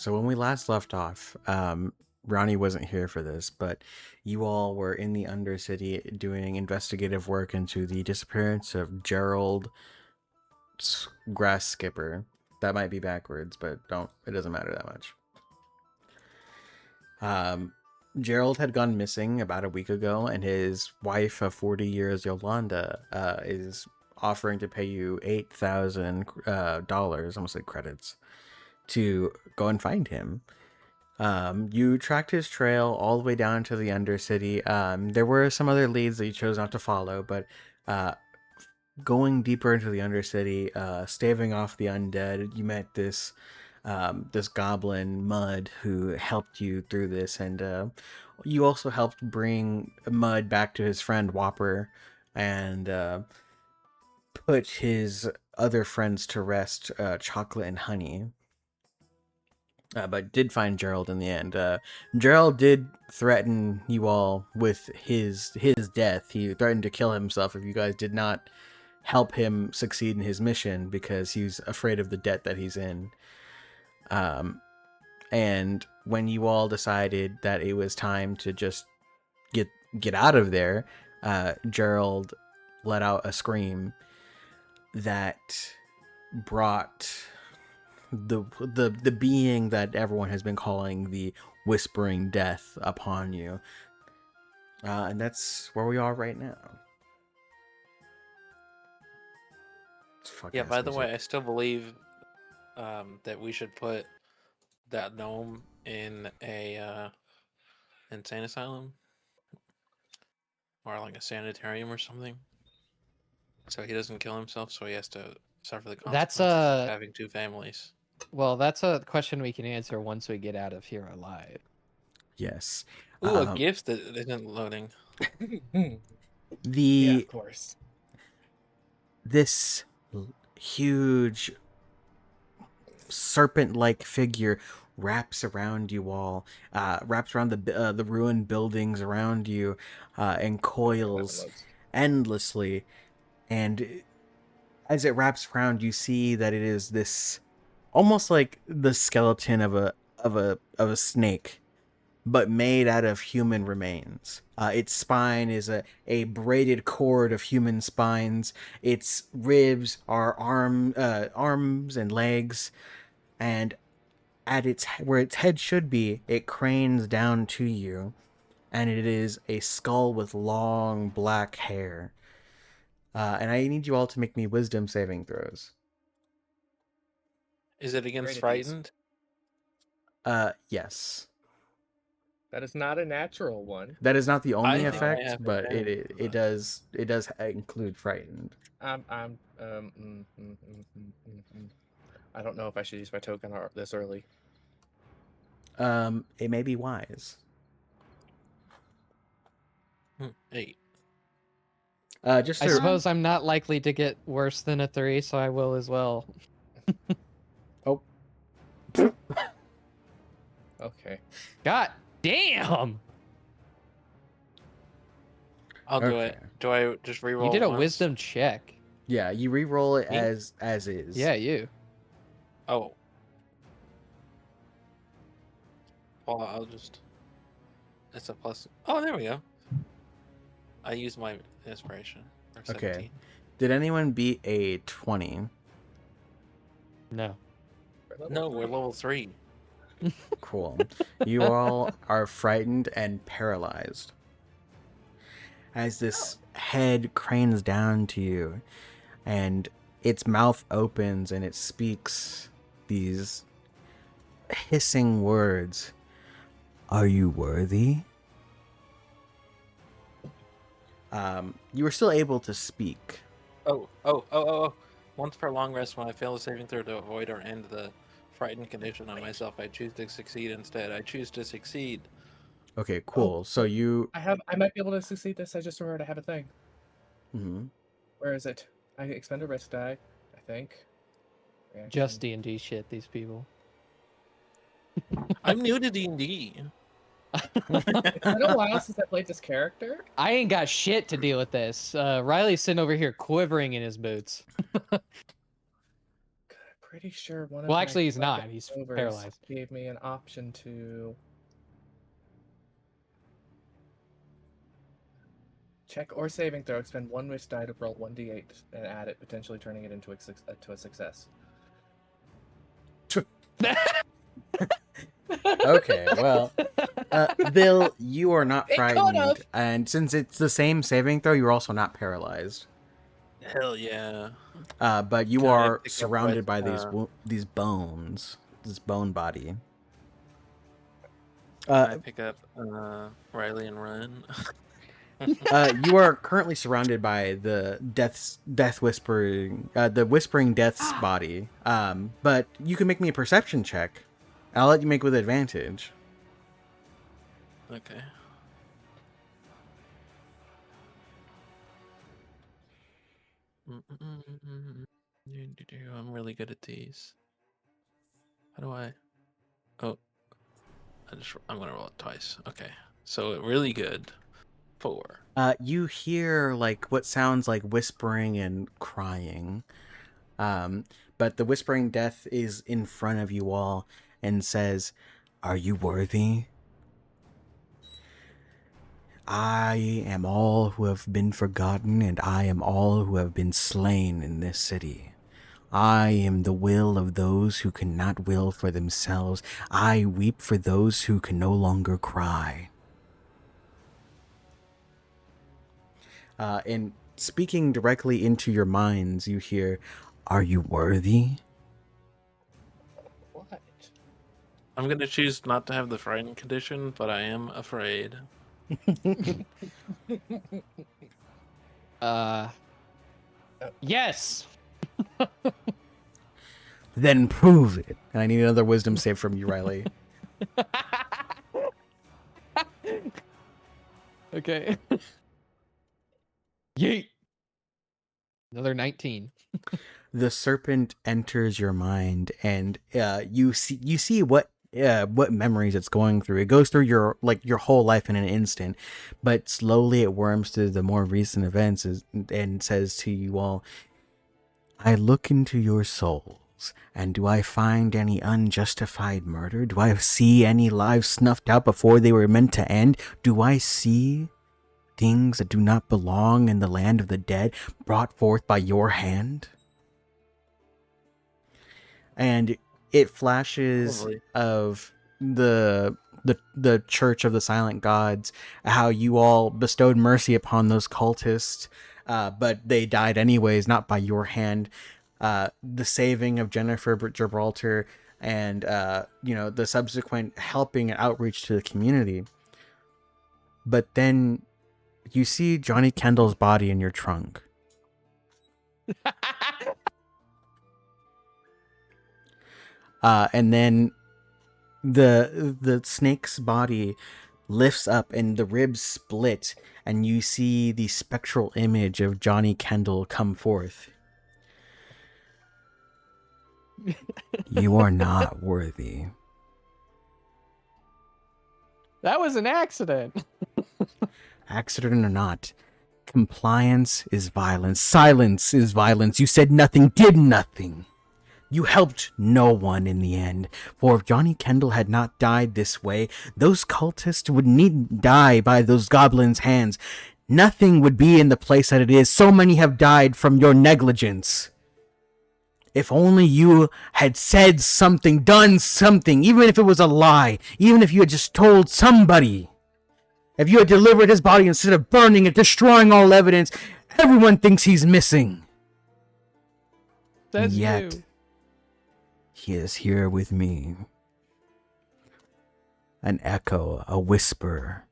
So when we last left off, Ronnie wasn't here for this, but you all were in the Undercity doing investigative work into the disappearance of Gerald Grass Skipper. That might be backwards, but it doesn't matter that much. Gerald had gone missing about a week ago, and his wife of 40 years, Yolanda, is offering to pay you $8,000, almost like credits, to go and find him. You tracked his trail all the way down to the Undercity. There were some other leads that you chose not to follow, but going deeper into the Undercity, staving off the undead, you met this goblin Mud who helped you through this, and you also helped bring Mud back to his friend Whopper, and put his other friends to rest, Chocolate and Honey. But did find Gerald in the end. Gerald did threaten you all with his death. He threatened to kill himself if you guys did not help him succeed in his mission because he's afraid of the debt that he's in. And when you all decided that it was time to just get out of there, Gerald let out a scream that brought the being that everyone has been calling the Whispering Death upon you. And that's where we are right now. Yeah, by the way, I still believe that we should put that gnome in a insane asylum or like a sanitarium or something, so he doesn't kill himself, so he has to suffer the consequences of having two families. Well, that's a question we can answer once we get out of here alive. Yes. Ooh, a gift that isn't loading. Yeah, of course. This huge serpent-like figure wraps around you all, wraps around the ruined buildings around you, and coils endlessly. And as it wraps around, you see that it is this almost like the skeleton of a snake, but made out of human remains. Its spine is a braided cord of human spines. Its ribs are arms and legs, and at where its head should be, it cranes down to you, and it is a skull with long black hair. And I need you all to make me wisdom saving throws. Is it against frightened? Yes. That is not a natural one. That is not the only effect, but it does include frightened. I don't know if I should use my token this early. It may be wise. 8. I suppose I'm not likely to get worse than a 3, so I will as well. Oh. Okay. God damn! I'll do it. Do I just reroll? You did a wisdom check. Yeah, you re-roll it as is. Yeah, you. Oh. Well, I'll just... It's a plus... Oh, there we go. I used my inspiration. Okay. Did anyone beat a 20? No. No, we're level 3. Cool. You all are frightened and paralyzed as this head cranes down to you, and its mouth opens and it speaks these hissing words. Are you worthy? You were still able to speak. Oh. Once per long rest, when I fail a saving throw to avoid or end the frightened condition on myself, I choose to succeed instead. I choose to succeed. Okay, cool. Oh, so I might be able to succeed this. I just remembered I have a thing. Mm-hmm. Where is it? I expend a risk die, I think. Reaction. Just D&D shit, these people. I'm new to D&D. It's been a while since I played this character. I ain't got shit to deal with this. Riley's sitting over here quivering in his boots. God, pretty sure one of Well, my actually, he's not. collective He's overs paralyzed. gave me an option to check or saving throw, expend 1 wish die to roll 1d8 and add it, potentially turning it into a success. Okay, well, Bill, you are not It frightened, could've. and since it's the same saving throw, you're also not paralyzed. Hell yeah. But you Can I are pick up surrounded by Riley- these bones, this bone body. Can I pick up Riley and run? You are currently surrounded by the whispering death's body. But you can make me a perception check. I'll let you make with advantage. Okay. I'm really good at these. How do I? Oh, I'm gonna roll it twice. Okay, so really good. 4. You hear like what sounds like whispering and crying. But the whispering death is in front of you all and says, "Are you worthy? I am all who have been forgotten, and I am all who have been slain in this city. I am the will of those who cannot will for themselves. I weep for those who can no longer cry." And speaking directly into your minds, you hear, "Are you worthy?" What? I'm gonna choose not to have the frightened condition, but I am afraid. Yes. Then prove it. And I need another wisdom save from you, Riley. Okay. Yeet. Another 19. The serpent enters your mind, and you see what memories it's going through. It goes through your whole life in an instant, but slowly it worms through the more recent events and says to you all, "I look into your souls, and do I find any unjustified murder? Do I see any lives snuffed out before they were meant to end? Do I see things that do not belong in the land of the dead brought forth by your hand?" And it flashes Probably. of the Church of the Silent Gods, how you all bestowed mercy upon those cultists, but they died anyways, not by your hand. The saving of Jennifer Gibraltar, and the subsequent helping and outreach to the community. But then you see Johnny Kendall's body in your trunk. And then the snake's body lifts up and the ribs split, and you see the spectral image of Johnny Kendall come forth. "You are not worthy." That was an accident. Accident or not, compliance is violence. Silence is violence. You said nothing, did nothing. You helped no one in the end, for if Johnny Kendall had not died this way, those cultists would need die by those goblins' hands. Nothing would be in the place that it is. So many have died from your negligence. If only you had said something, done something, even if it was a lie, even if you had just told somebody. If you had delivered his body instead of burning it, destroying all evidence, everyone thinks he's missing. Says Yet, you. he is here with me. An echo, a whisper.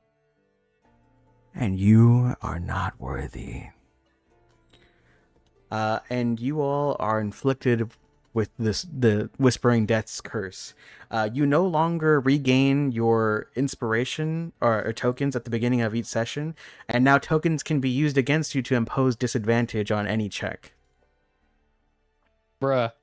And you are not worthy. And you all are inflicted with the Whispering Death's curse. You no longer regain your inspiration or tokens at the beginning of each session, and now tokens can be used against you to impose disadvantage on any check. Bruh.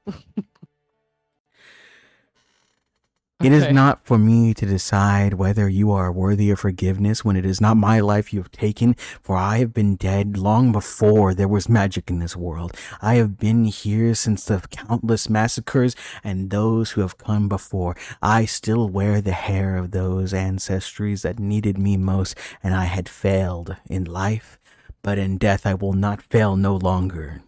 It is not for me to decide whether you are worthy of forgiveness when it is not my life you have taken, for I have been dead long before there was magic in this world. I have been here since the countless massacres and those who have come before. I still wear the hair of those ancestries that needed me most, and I had failed in life, but in death I will not fail no longer.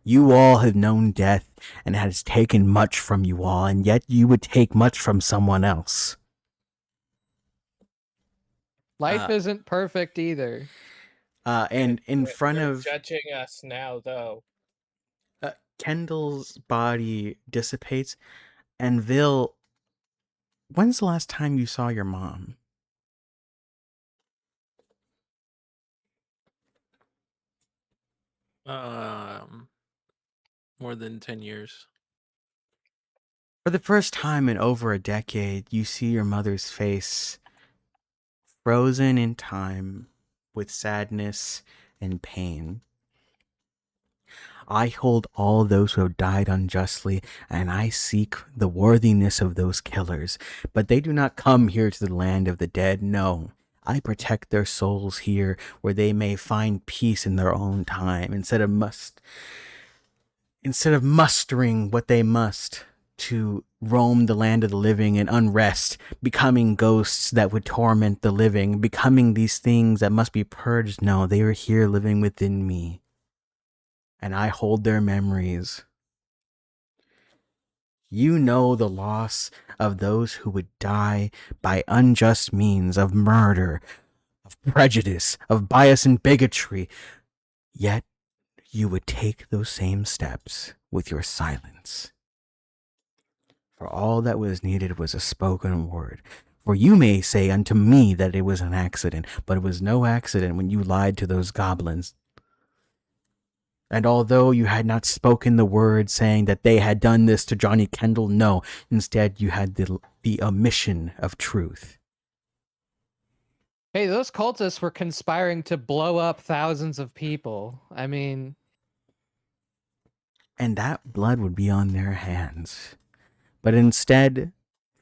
You all have known death, and it has taken much from you all, and yet you would take much from someone else. Life isn't perfect either. And in front You're of judging us now, though. Kendall's body dissipates, and Vil, when's the last time you saw your mom? More than 10 years. For the first time in over a decade, you see your mother's face frozen in time with sadness and pain. I hold all those who have died unjustly, and I seek the worthiness of those killers. But they do not come here to the land of the dead, no. I protect their souls here, where they may find peace in their own time, instead of mustering what they must to roam the land of the living in unrest, becoming ghosts that would torment the living, becoming these things that must be purged. No, they are here living within me, and I hold their memories. You know the loss of those who would die by unjust means of murder, of prejudice, of bias and bigotry. Yet you would take those same steps with your silence. For all that was needed was a spoken word. For you may say unto me that it was an accident, but it was no accident when you lied to those goblins. And although you had not spoken the word saying that they had done this to Johnny Kendall, no, instead you had the omission of truth. Hey, those cultists were conspiring to blow up thousands of people. I mean... And that blood would be on their hands. But instead,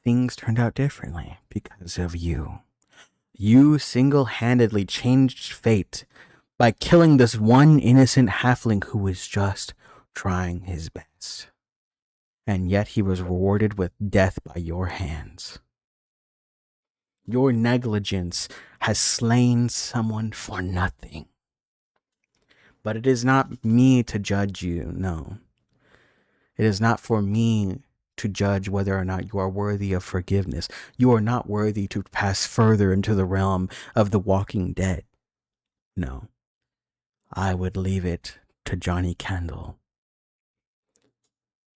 things turned out differently because of you. You single-handedly changed fate by killing this one innocent halfling who was just trying his best. And yet he was rewarded with death by your hands. Your negligence has slain someone for nothing. But it is not me to judge you, no. It is not for me to judge whether or not you are worthy of forgiveness. You are not worthy to pass further into the realm of the walking dead. No. I would leave it to Johnny Kendall.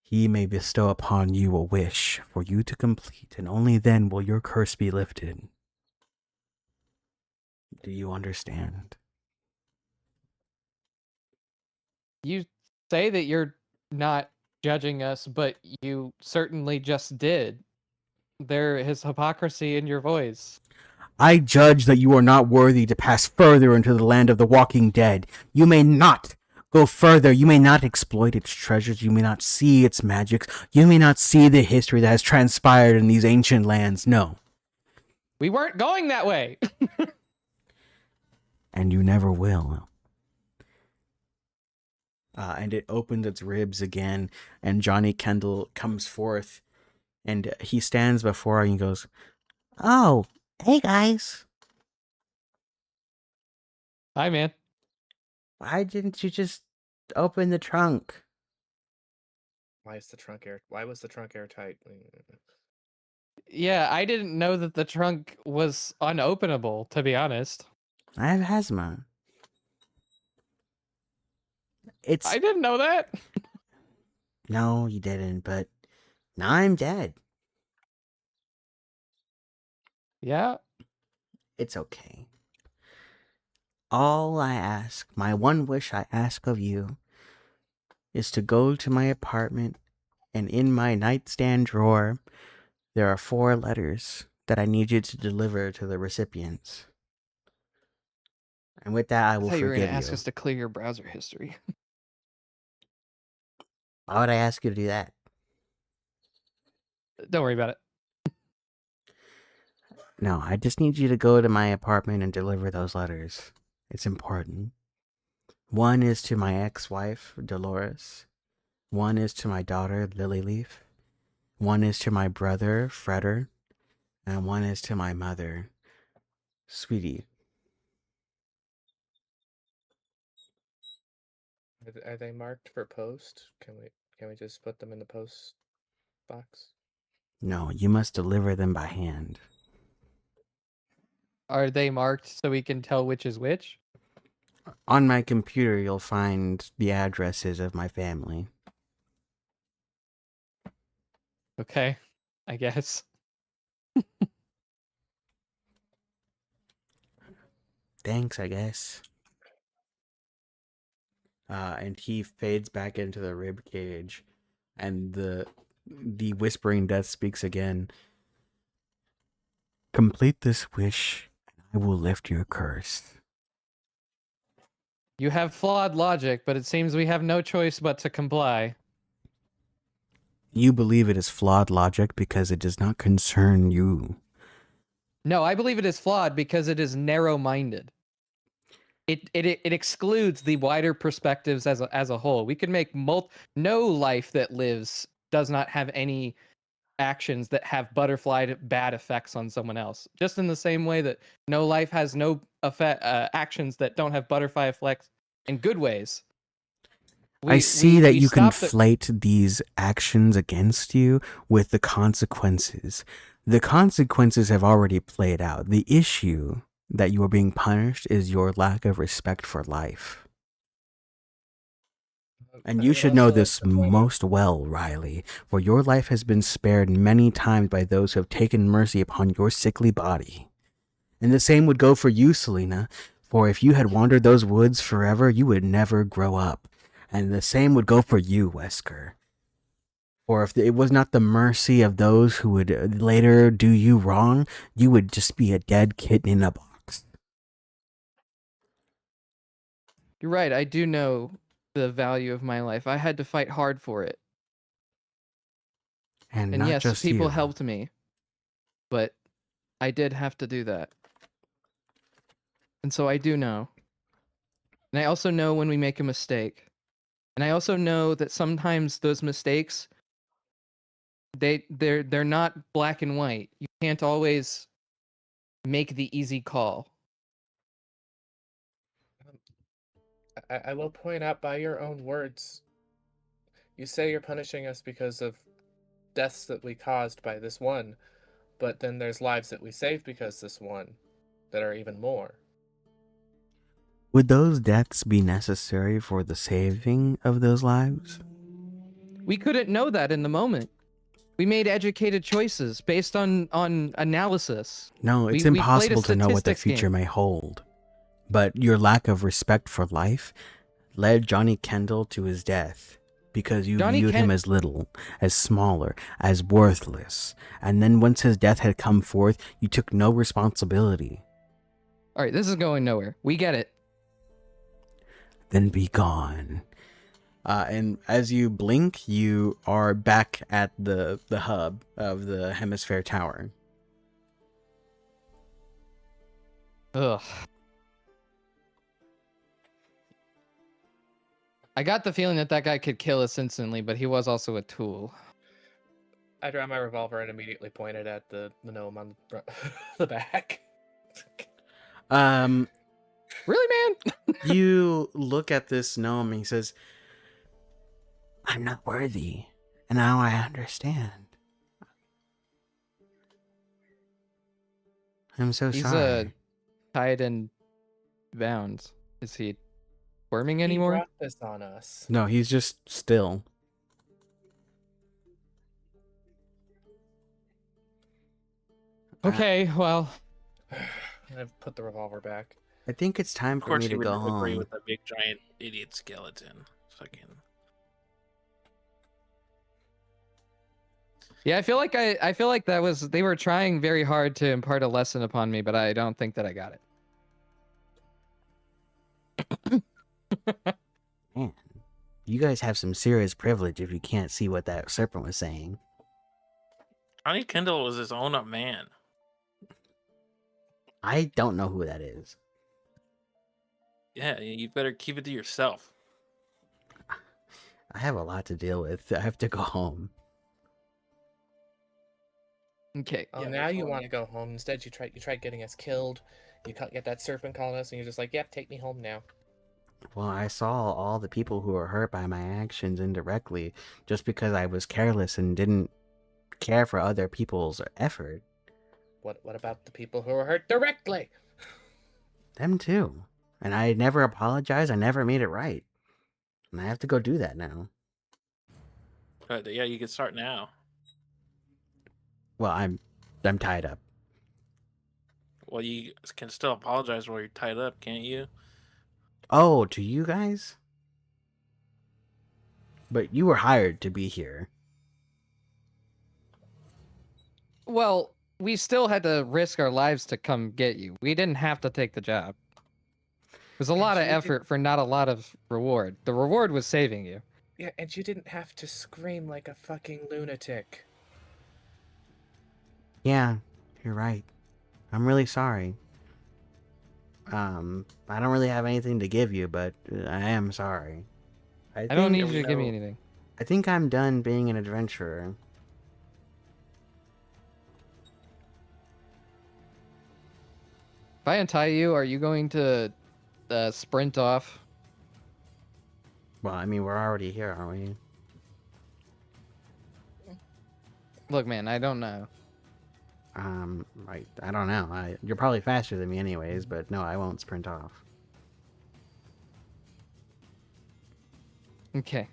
He may bestow upon you a wish for you to complete, and only then will your curse be lifted. Do you understand? You say that you're not judging us, but you certainly just did. There is hypocrisy in your voice. I judge that you are not worthy to pass further into the land of the walking dead. You may not go further. You may not exploit its treasures. You may not see its magics. You may not see the history that has transpired in these ancient lands. No. We weren't going that way. And you never will. And it opens its ribs again, and Johnny Kendall comes forth, and he stands before her and he goes, "Oh, hey guys. Hi, man. Why didn't you just open the trunk?" Why was the trunk airtight? Yeah, I didn't know that the trunk was unopenable, to be honest. I have asthma. I didn't know that. No, you didn't, but now I'm dead. Yeah. It's okay. All I ask, my one wish I ask of you, is to go to my apartment, and in my nightstand drawer, there are 4 letters that I need you to deliver to the recipients. And with that, I will I thought you were forgive going to ask you. us to clear your browser history. Why would I ask you to do that? Don't worry about it. No, I just need you to go to my apartment and deliver those letters. It's important. One is to my ex-wife, Dolores. One is to my daughter, Lilyleaf. One is to my brother, Freder. And one is to my mother, Sweetie. Are they marked for post? Can we just put them in the post box? No, you must deliver them by hand. Are they marked so we can tell which is which? On my computer, you'll find the addresses of my family. Okay, I guess. Thanks, I guess. And he fades back into the rib cage, and the whispering death speaks again. Complete this wish, and I will lift your curse. You have flawed logic, but it seems we have no choice but to comply. You believe it is flawed logic because it does not concern you. No, I believe it is flawed because it is narrow-minded. It excludes the wider perspectives as a whole. We could make no life that lives does not have any actions that have butterfly bad effects on someone else. Just in the same way that no life has no actions that don't have butterfly effects in good ways. I see that you stopped conflate these actions against you with the consequences. The consequences have already played out. The issue that you are being punished is your lack of respect for life. And you should know this most well, Riley, for your life has been spared many times by those who have taken mercy upon your sickly body. And the same would go for you, Selena, for if you had wandered those woods forever, you would never grow up. And the same would go for you, Wesker. For if it was not the mercy of those who would later do you wrong, you would just be a dead kitten in a box. You're right. I do know the value of my life. I had to fight hard for it. And And not yes, just people you. helped me. But I did have to do that. And so I do know. And I also know when we make a mistake. And I also know that sometimes those mistakes they're not black and white. You can't always make the easy call. I will point out, by your own words, you say you're punishing us because of deaths that we caused by this one, but then there's lives that we saved because this one that are even more. Would those deaths be necessary for the saving of those lives? We couldn't know that in the moment. We made educated choices based on analysis. No, it's We played a impossible to know what the statistics future game. may hold. But your lack of respect for life led Johnny Kendall to his death because you viewed him as little, as smaller, as worthless. And then once his death had come forth, you took no responsibility. All right, this is going nowhere. We get it. Then be gone. And as you blink, you are back at the hub of the Hemisphere Tower. Ugh. I got the feeling that guy could kill us instantly, but he was also a tool. I draw my revolver and immediately point it at the gnome on the back. Really, man? You look at this gnome and he says, I'm not worthy. And now I understand. I'm so sorry. He's tied and bound. Is he squirming He anymore? brought this on us. No, he's just still. Okay, well. I've put the revolver back. I think it's time Of for course, me he to would go agree home. with the big giant idiot skeleton. Fucking. Yeah, I feel like they were trying very hard to impart a lesson upon me, but I don't think that I got it. Man, you guys have some serious privilege if you can't see what that serpent was saying. Johnny Kendall was his own up man. I don't know who that is. Yeah, you better keep it to yourself. I have a lot to deal with. I have to go home. Okay. Oh, Yeah, now which you one? want to go home. Instead, you tried getting us killed. You can't get that serpent calling us, and you're just like, "Yep, take me home now." Well, I saw all the people who were hurt by my actions indirectly just because I was careless and didn't care for other people's effort. What about the people who were hurt directly? Them too. And I never apologized. I never made it right. And I have to go do that now. But yeah, you can start now. Well, I'm tied up. Well, you can still apologize while you're tied up, can't you? Oh, to you guys? But you were hired to be here. Well, we still had to risk our lives to come get you. We didn't have to take the job. It was a lot of And you effort for not a lot of reward. The reward was saving you. Yeah, and you didn't have to scream like a fucking lunatic. Yeah, you're right. I'm really sorry. I don't really have anything to give you, but I am sorry. I don't need Yeah, you we to give me know. anything. I think I'm done being an adventurer. If I untie you, are you going to sprint off? Well, I mean, we're already here, aren't we? Look, man, I don't know. I don't know. You're probably faster than me anyways, but no, I won't sprint off. Okay.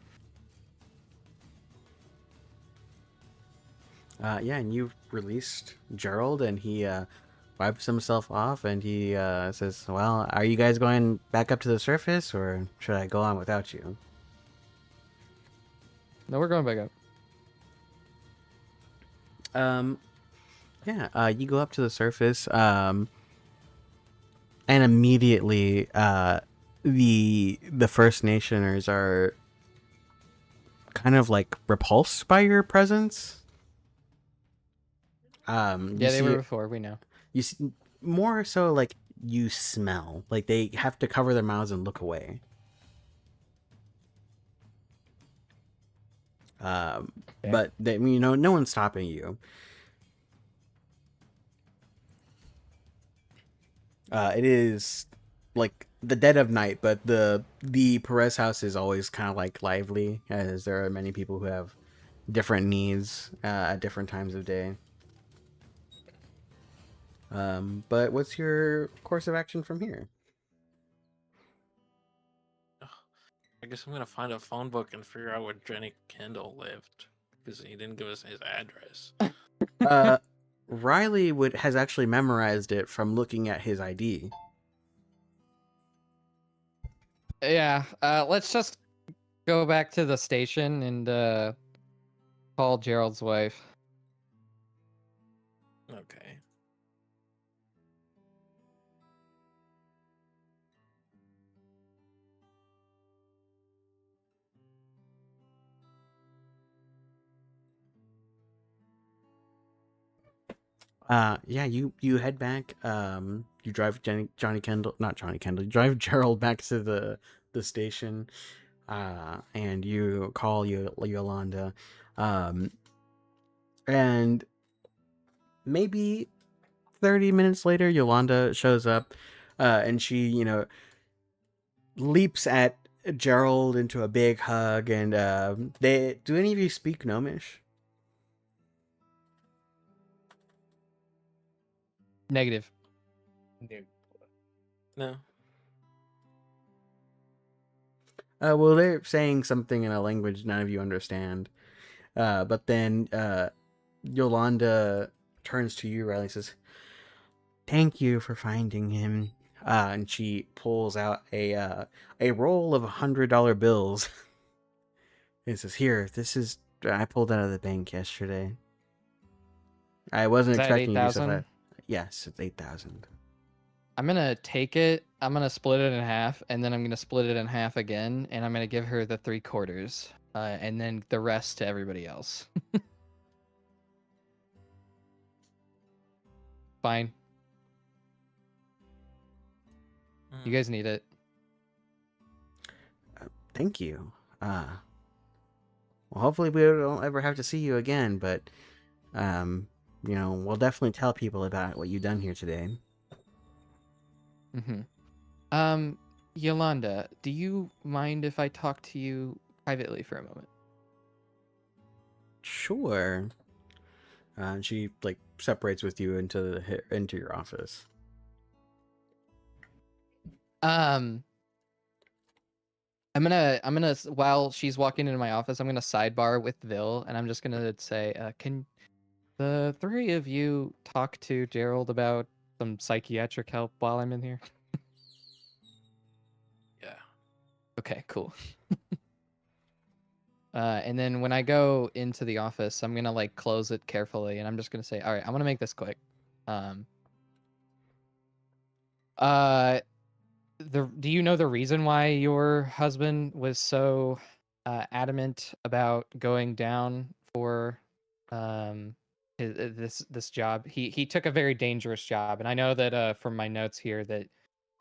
Yeah, and you've released Gerald, and he wipes himself off, and he says, well, are you guys going back up to the surface, or should I go on without you? No, we're going back up. Yeah, you go up to the surface, and immediately, the First Nationers are kind of like repulsed by your presence. You Yeah, they see, were before. We know. you see, more so like you smell, like they have to cover their mouths and look away. Okay. But they, no one's stopping you. It is like the dead of night, but the Perez house is always kind of like lively, as there are many people who have different needs at different times of day. But what's your course of action from here? I guess I'm gonna find a phone book and figure out where Johnny Kendall lived because he didn't give us his address. Riley has actually memorized it from looking at his ID. Yeah. Let's just go back to the station and call Gerald's wife. Okay. Yeah, you head back. You drive Johnny Kendall, not Johnny Kendall. You drive Gerald back to the station. And you call Yolanda. And maybe 30 minutes later, Yolanda shows up, and she, leaps at Gerald into a big hug. And do any of you speak Gnomish? Negative. No. No. Well, they're saying something in a language none of you understand. But then Yolanda turns to you, Riley, and says, "Thank you for finding him." And she pulls out a roll of $100 bills. And says, "Here, this is I pulled out of the bank yesterday. I wasn't Is that expecting you to be so 8,000? fast." Yes, it's 8,000. I'm gonna take it. I'm gonna split it in half, and then I'm gonna split it in half again, and I'm gonna give her the 3/4, and then the rest to everybody else. fine. You guys need it. Thank you. Well, hopefully we don't ever have to see you again, but, we'll definitely tell people about what you've done here today. Yolanda, do you mind if I talk to you privately for a moment? Sure. And she separates with you into your office. I'm gonna while she's walking into my office, I'm gonna sidebar with Vil, and I'm just gonna say, can the three of you talk to Gerald about some psychiatric help while I'm in here? Yeah. Okay, cool. And then when I go into the office, I'm gonna close it carefully, and I'm just gonna say, all right, I'm gonna make this quick. Do you know the reason why your husband was so adamant about going down for this job? He took a very dangerous job, and I know that from my notes here that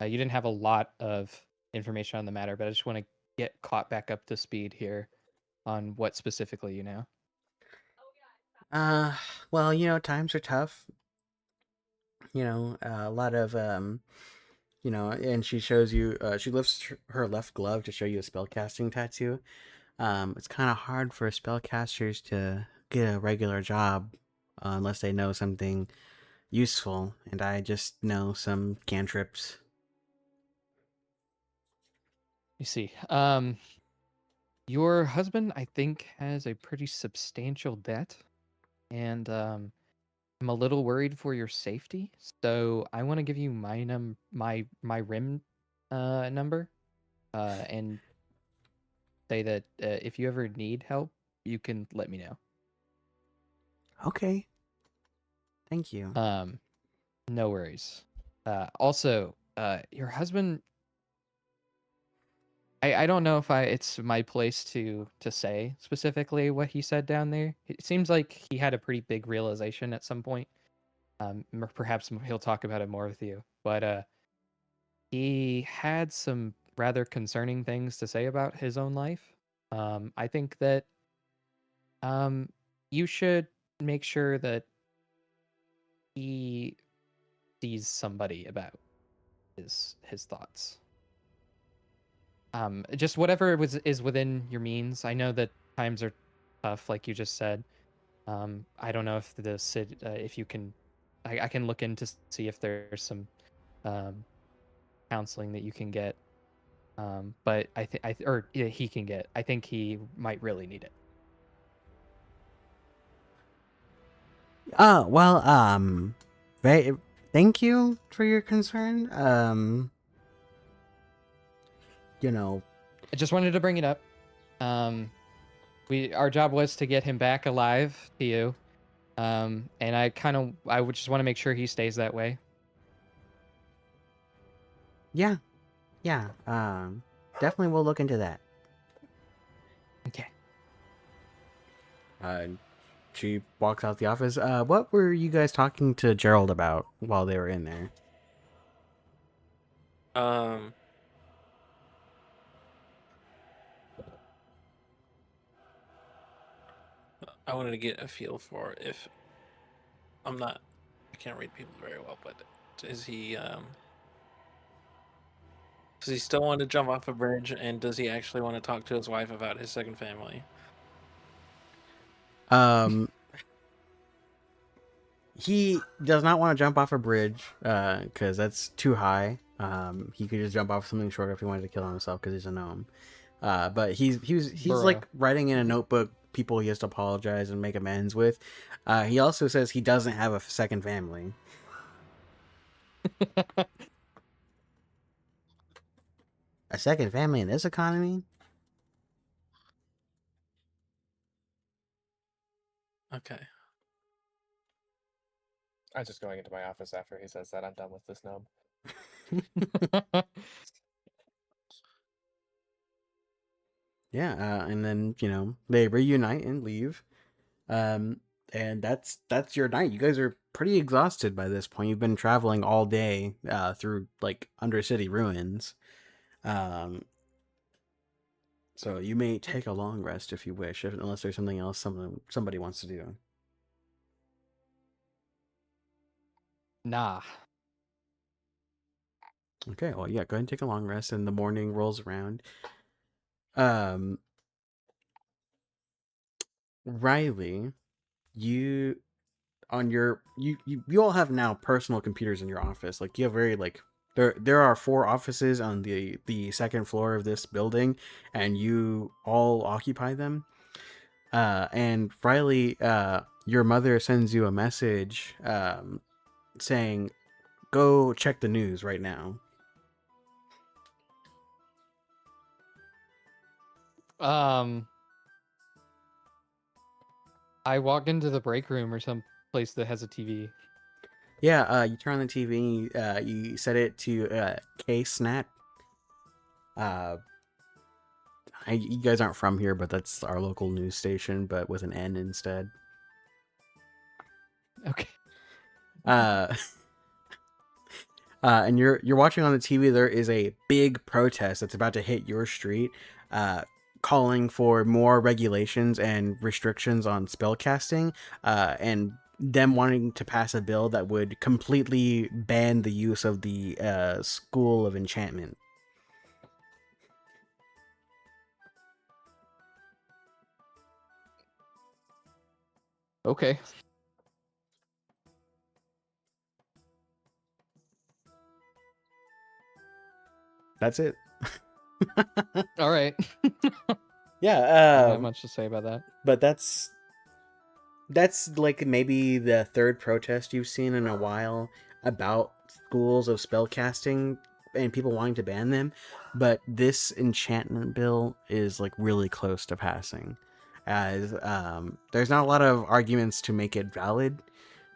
you didn't have a lot of information on the matter, but I just want to get caught back up to speed here on what specifically you know. Well, times are tough. A lot of and she shows you. She lifts her left glove to show you a spellcasting tattoo. It's kind of hard for spellcasters to get a regular job unless they know something useful, and I just know some cantrips. You see, your husband, I think, has a pretty substantial debt, and I'm a little worried for your safety. So I want to give you my rim number, and say that if you ever need help, you can let me know. Okay. Thank you. No worries. Also, your husband. I don't know if it's my place to say specifically what he said down there. It seems like he had a pretty big realization at some point. Perhaps he'll talk about it more with you. But he had some rather concerning things to say about his own life. I think that you should make sure that he sees somebody about his thoughts. Just whatever is within your means. I know that times are tough, like you just said. I don't know if if you can, I can look into see if there's some um, counseling that you can get. But I think or yeah, he can get. I think he might really need it. Oh, well, thank you for your concern. You know, I just wanted to bring it up. Um, our job was to get him back alive to you. And I would just want to make sure he stays that way. yeah, definitely we'll look into that. Okay. She walks out the office. What were you guys talking to Gerald about while they were in there? I wanted to get a feel for if I can't read people very well, but is he does he still want to jump off a bridge, and does he actually want to talk to his wife about his second family? He does not want to jump off a bridge, because that's too high. He could just jump off something shorter if he wanted to kill himself because he's a gnome. But he's Bruh. writing in a notebook people he has to apologize and make amends with. He also says he doesn't have a second family. A second family in this economy? Okay. I'm just going into my office after he says that. I'm done with this gnome. Yeah, and then they reunite and leave. And that's your night. You guys are pretty exhausted by this point. You've been traveling all day through like undercity ruins. Um, so you may take a long rest if you wish, unless there's something else somebody wants to do. Nah. Okay, well, yeah, go ahead and take a long rest, and the morning rolls around. Um, Riley, you on your you all have now personal computers in your office. Like you have very like there are 4 offices on the second floor of this building, and you all occupy them. And Riley, your mother sends you a message saying, "Go check the news right now." I walk into the break room or some place that has a TV. Yeah, you turn on the TV, you set it to K-Snap. You guys aren't from here, but that's our local news station, but with an N instead. Okay. And you're watching on the TV. There is a big protest that's about to hit your street, calling for more regulations and restrictions on spellcasting, and them wanting to pass a bill that would completely ban the use of the School of Enchantment. Okay. That's it. All right. I Yeah. don't have much to say about that. But that's like maybe the third protest you've seen in a while about schools of spellcasting and people wanting to ban them. But this enchantment bill is like really close to passing, as there's not a lot of arguments to make it valid.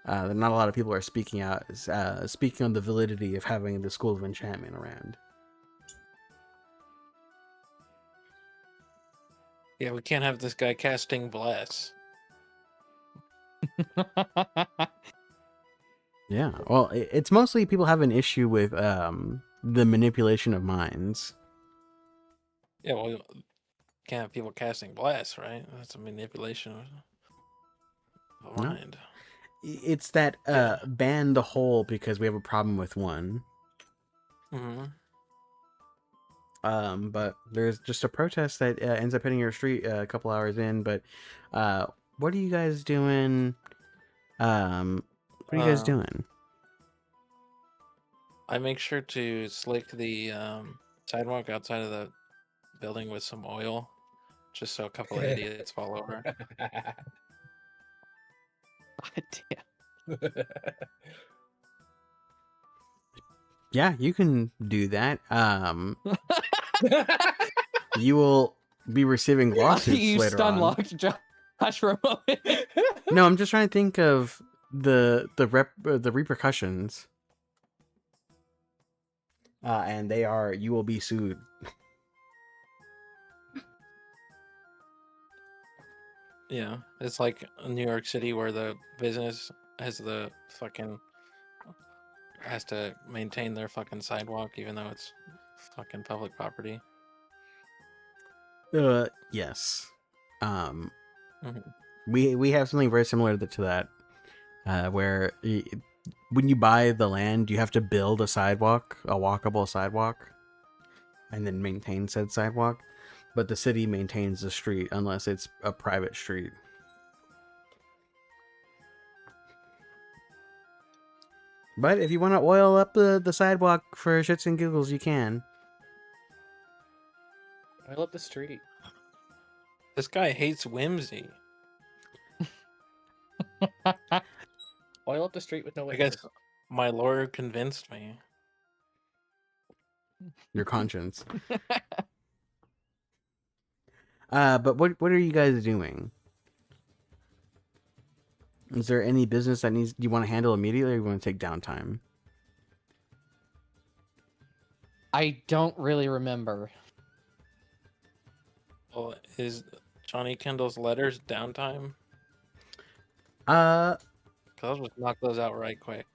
Not a lot of people are speaking out, speaking on the validity of having the School of Enchantment around. Yeah, we can't have this guy casting bless. Yeah, well, it's mostly people have an issue with the manipulation of minds. Yeah, well, can't have people casting bless, right? That's a manipulation of a No. mind. It's that Yeah. ban the whole because we have a problem with one. Mm-hmm. But there's just a protest that ends up hitting your street a couple hours in. But what are you guys doing? What are you guys doing? I make sure to slick the sidewalk outside of the building with some oil, just so a couple of idiots fall over. God damn. Yeah, you can do that. You will be receiving lawsuits You later stun on. locked Josh for a moment. No, I'm just trying to think of the repercussions. And they are, you will be sued. Yeah, it's like New York City where the business has the fucking has to maintain their fucking sidewalk even though it's fucking public property. Yes. Um, Mhm. we have something very similar to that, where when you buy the land, you have to build a sidewalk, a walkable sidewalk, and then maintain said sidewalk. But the city maintains the street unless it's a private street. But if you want to oil up the sidewalk for shits and giggles, you can. Oil up the street. This guy hates whimsy. Oil up the street with no I windows. guess my lawyer convinced me. Your conscience. But what are you guys doing? Is there any business that you want to handle immediately, or you want to take downtime? I don't really remember. Well, is Johnny Kendall's letters downtime? Cause I'll just knock those out right quick.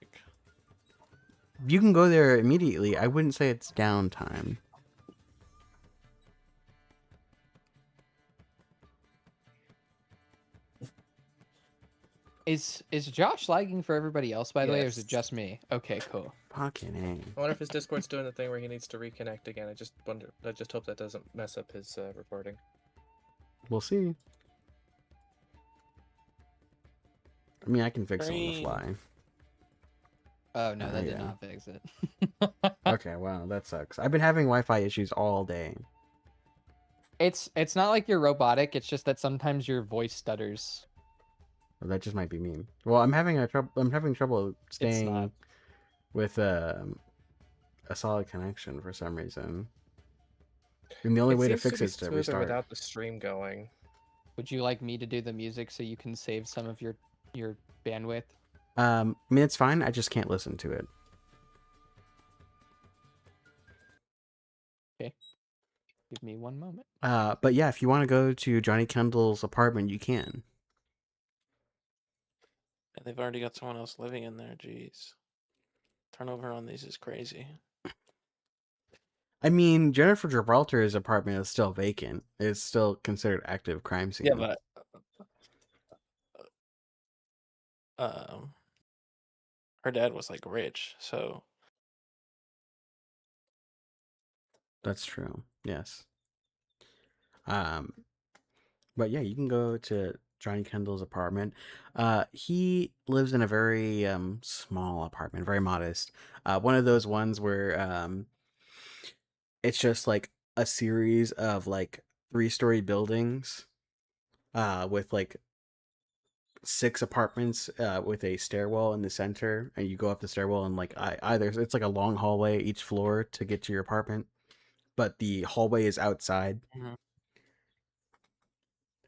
You can go there immediately. I wouldn't say it's downtime. Is Josh lagging for everybody else, by the way, or is it Yes. just me? Okay, cool. Fucking A. I wonder if his Discord's doing the thing where he needs to reconnect again. I just hope that doesn't mess up his recording. We'll see. I mean, I can fix it on the Green. fly. Oh no, that did yeah. not fix it. Okay, wow, that sucks. I've been having Wi-Fi issues all day. It's not like you're robotic. It's just that sometimes your voice stutters. Well, that just might be me. Well, I'm having trouble It's staying not. with a solid connection for some reason. And the only It way to seems fix be it is to smoother restart. without the stream going. Would you like me to do the music so you can save some of your bandwidth? I mean, it's fine. I just can't listen to it. Okay. Give me one moment. But yeah, if you want to go to Johnny Kendall's apartment, you can. And they've already got someone else living in there. Jeez. Turnover on these is crazy. I mean, Jennifer Gibraltar's apartment is still vacant. It's still considered active crime scene. Yeah, but her dad was like rich, so That's true. Yes. But yeah, you can go to Johnny Kendall's apartment. He lives in a very small apartment, very modest. One of those ones where it's just like a series of like 3-story buildings with like 6 apartments with a stairwell in the center, and you go up the stairwell and like either it's like a long hallway each floor to get to your apartment, but the hallway is outside. Mhm.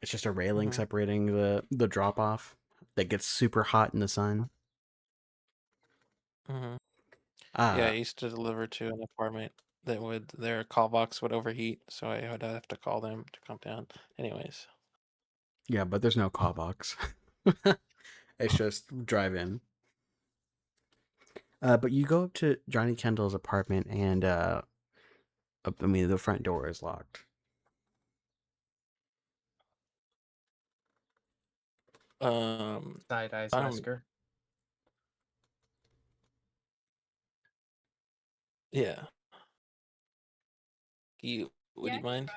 It's just a railing Mhm. separating the drop off that gets super hot in the sun. Yeah, Uh I used to deliver to an apartment that their call box would overheat, so I would have to call them to come down. Anyways, yeah, but there's no call box. It's just drive in. But you go up to Johnny Kendall's apartment and I mean the front door is locked. Side eyes, I don't. Wesker. Yeah. Would you mind?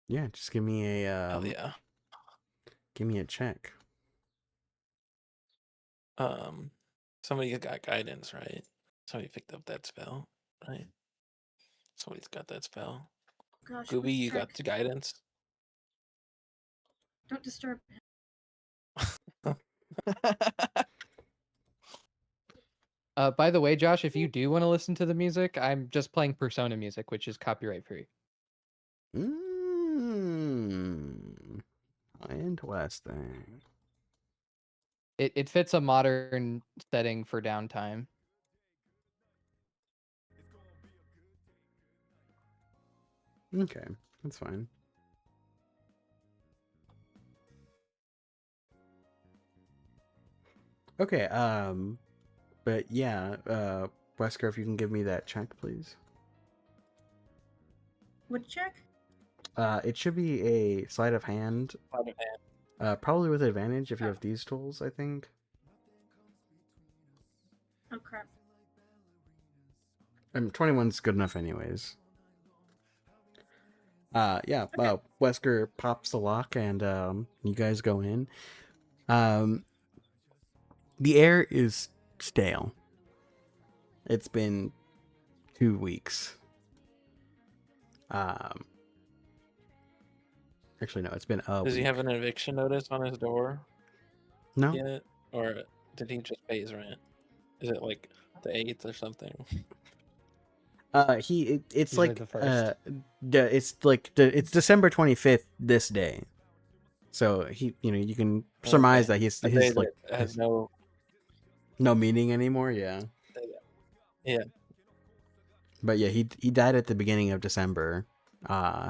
Yeah, just give me a Hell yeah. give me a check. Somebody got guidance, right? Somebody picked up that spell, right? Somebody's got that spell. Gosh, Gooby, which you check? got the guidance. Don't disturb him. By the way, Josh, if you do want to listen to the music, I'm just playing Persona music, which is copyright free. Interesting. It fits a modern setting for downtime. Okay, that's fine. Okay, but yeah, Wesker, if you can give me that check, please. What check? It should be a sleight of hand. Probably with advantage if you have these tools, I think. Oh crap. 21's good enough anyways. Yeah, Okay. Wesker pops the lock and you guys go in. The air is stale. It's been 2 weeks. Actually no, it's been a Does week. he have an eviction notice on his door No? yet? Or did he just pay his rent? Is it like the 8th or something? It's Usually like the first. it's December 25th this day. So he, you can surmise that A day he's like that has no meaning anymore, yeah. Yeah. But yeah, he died at the beginning of December.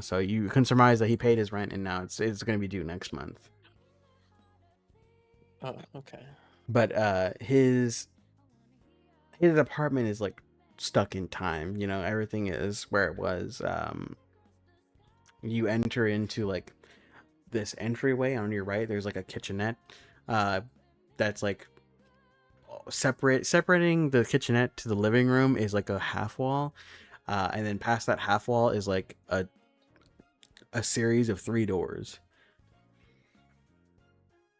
So you can surmise that he paid his rent and now it's going to be due next month. Oh, okay. But his apartment is like stuck in time. You know, everything is where it was. You enter into like this entryway on your right. There's like a kitchenette. That's like separating the kitchenette to the living room is like a half wall, and then past that half wall is like a series of 3 doors.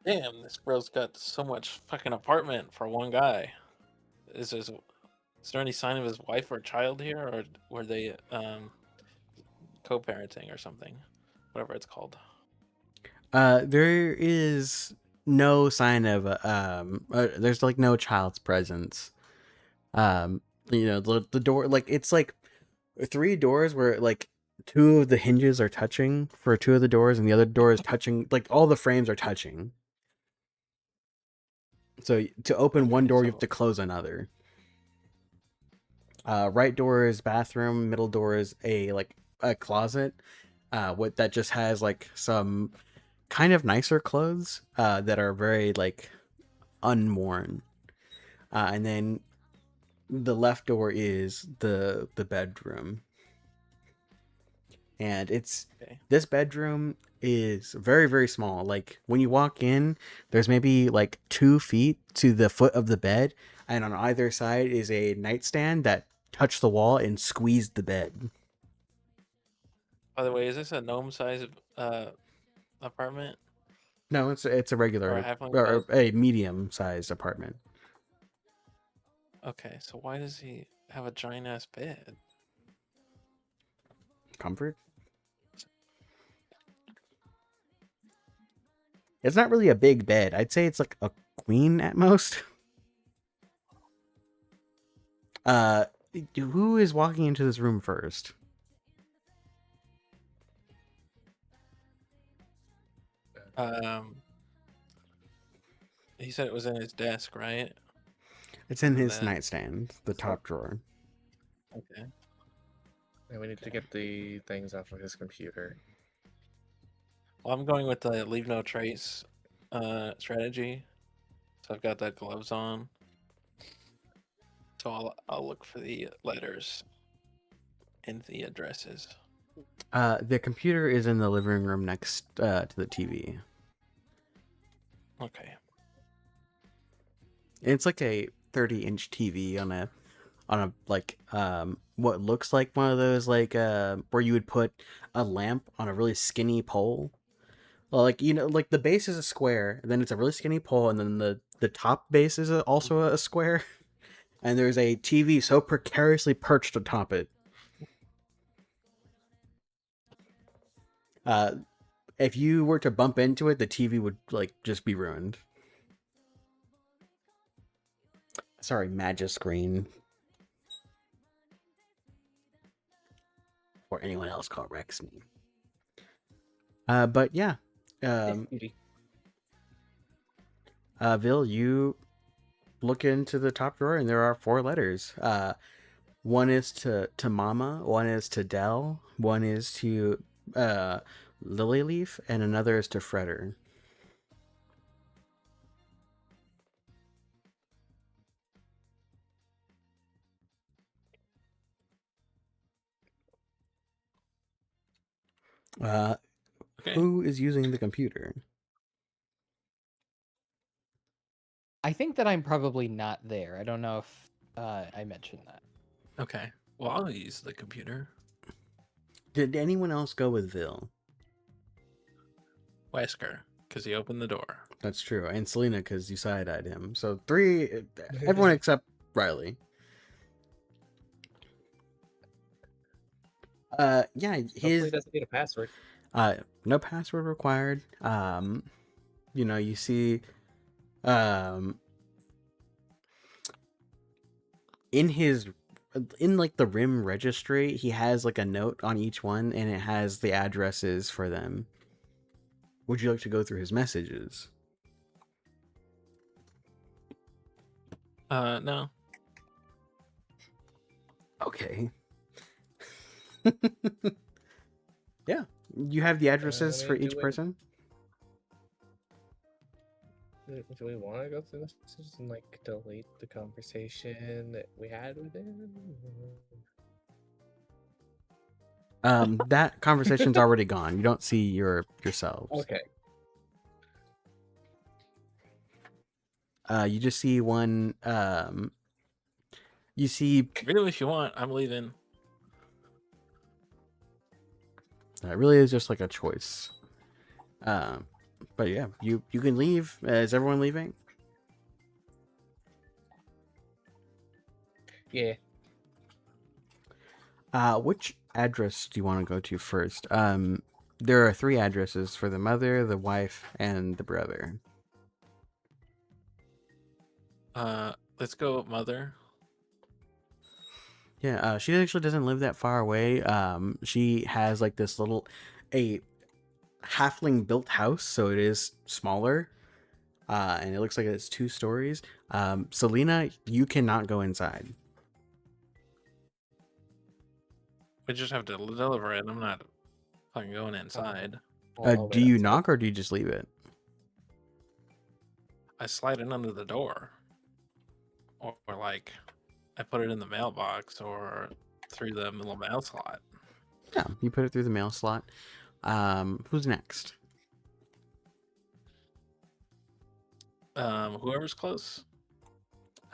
Damn, this bro's got so much fucking apartment for one guy. Is there any sign of his wife or child here, or were they co-parenting or something, whatever it's called? There is no sign of there's like no child's presence. You know, the door, like it's like 3 doors where like 2 of the hinges are touching for 2 of the doors, and the other door is touching, like all the frames are touching. So to open one Okay, door, you have so to close another. Right door is bathroom. Middle door is a closet, what that just has like some kind of nicer clothes, that are very like unworn. And then the left door is the bedroom, and okay. this bedroom is very, very small. Like when you walk in, there's maybe like 2 feet to the foot of the bed, and on either side is a nightstand that touched the wall and squeezed the bed. By the way, is this a gnome-sized apartment No, it's a or a regular halfling or size? a medium sized apartment. Okay, so why does he have a giant ass bed? Comfort. It's not really a big bed. I'd say it's like a queen at most. Uh, who is walking into this room first? Um, he said it was in his desk, right? It's in And his then nightstand, the So- top drawer. okay, And we need to get the things off of his computer. well, I'm going with the leave no trace strategy. So I've got the gloves on. So I'll look for the letters and the addresses. The computer is in the living room next to the TV. Okay. It's like a 30-inch TV on a like what looks like one of those like where you would put a lamp on a really skinny pole. Well, like, you know, like the base is a square, and then it's a really skinny pole, and then the top base is also a square, and there's a TV so precariously perched atop it. Uh, if you were to bump into it, the TV would like just be ruined. Sorry, Magiscreen. Or anyone else corrects me. But yeah. Vil, you look into the top drawer and there are 4 letters. One is to Mama, one is to Dell, one is to Lilyleaf, and another is to Fretter. Okay. Who is using the computer? I think that I'm probably not there. I don't know if I mentioned that. Okay. Well, I'll use the computer. Did anyone else go with Vil? Wesker, because he opened the door. That's true. And Selena, because you side-eyed him. So 3, everyone except Riley. Yeah, Hopefully, it doesn't need a password. no password required. You know, you see, in like the RIM registry, he has like a note on each one, and it has the addresses for them. Would you like to go through his messages? No. Okay. Yeah, you have the addresses I for mean, each person. Do we want to go through this and like delete the conversation that we had with him? That conversation's already gone. You don't see yourselves. Okay. You just see one. You see. Really, if you want, I'm leaving. It really is just like a choice. But yeah, you can leave. Is everyone leaving? Yeah. Which address do you want to go to first? There are 3 addresses for the mother, the wife, and the brother. Let's go with mother. Yeah, she actually doesn't live that far away. She has like this a halfling built house, so it is smaller. And it looks like it's 2 stories. Selena, you cannot go inside. We just have to deliver it. I'm not fucking going inside. I'll Do wait you outside. knock or do you just leave it? I slide it under the door, or like I put it in the mailbox or through the little mail slot. Yeah, you put it through the mail slot. Who's next? Whoever's close.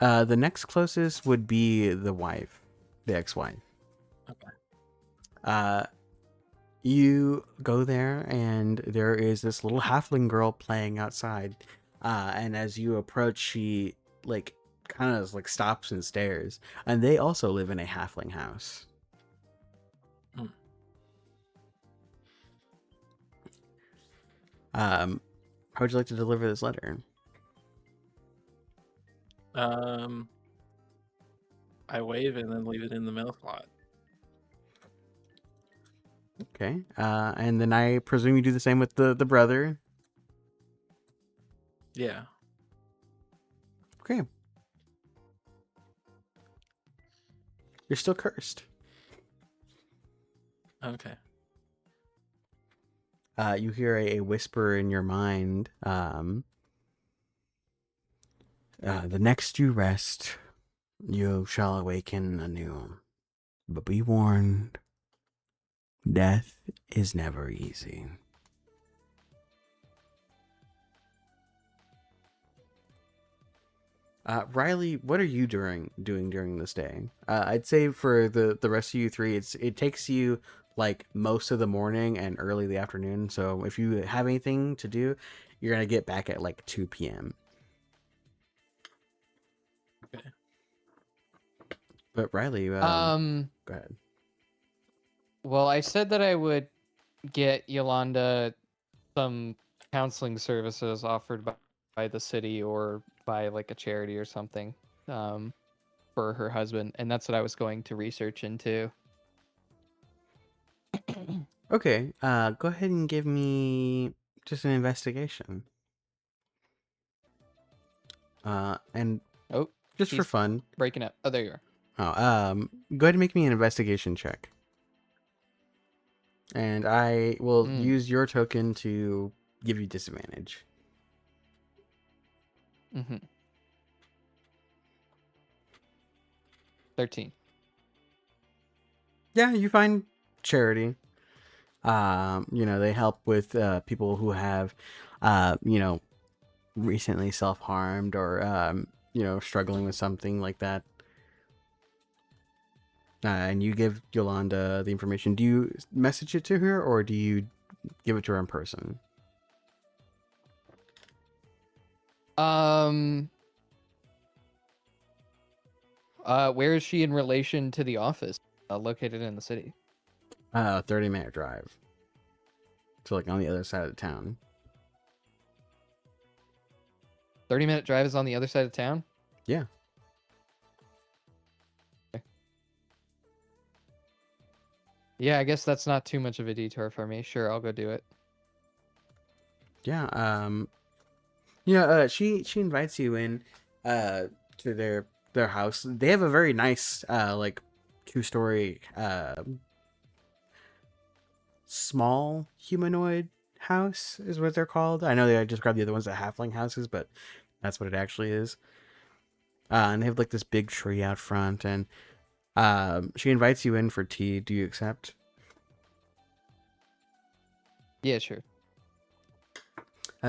The next closest would be the wife, the ex-wife. Okay. You go there, and there is this little halfling girl playing outside. And as you approach, she like kind of like stops and stares. And they also live in a halfling house. Hmm. How would you like to deliver this letter? I wave and then leave it in the mail slot. Okay. And then I presume you do the same with the brother. Yeah. Okay. You're still cursed. Okay. You hear a whisper in your mind. The next you rest, you shall awaken anew. But be warned, death is never easy. Riley, what are you doing during this day? I'd say for the rest of you 3, it takes you like most of the morning and early the afternoon. So if you have anything to do, you're gonna get back at like 2 p.m. Okay. But Riley, go ahead. Well, I said that I would get Yolanda some counseling services offered by the city or by like a charity or something for her husband, and that's what I was going to research into. Okay, go ahead and give me just an investigation. And Oh, just for he's fun. breaking up. Oh, there you are. Oh, go ahead and make me an investigation check. And I will use your token to give you disadvantage. Mm-hmm. 13. Yeah, you find charity. They help with people who have, recently self-harmed or, struggling with something like that. And you give Yolanda the information. Do you message it to her or do you give it to her in person? Where is she in relation to the office located in the city? 30-minute drive. So like on the other side of the town. 30-minute drive is on the other side of town? Yeah. Okay. Yeah, I guess that's not too much of a detour for me. Sure, I'll go do it. Yeah, she invites you in to their house. They have a very nice like 2-story small humanoid house is what they're called. I know they describe the other ones as halfling houses, but that's what it actually is. And they have like this big tree out front, and she invites you in for tea. Do you accept? Yeah, sure.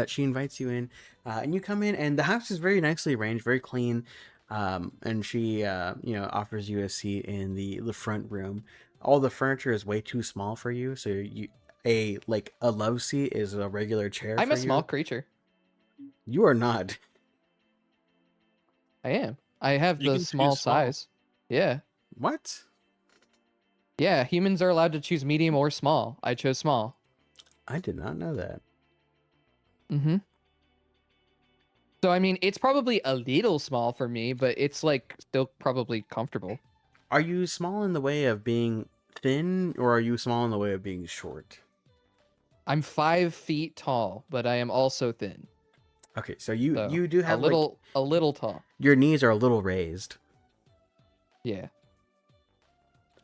She invites you in, and you come in, and the house is very nicely arranged, very clean. And she, offers you a seat in the front room. All the furniture is way too small for you, so a love seat is a regular chair I'm for a small you. creature. You are not. I am. I have You the can choose small small. size. Yeah. What? Yeah, humans are allowed to choose medium or small. I chose small. I did not know that. Mm-hmm. So I mean, it's probably a little small for me, but it's like still probably comfortable. Are you small in the way of being thin, or are you small in the way of being short? I'm 5 feet tall, but I am also thin. Okay, so you So you do have a little tall. your knees are a little raised. Yeah.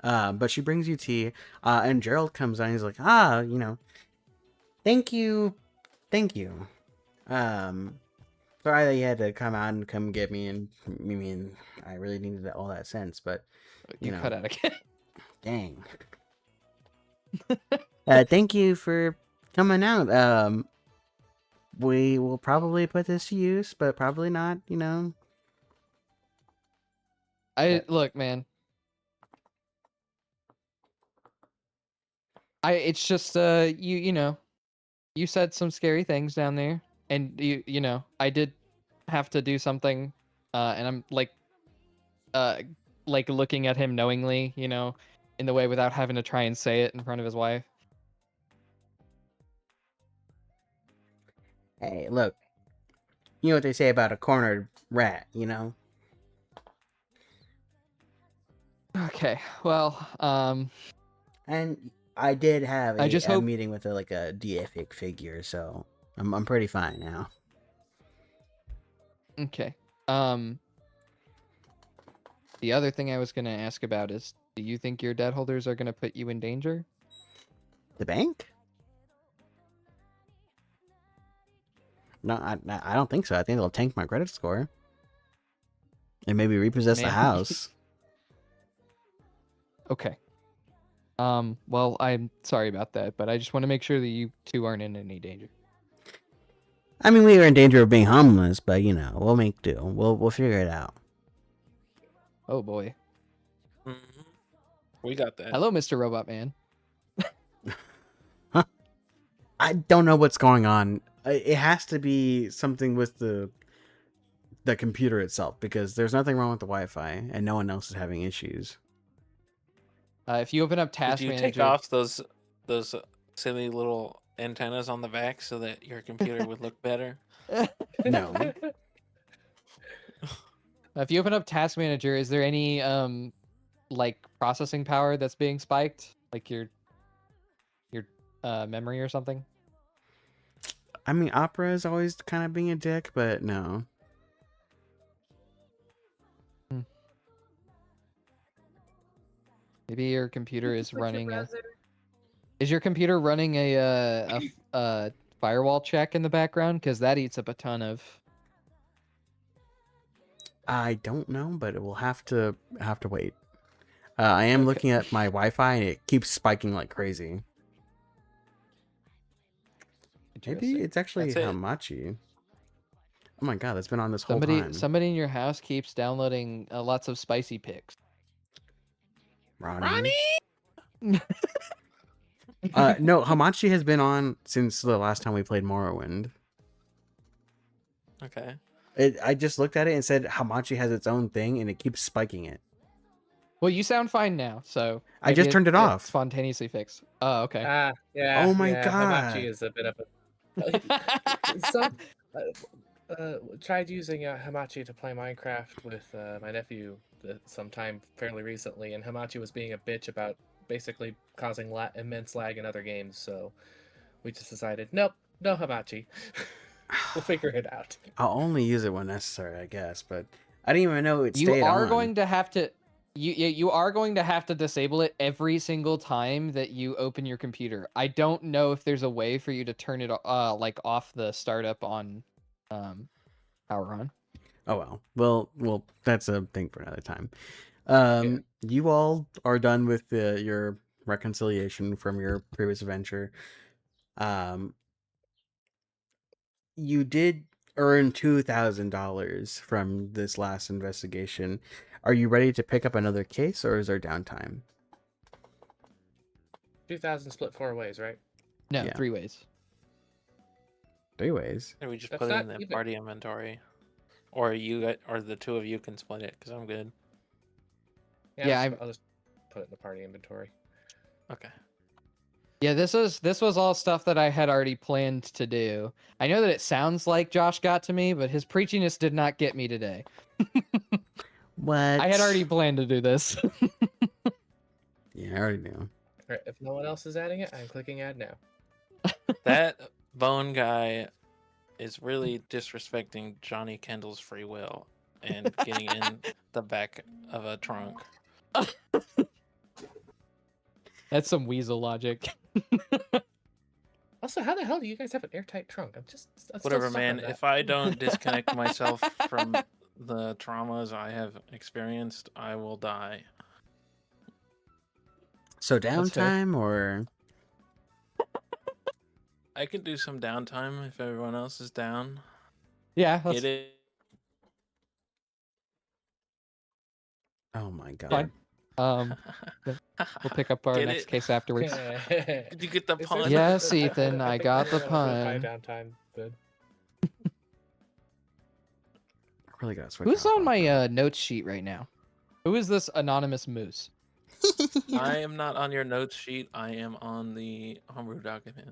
But she brings you tea, and Gerald comes on. He's like, thank you, thank you. Sorry that you had to come out and come get me, and I mean, I really needed all that sense, but You cut out again. dang. Thank you for coming out. We will probably put this to use, but probably not. Look, man. It's just you said some scary things down there, and I did have to do something, and I'm like looking at him knowingly, in the way without having to try and say it in front of his wife. Hey, look. You know what they say about a cornered rat, Okay, well, And I did have I just a hope. meeting with a deific figure, so I'm pretty fine now. Okay. The other thing I was gonna ask about is, do you think your debt holders are gonna put you in danger? The bank? No, I don't think so. I think they'll tank my credit score and maybe repossess the Man, house. Okay. Well, I'm sorry about that, but I just want to make sure that you two aren't in any danger. I mean, we are in danger of being homeless, but we'll make do. We'll figure it out. Oh boy. Mhm. We got that. Hello, Mr. Robot Man. Huh? I don't know what's going on. It has to be something with the computer itself, because there's nothing wrong with the Wi-Fi and no one else is having issues. If you open up Did Task you take Manager, off those silly little antennas on the back so that your computer would look better? No. if you open up Task Manager, is there any like processing power that's being spiked, like your memory or something? I mean, Opera is always kind of being a dick, but no. Maybe your computer is Switch your running a. browser. Is your computer running a firewall check in the background? Because that eats up a ton of. I don't know, but it will have to wait. I am Okay. looking at my Wi-Fi and it keeps spiking like crazy. Maybe Interesting. it's actually That's it. Hamachi. Oh my god, that's been on this whole Somebody time. somebody in your house keeps downloading lots of spicy pics. Ronnie? No, Hamachi has been on since the last time we played Morrowind. Okay. I just looked at it and said Hamachi has its own thing and it keeps spiking it. Well, you sound fine now, so I just turned it off. Spontaneously fixed. Oh, okay. Yeah. Oh my yeah, God. Hamachi is a bit of a. Some tried using Hamachi to play Minecraft with my nephew sometime fairly recently, and Hamachi was being a bitch about basically causing immense lag in other games. So we just decided, nope, no Hamachi. We'll figure it out. I'll only use it when necessary, I guess, but I didn't even know it You stayed are on. going to have to You are going to have to disable it every single time that you open your computer. I don't know if there's a way for you to turn it like off the startup on power on. Oh well, that's a thing for another time. Yeah. You all are done with your reconciliation from your previous adventure. Um, you did earn $2,000 from this last investigation. Are you ready to pick up another case, or is there downtime? 2,000 split 4 ways, right? No, Yeah. 3 ways. 3 ways. Or we just That's put it not in the even- party inventory, or or the two of you can split it because I'm good. Yeah, I'll just put it in the party inventory. Okay. Yeah, this was all stuff that I had already planned to do. I know that it sounds like Josh got to me, but his preachiness did not get me today. What? I had already planned to do this. Yeah, I already knew. Alright, if no one else is adding it, I'm clicking add now. That bone guy is really disrespecting Johnny Kendall's free will and getting in the back of a trunk. That's some weasel logic. Also, how the hell do you guys have an airtight trunk? I'm still Whatever, stuck on man. that. If I don't disconnect myself from the traumas I have experienced, I will die. So fair. downtime, or I can do some downtime if everyone else is down. Yeah, Get that's it? oh my god. fine. We'll pick up our Get next it? case afterwards. Did you get the Is there pun? some- Yes, I Ethan, I think got the everyone else went by pun. downtime. Good. I really gotta switch. Who's off on my that. notes sheet right now? Who is this anonymous moose? I am not on your notes sheet. I am on the homebrew document.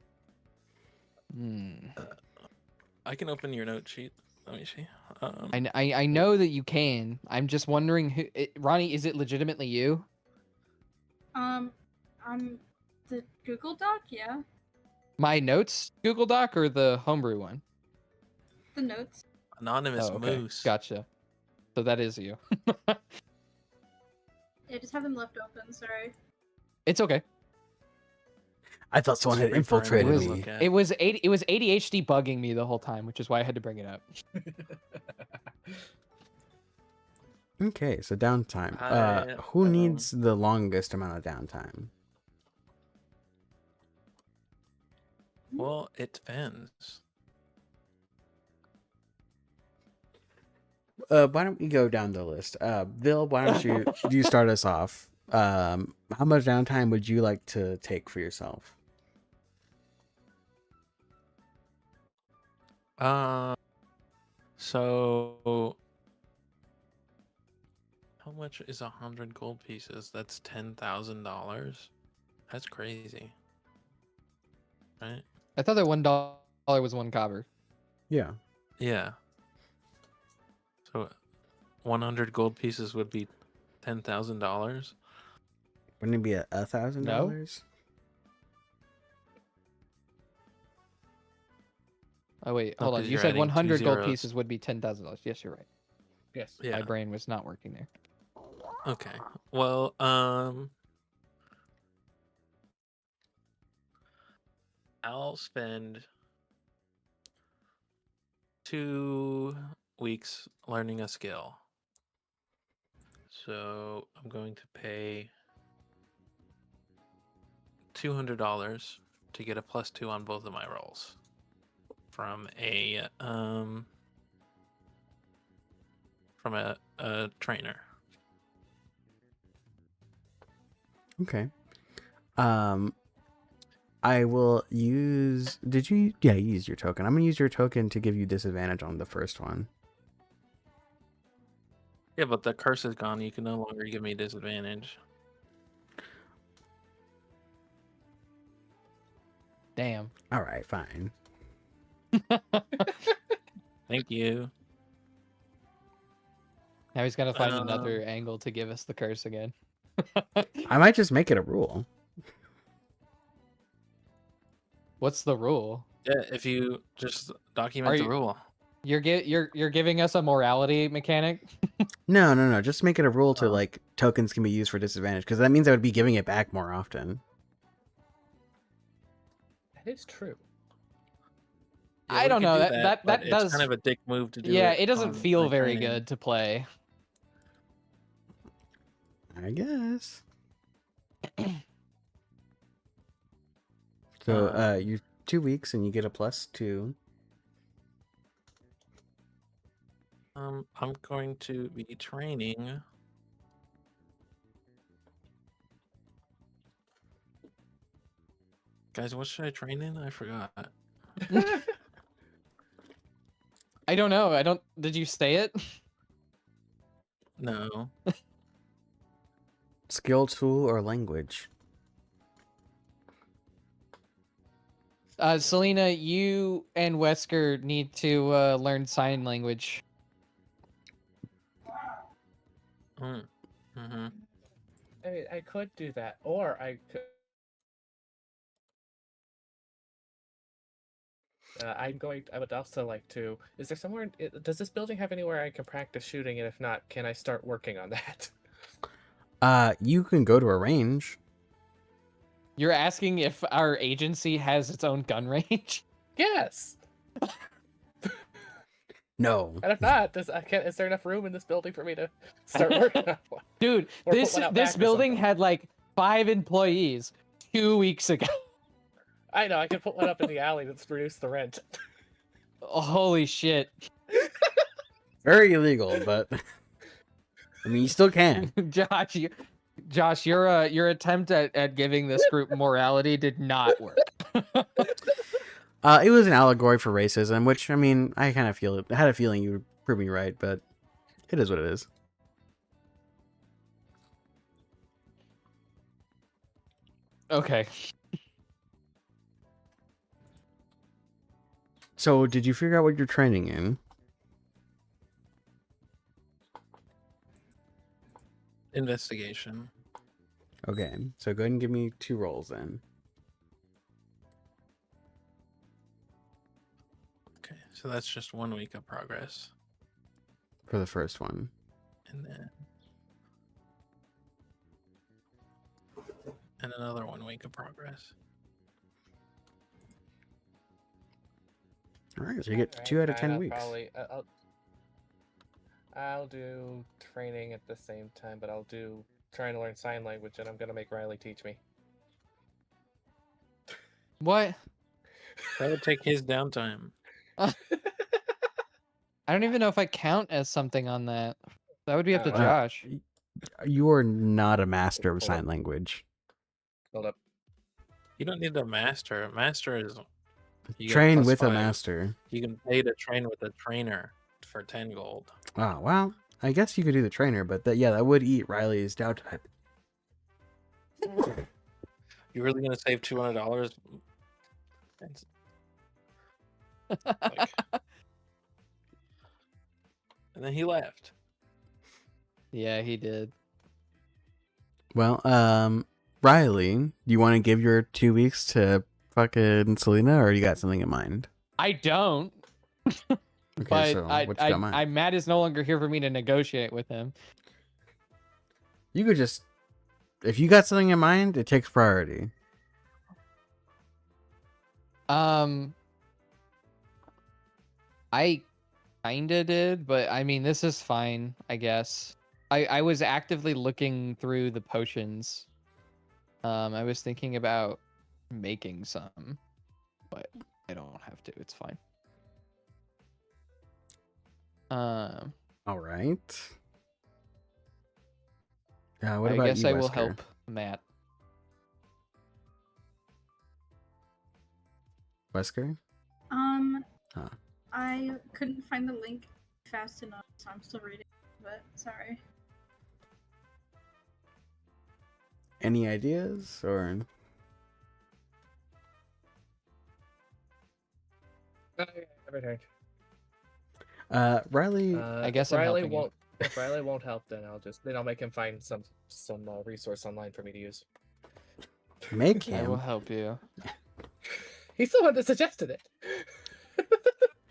Hmm. I can open your note sheet. Let me see. I know that you can. I'm just wondering who. Ronnie, is it legitimately you? I'm the Google Doc, yeah. My notes Google Doc or the homebrew one? The notes. Anonymous Oh, okay. moose. Gotcha. So that is you. Yeah, just have them left open, sorry. It's okay. I thought someone had Super fun infiltrated to was- look me. at. It was ADHD bugging me the whole time, which is why I had to bring it up. Okay, so downtime. I, Who needs the longest amount of downtime? Well, it depends. Why don't we go down the list? Bill, why don't you start us off? How much downtime would you like to take for yourself? So how much is 100 gold pieces? That's $10,000. That's crazy, right? I thought that $1 was 1 copper. Yeah. Yeah. So 100 gold pieces would be $10,000. Wouldn't it be $1,000? Oh wait, No, hold on. 'cause You you're said adding 100 2 gold zeros. pieces would be $10,000. Yes, you're right. Yes. Yeah. My brain was not working there. Okay. Well, I'll spend 2 weeks learning a skill. So I'm going to pay $200 to get a +2 on both of my rolls from a trainer. Okay. I will use. Did you? Yeah, you used your token. I'm gonna use your token to give you disadvantage on the first one. Yeah, but the curse is gone. You can no longer give me disadvantage. Damn. All right, fine. Thank you. Now he's got to find another angle to give us the curse again. I might just make it a rule. What's the rule? Yeah, if you just document the you- rule. You're giving us a morality mechanic. No. Just make it a rule to Oh. like tokens can be used for disadvantage because that means I would be giving it back more often. That is true. Yeah, I we don't could know. do That but that it's does. kind of a dick move to do Yeah, it. it doesn't on feel my very training. good to play. I guess. So you 2 weeks and you get a +2. I'm going to be training. Guys, what should I train in? I forgot. I don't know. I don't. Did you say it? No. Skill, tool, or language. Selena, you and Wesker need to learn sign language. Mm-hmm. I mean, I could do that, or I could. I would also like to. Is there somewhere? Does this building have anywhere I can practice shooting? And if not, can I start working on that? You can go to a range. You're asking if our agency has its own gun range? Yes. No. And if not, is there enough room in this building for me to start working on one? Dude, Or put this one out this back or building something. had like 5 employees 2 weeks ago. I know. I can put one up in the alley that's reduced the rent. Holy shit. Very illegal, but I mean, you still can. Josh, your attempt at giving this group morality did not work. It was an allegory for racism, which I mean, I kind of had a feeling you would prove me right, but it is what it is. Okay. So, did you figure out what you're training in? Investigation. Okay, so go ahead and give me 2 rolls then. Okay, so that's just 1 week of progress. For the first one. And another 1 week of progress. All right, so you get 2 out of 10 I'll weeks. Probably, I'll do training at the same time, but I'll do trying to learn sign language, and I'm gonna make Riley teach me. What? That would take his downtime. I don't even know if I count as something on that. That would be up to Josh. You are not a master of Hold sign up. language. Hold up. You don't need a master. Master is you get Train plus with a 5. master. You can pay to train with a trainer for 10 gold. Oh, well, I guess you could do the trainer, but that would eat Riley's downtime. You really gonna save $200? Like, and then he left. Yeah, he did. Well, Riley, do you want to give your 2 weeks to fucking Selena, or you got something in mind? I don't. Okay, But so what you got in mind? Matt is no longer here for me to negotiate with him. You could just, if you got something in mind, it takes priority. I kinda did, but I mean, this is fine, I guess. I was actively looking through the potions. I was thinking about making some, but I don't have to. It's fine. All right. What I about guess you, I will Wesker? help Matt. Wesker? Huh. I couldn't find the link fast enough, so I'm still reading, but sorry. Any ideas, or? Returned. Riley. I guess if I'm Riley helping you. won't. If Riley won't help, then I'll make him find some resource online for me to use. Make I will him. help you. He's the one that suggested it.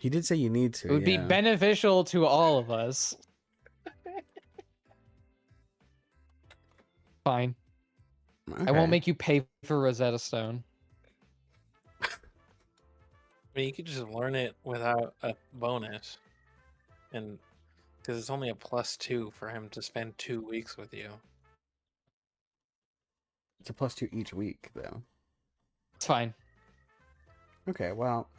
He did say you need to. It would be yeah. beneficial to all of us. Fine. I won't Okay. make you pay for Rosetta Stone. I mean, you could just learn it without a bonus, and because it's only a +2 for him to spend 2 weeks with you. It's a +2 each week, though. It's fine. Okay, well,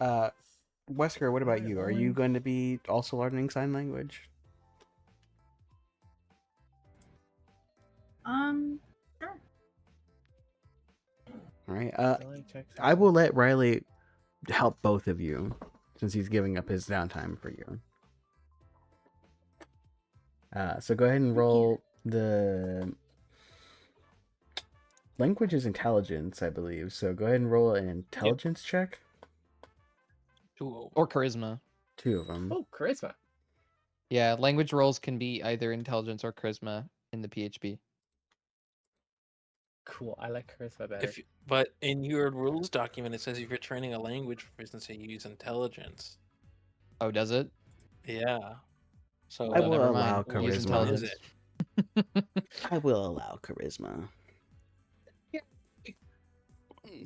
Wesker, what about you? Are you going to be also learning sign language? Sure. All right. Ability checks I will and let Riley help both of you since he's giving up his downtime for you. So go ahead and Thank roll the language is intelligence, I believe. So go ahead and roll an intelligence check. 2 Or charisma. 2 of them. Oh, charisma. Yeah, language rolls can be either intelligence or charisma in the PHP. Cool. I like charisma better. But in your rules document, it says if you're training a language proficiency, you use intelligence. Oh, does it? Yeah. So I will never allow mind. Use charisma. What is intelligence. it? I will allow charisma.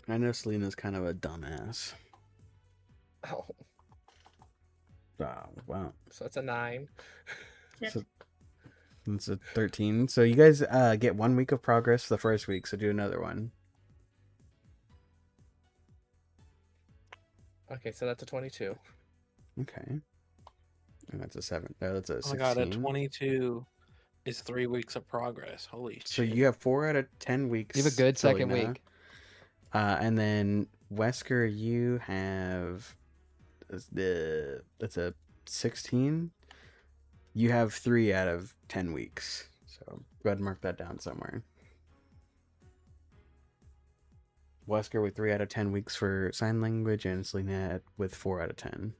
I know Selena's kind of a dumbass. Oh, Oh, wow. so it's a 9. Yep. So it's a 13. So you guys get 1 week of progress the first week, so do another one. Okay, so that's a 22. Okay. And that's a 7. That's a Oh 16. my god, a 22 is 3 weeks of progress. Holy So shit. you have 4 out of 10 weeks. You have a good second Selena. week. And then Wesker, you have that's a 16. You have 3 out of 10 weeks. So go ahead and mark that down somewhere. Wesker with 3 out of 10 weeks for sign language, and Selena with 4 out of 10.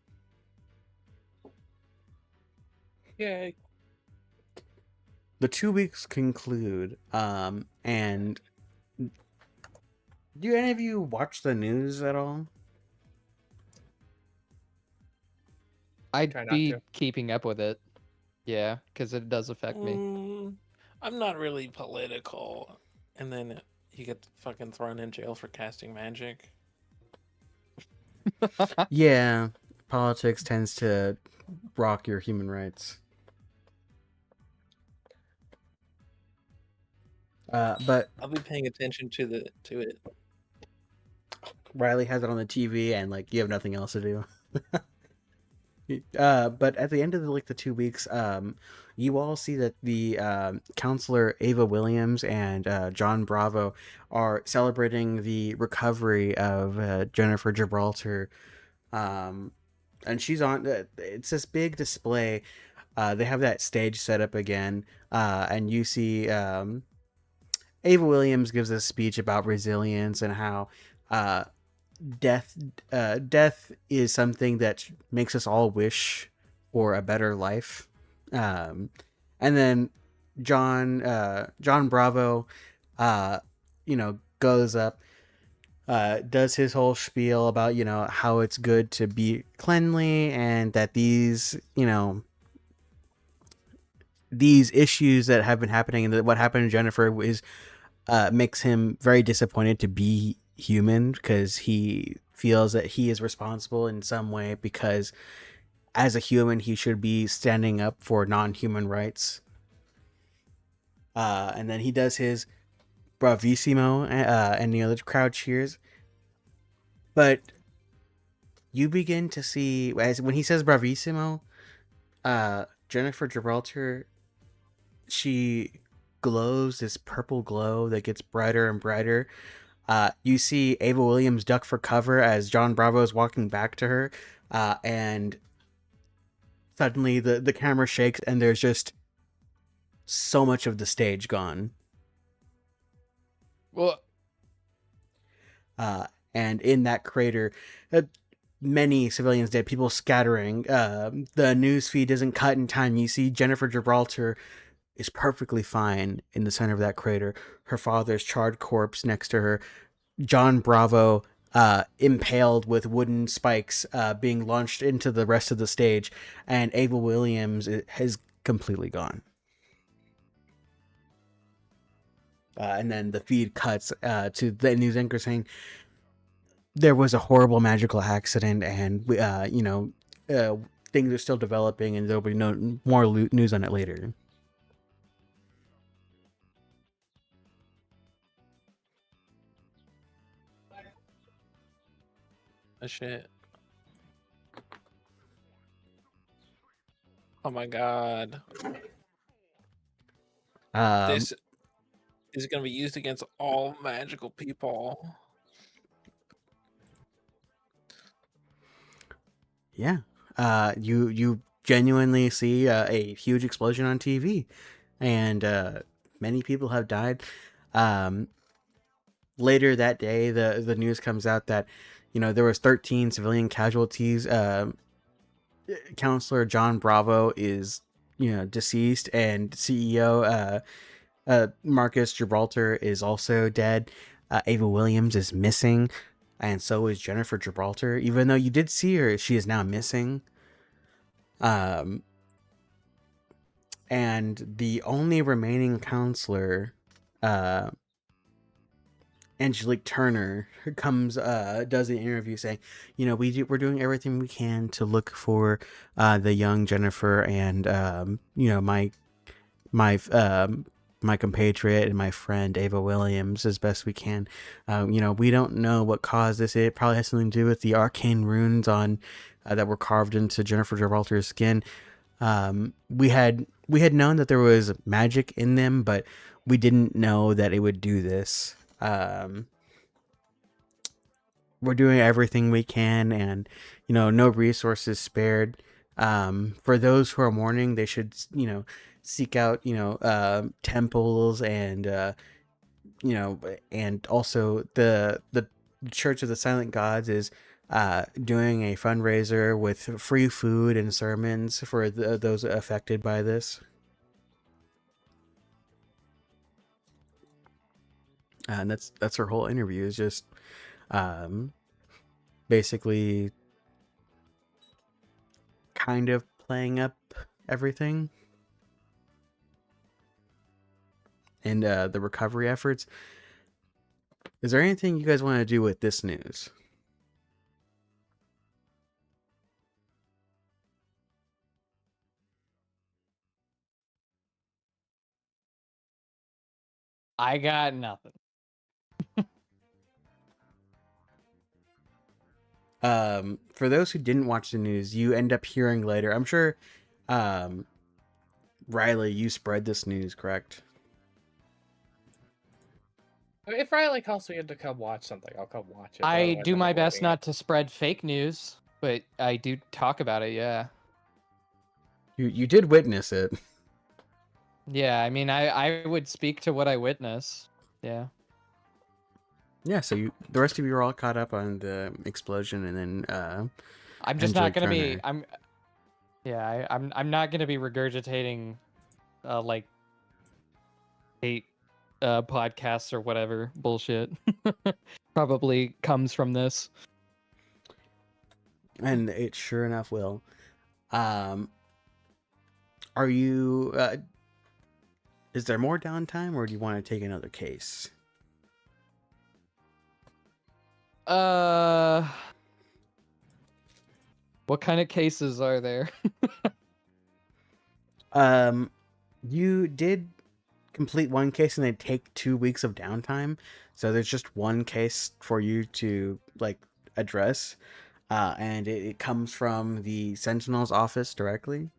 Yay. The 2 weeks conclude, and do any of you watch the news at all? I'd Try not be to. keeping up with it. Yeah, because it does affect me. I'm not really political. And then you get fucking thrown in jail for casting magic. Yeah, politics tends to rock your human rights. But I'll be paying attention to it. Riley has it on the TV, and like you have nothing else to do. But at the end of the 2 weeks, you all see that the counselor Ava Williams and John Bravo are celebrating the recovery of Jennifer Gibraltar. And she's on. It's this big display. They have that stage set up again, and you see Ava Williams gives a speech about resilience and how death is something that makes us all wish for a better life. And then John Bravo goes up, does his whole spiel about how it's good to be cleanly, and that these issues that have been happening and that what happened to Jennifer is makes him very disappointed to be human, because he feels that he is responsible in some way, because as a human he should be standing up for non-human rights. And then he does his bravissimo, and the crowd cheers. But you begin to see, as when he says bravissimo, Jennifer Gibraltar, she glows this purple glow that gets brighter and brighter. You see Ava Williams duck for cover as John Bravo is walking back to her, and suddenly the camera shakes and there's just so much of the stage gone. Well, And in that crater, many civilians dead, people scattering. The news feed isn't cut in time. You see Jennifer Gibraltar is perfectly fine in the center of that crater. Her father's charred corpse next to her. John Bravo impaled with wooden spikes, being launched into the rest of the stage, and Ava Williams has completely gone. And then the feed cuts to the news anchor saying there was a horrible magical accident, and things are still developing, and there'll be more news on it later. Oh shit. Oh my god. This is going to be used against all magical people. Yeah. You genuinely see a huge explosion on TV, and many people have died. Later that day, the news comes out that there was 13 civilian casualties. Counselor John Bravo is deceased, and CEO Marcus Gibraltar is also dead. Ava Williams is missing, and so is Jennifer Gibraltar. Even though you did see her, she is now missing. And the only remaining counselor, Angelique Turner, comes does an interview saying, we're doing everything we can to look for the young Jennifer, and my compatriot and my friend Ava Williams as best we can. We don't know what caused this. It probably has something to do with the arcane runes on that were carved into Jennifer Gibraltar's skin. We had known that there was magic in them, but we didn't know that it would do this. We're doing everything we can, and no resources spared. For those who are mourning, they should seek out temples, and and also the Church of the Silent Gods is doing a fundraiser with free food and sermons for those affected by this. And that's her whole interview, is just basically kind of playing up everything and the recovery efforts. Is there anything you guys want to do with this news? I got nothing. For those who didn't watch the news, you end up hearing later. I'm sure, Riley, you spread this news, correct? If Riley calls me in to come watch something, I'll come watch it. I Otherwise, do I'm my best avoiding not to spread fake news, but I do talk about it, yeah. You did witness it. Yeah, I mean, I would speak to what I witness. Yeah. Yeah, so the rest of you are all caught up on the explosion, and then I'm just not gonna be. Turner. I'm not gonna be regurgitating, like, hate podcasts or whatever bullshit. Probably comes from this. And it sure enough will. Are you? Is there more downtime, or do you want to take another case? What kind of cases are there? You did complete one case, and they take 2 weeks of downtime, so there's just one case for you to address, and it comes from the Sentinel's office directly.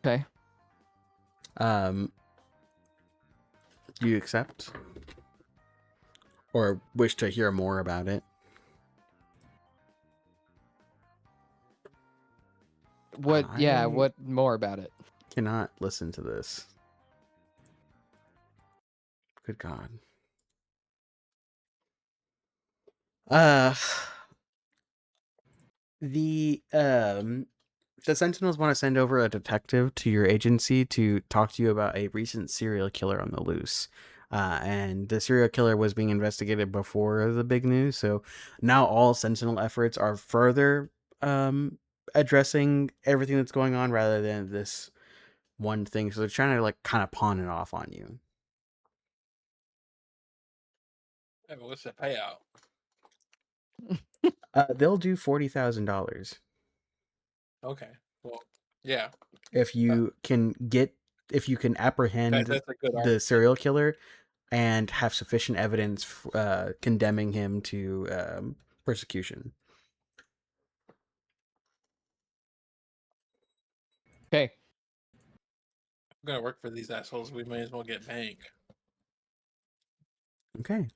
Okay. Do you accept, or wish to hear more about it? What? Yeah. What more about it? Cannot listen to this. Good God. The Sentinels want to send over a detective to your agency to talk to you about a recent serial killer on the loose. and the serial killer was being investigated before the big news. So now all Sentinel efforts are further addressing everything that's going on rather than this one thing. So they're trying to like kind of pawn it off on you. Yeah, but what's the payout? They'll do $40,000 Okay. Well, yeah. if you can apprehend That's a good the argument. serial killer and have sufficient evidence condemning him to persecution. Okay. I'm gonna work for these assholes. We may as well get bank. Okay.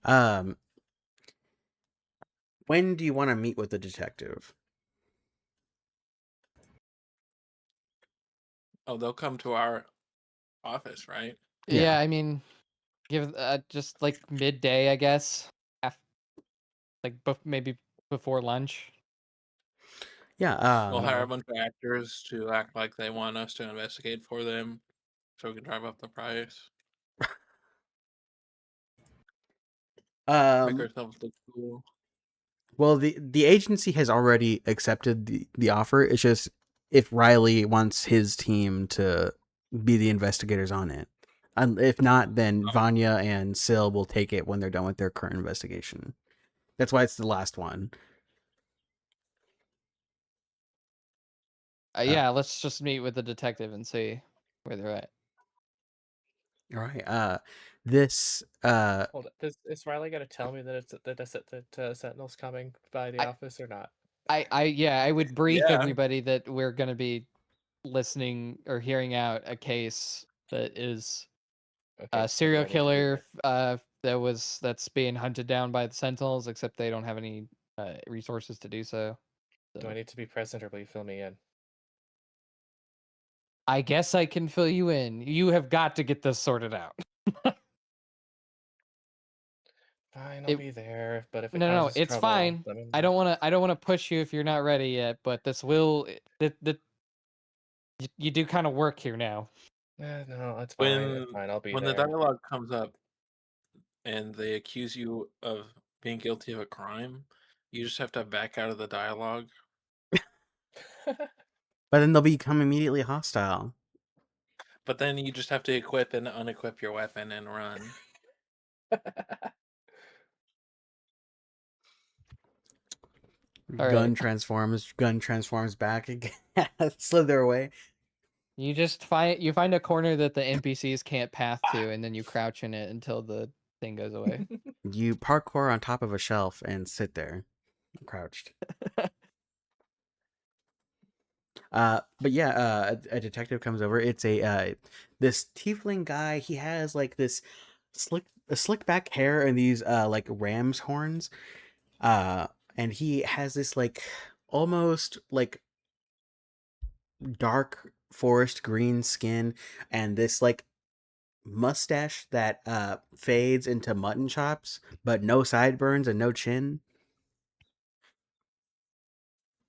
When do you want to meet with the detective? Oh, they'll come to our office, right? Yeah. Yeah, I mean, give just like midday, I guess. Like maybe before lunch. Yeah. We'll hire a bunch of actors to act like they want us to investigate for them, so we can drive up the price. Make ourselves look cool. Well, the agency has already accepted the offer. It's just if Riley wants his team to be the investigators on it. If not, then Vanya and Sil will take it when they're done with their current investigation. That's why it's the last one. Yeah, let's just meet with the detective and see where they're at. All right. This Hold it. Is Riley gonna tell me that that Sentinel's coming by the I- office or not? I would brief Yeah. everybody that we're gonna be listening or hearing out a case that is Okay, a serial do I need to be killer there? that's being hunted down by the Sentinels, except they don't have any resources to do so. Do I need to be present or will you fill me in? I guess I can fill you in. You have got to get this sorted out. Fine, I'll be there. But if it No, causes it's trouble, fine. let me know. I don't want to push you if you're not ready yet, but this will you do kind of work here now. No, it's fine. It's fine. I'll be When the there. dialogue comes up and they accuse you of being guilty of a crime, you just have to back out of the dialogue. but then they'll become immediately hostile. But then you just have to equip and unequip your weapon and run. All Gun right. transforms back again. Slither away. You just find a corner that the NPCs can't path to, and then you crouch in it until the thing goes away. You parkour on top of a shelf and sit there, crouched. But yeah, a detective comes over. It's this tiefling guy. He has like this slick back hair and these like ram's horns. And he has this like almost like dark forest green skin and this like mustache that fades into mutton chops, but no sideburns and no chin.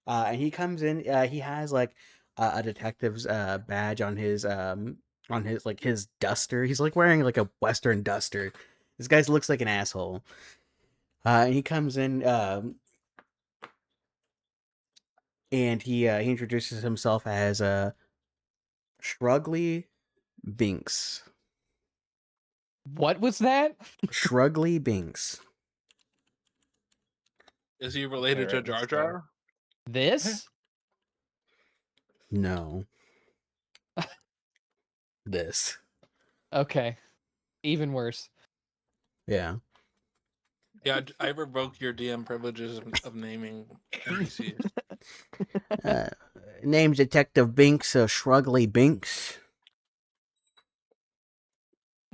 And he comes in. He has like a detective's badge on his like his duster. He's like wearing like a western duster. This guy looks like an asshole. And he comes in. And he introduces himself as Shrugly Binks. What was that? Shrugly Binks. Is he related to Jar Jar? This? No. This. Okay. Even worse. Yeah. Yeah, I revoke your DM privileges of naming NPCs. Name's Detective Binks, Shrugly Binks.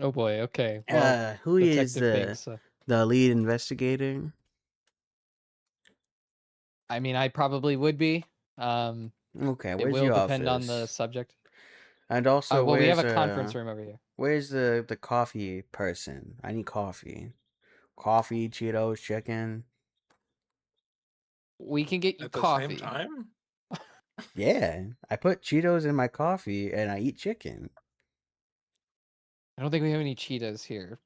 Oh boy. Okay. Well, Who is Detective Binks. the lead investigator? I mean, I probably would be. Okay, It where's will your depend on office? the subject. And also, Well, we have where's a conference room over here. where's the coffee person? I need coffee. Coffee, Cheetos, chicken. We can get you At the same coffee. time? Yeah, I put Cheetos in my coffee and I eat chicken. I don't think we have any Cheetos here.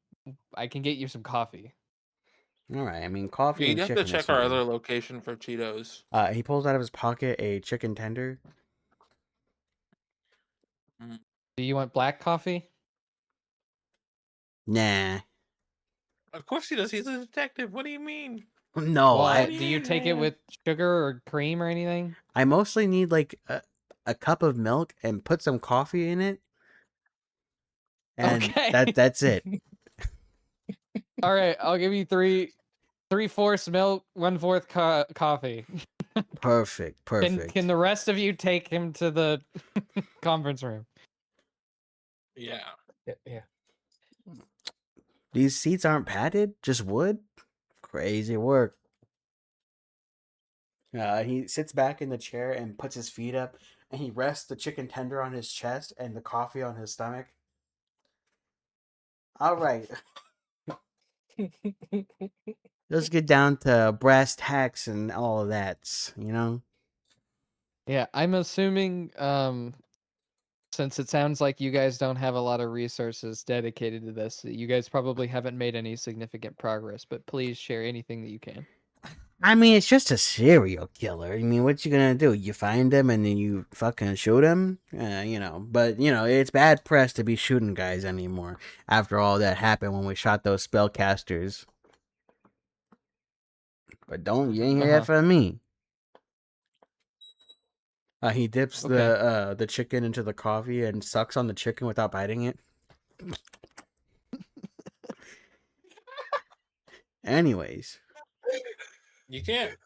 I can get you some coffee. All right. I mean, coffee You'd and have to chicken is check our fine. other location for Cheetos. He pulls out of his pocket a chicken tender. Do you want black coffee? Nah. Of course he does. He's a detective. What do you mean? No, Well, do you do you mean, take it man? with sugar or cream or anything? I mostly need like a cup of milk and put some coffee in it. And Okay. that's it. All right, I'll give you 3/4 milk, 1/4 coffee. Perfect. Can the rest of you take him to the conference room? Yeah. Yeah. These seats aren't padded, just wood. Crazy work. He sits back in the chair and puts his feet up, and he rests the chicken tender on his chest and the coffee on his stomach. All right, let's get down to brass tacks and all of that. You know. Yeah, I'm assuming since it sounds like you guys don't have a lot of resources dedicated to this, you guys probably haven't made any significant progress, but please share anything that you can. I mean, it's just a serial killer. I mean, what you gonna do? You find him and then you fucking shoot him? You know, but you know, it's bad press to be shooting guys anymore after all that happened when we shot those spellcasters. But you ain't hear that from me. He dips the chicken into the coffee and sucks on the chicken without biting it. Anyways, You can't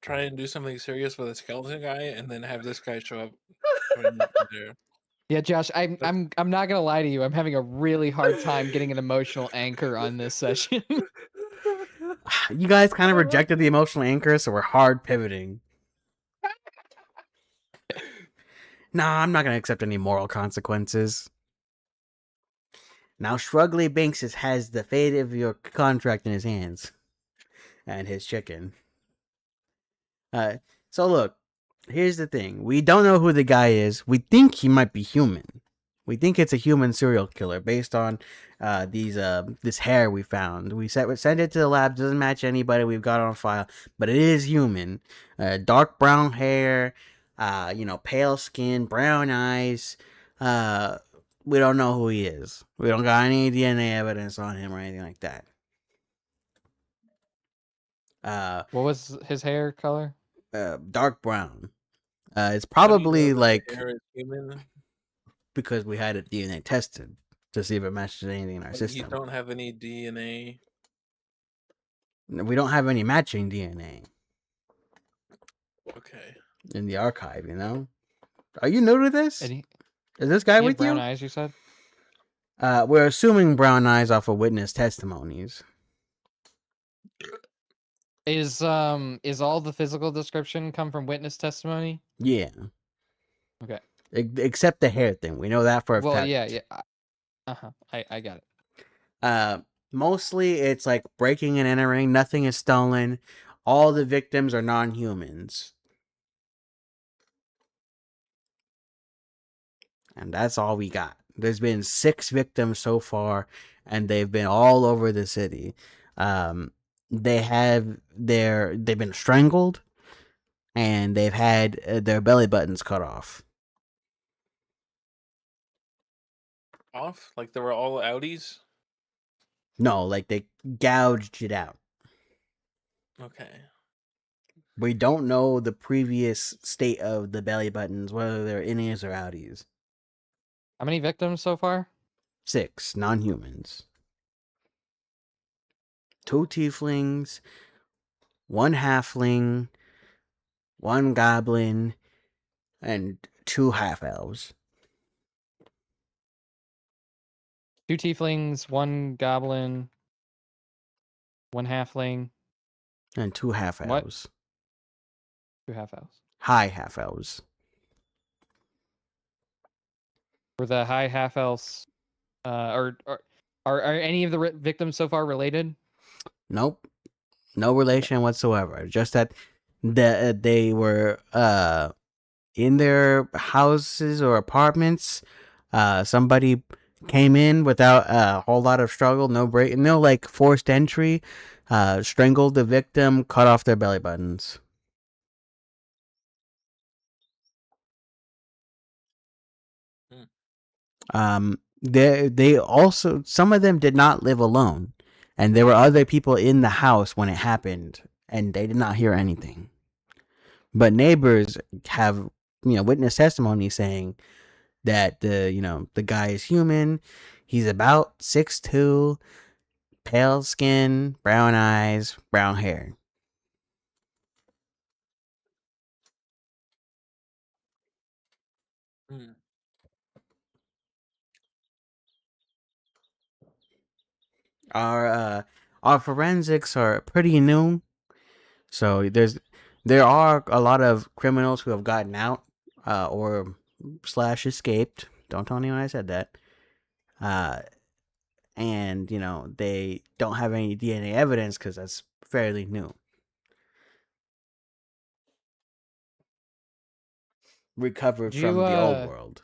try and do something serious with a skeleton guy and then have this guy show up. There. Yeah, Josh, I'm not gonna lie to you. I'm having a really hard time getting an emotional anchor on this session. you guys kind of rejected the emotional anchor, so we're hard pivoting. Nah, I'm not gonna accept any moral consequences. Now, Shruggly Binks has the fate of your contract in his hands. And his chicken. So look, here's the thing. We don't know who the guy is. We think he might be human. We think it's a human serial killer based on this hair we found. We sent it to the lab. Doesn't match anybody we've got on file, but it is human. Dark brown hair, pale skin, brown eyes. We don't know who he is. We don't got any DNA evidence on him or anything like that. What was his hair color? Dark brown. It's How do you know probably that like the hair is human? because we had it DNA tested to see if it matches anything in our You system. don't have any DNA. We don't have any matching DNA Okay. in the archive, you know? Are you new to this? Is Is this guy he with brown you? eyes, you said? We're assuming brown eyes off of witness testimonies. Is all the physical description come from witness testimony? Yeah. Okay. Except the hair thing. We know that for a Well, fact. yeah. I got it. Mostly it's like breaking and entering. Nothing is stolen. All the victims are non-humans. And that's all we got. There's been 6 victims so far, and they've been all over the city. They've been strangled, and they've had their belly buttons cut off. Off? Like they were all outies? No, like they gouged it out. Okay. We don't know the previous state of the belly buttons, whether they're innies or outies. How many victims so far? 6 non-humans. 2 tieflings, 1 halfling, 1 goblin, and 2 half-elves. 2 tieflings, 1 goblin, 1 halfling, And 2 half-elves. 2 half-elves. High half-elves. Were the high half-elves, are any of the victims so far related? Nope. No relation whatsoever. Just that they were in their houses or apartments. Somebody came in without a whole lot of struggle, no like forced entry, strangled the victim, cut off their belly buttons. They also, some of them did not live alone, and there were other people in the house when it happened, and they did not hear anything. But neighbors have witness testimony saying that the guy is human. He's about 6'2", pale skin, brown eyes, brown hair. Hmm. Our forensics are pretty new, so there are a lot of criminals who have gotten out or slash escaped. Don't tell anyone I said that. And they don't have any DNA evidence because that's fairly new. Recovered Do you from the old world.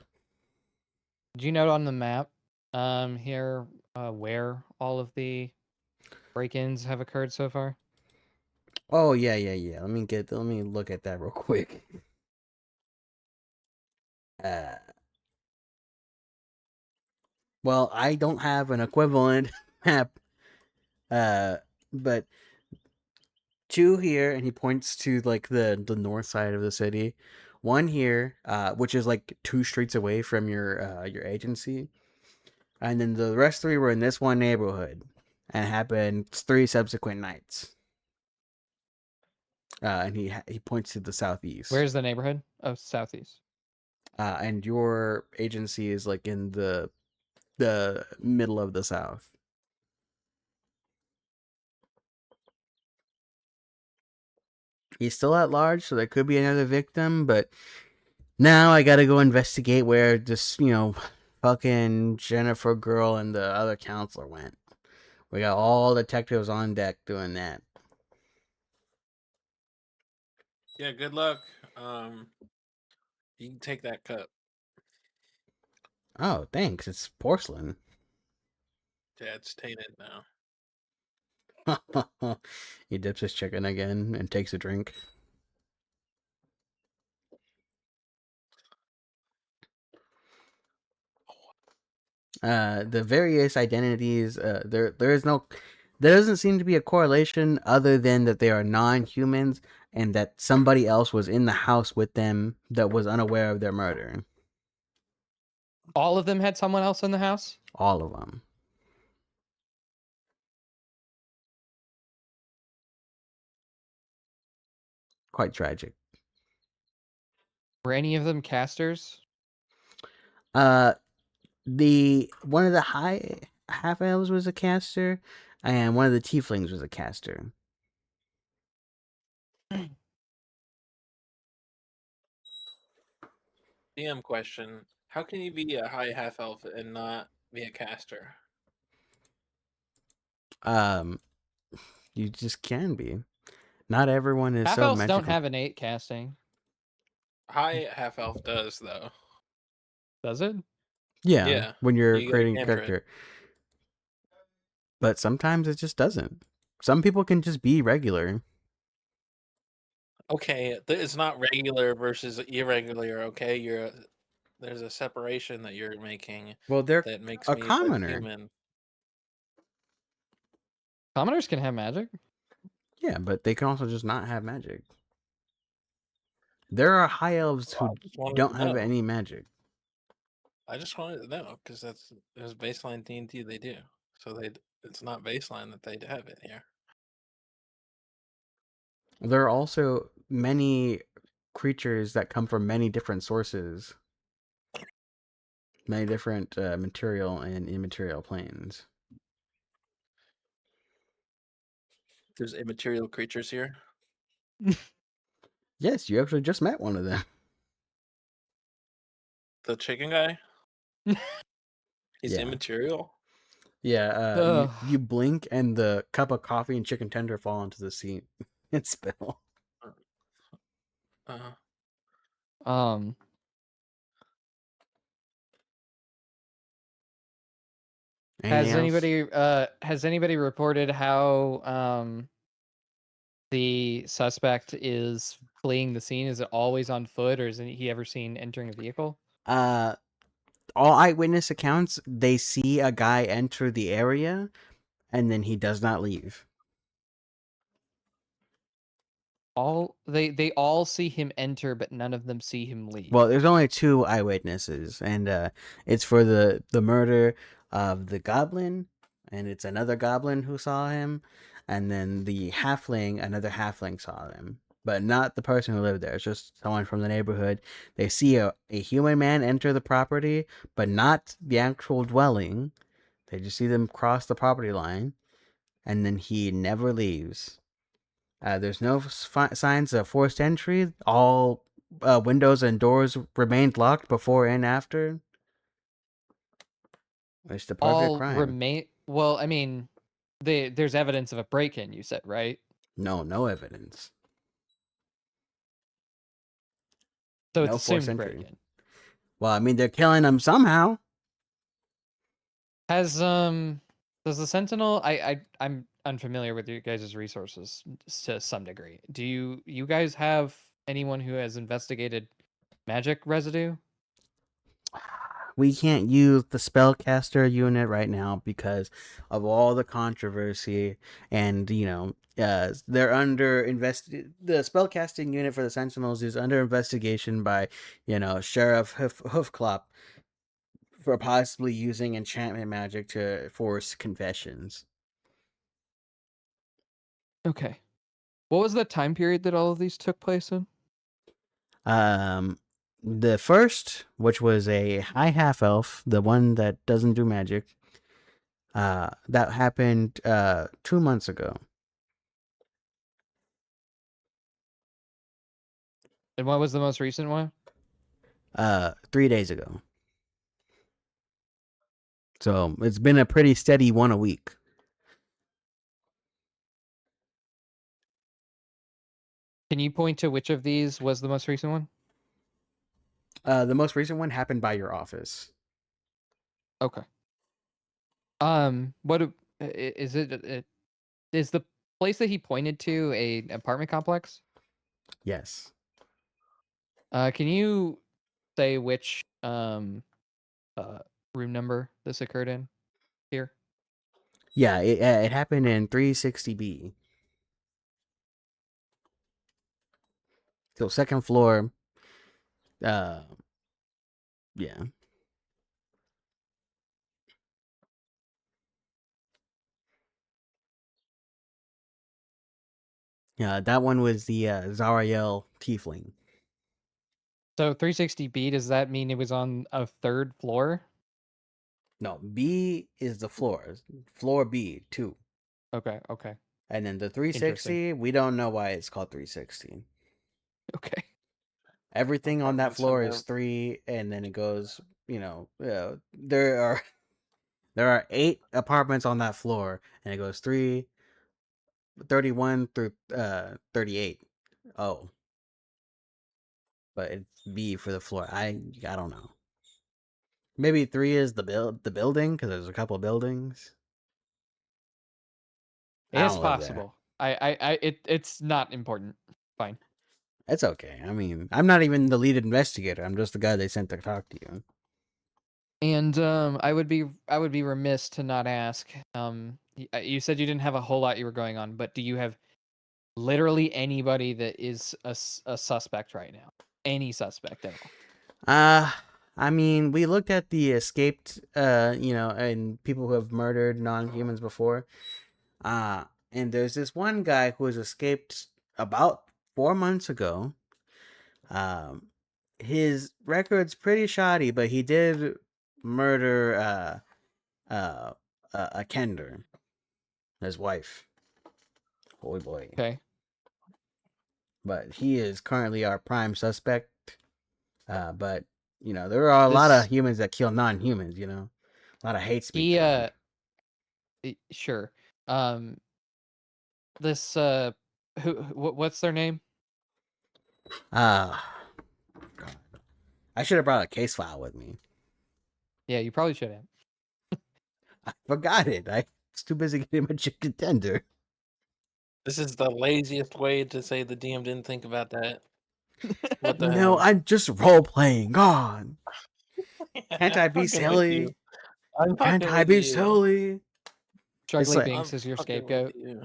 do you note on the map here where all of the break-ins have occurred so far? Oh yeah. Let me look at that real quick. Well, I don't have an equivalent map. But two here, and he points to like the north side of the city. One here, which is like 2 streets away from your agency, and then the rest 3 were in this one neighborhood, and happened 3 subsequent nights. And he points to the southeast. Where's the neighborhood? Oh, southeast. And your agency is like in the middle of the south. He's still at large, so there could be another victim, but now I gotta go investigate where this, fucking Jennifer girl and the other counselor went. We got all detectives on deck doing that. Yeah, good luck. You can take that cup. Oh, thanks. It's porcelain. Yeah, it's tainted now. He dips his chicken again and takes a drink. The various identities, there doesn't seem to be a correlation other than that they are non-humans and that somebody else was in the house with them that was unaware of their murder. All of them had someone else in the house? All of them. Quite tragic. Were any of them casters? The one of the high half elves was a caster, and one of the tieflings was a caster. DM question: how can you be a high half elf and not be a caster? You just can be. Not everyone is Half so elves magical. don't have innate casting. High half elf does though. Does it? Yeah, when you're you get a creating a cantrip. character. But sometimes it just doesn't. Some people can just be regular. Okay, it's not regular versus irregular. Okay, there's a separation that you're making Well, they're that makes a me less commoner. human. Commoners can have magic. Yeah, but they can also just not have magic. There are high elves Well, I who just wanted don't to have know. any magic. I just wanted to know because that's baseline D&D they do. So it's not baseline that they have it here. There are also many creatures that come from many different sources, many different material and immaterial planes. There's immaterial creatures here. Yes, you actually just met one of them. The chicken guy. He's Yeah. immaterial. Yeah, you blink and the cup of coffee and chicken tender fall into the sea and spill. Uh, Um Anything else? Has anybody reported how the suspect is fleeing the scene? Is it always on foot, or is he ever seen entering a vehicle? All eyewitness accounts, they see a guy enter the area, and then he does not leave. They all see him enter, but none of them see him leave. Well, there's only 2 eyewitnesses, and it's for the murder of the goblin, and it's another goblin who saw him, and then the halfling, another halfling saw him, but not the person who lived there. It's just someone from the neighborhood. They see a human man enter the property, but not the actual dwelling. They just see them cross the property line, and then he never leaves. There's no signs of forced entry. All windows and doors remained locked before and after. It's the perfect All crime. remain. Well, I mean, there's evidence of a break-in. You said, right? No evidence. So No it's forced assumed entry. break-in. Well, I mean, they're killing him somehow. Does the Sentinel? I'm unfamiliar with your guys' resources to some degree. Do you guys have anyone who has investigated magic residue? We can't use the spellcaster unit right now because of all the controversy, and they're under the spellcasting unit for the Sentinels is under investigation by Sheriff Hoofclop for possibly using enchantment magic to force confessions. Okay. What was the time period that all of these took place in? The first, which was a high half elf, the one that doesn't do magic, that happened 2 months ago. And what was the most recent one? 3 days ago. So it's been a pretty steady one a week. Can you point to which of these was the most recent one? The most recent one happened by your office. Okay. Is it? Is the place that he pointed to a apartment complex? Yes. Can you say which room number this occurred in here? Yeah, it happened in 360B. So second floor. Yeah. Yeah, that one was the Zariel Tiefling. So 360B, does that mean it was on a 3rd floor? No, B is the floor. Floor B, 2. Okay. And then the Interesting. 360, we don't know why it's called 360. Okay. Everything on that Apartments floor in is 3, and then it goes, there are 8 apartments on that floor, and it goes 3, 31 through 38. Oh. But it's B for the floor. I don't know. Maybe 3 is the building because there's a couple buildings. I It's don't live there. possible. It's not important. Fine. It's okay. I mean, I'm not even the lead investigator. I'm just the guy they sent to talk to you. And I would be remiss to not ask. You said you didn't have a whole lot you were going on, but do you have literally anybody that is a suspect right now? Any suspect at all? I mean, we looked at the escaped, and people who have murdered non-humans before. And there's this one guy who has escaped about 4 months ago. His record's pretty shoddy, but he did murder a Kender, his wife. Boy, boy. Okay. But he is currently our prime suspect. But there are a lot of humans that kill non-humans. A lot of hate speech. Sure. This what's their name? God. I should have brought a case file with me. Yeah, you probably should have. I forgot it. I was too busy getting my chicken tender. This is the laziest way to say the DM didn't think about that. What the No, hell? I'm just role playing. God, can't I I'm be fucking with you. silly? I'm Can't fucking I with be you. silly? It's Struggly like, I'm Binks is your fucking with scapegoat. you.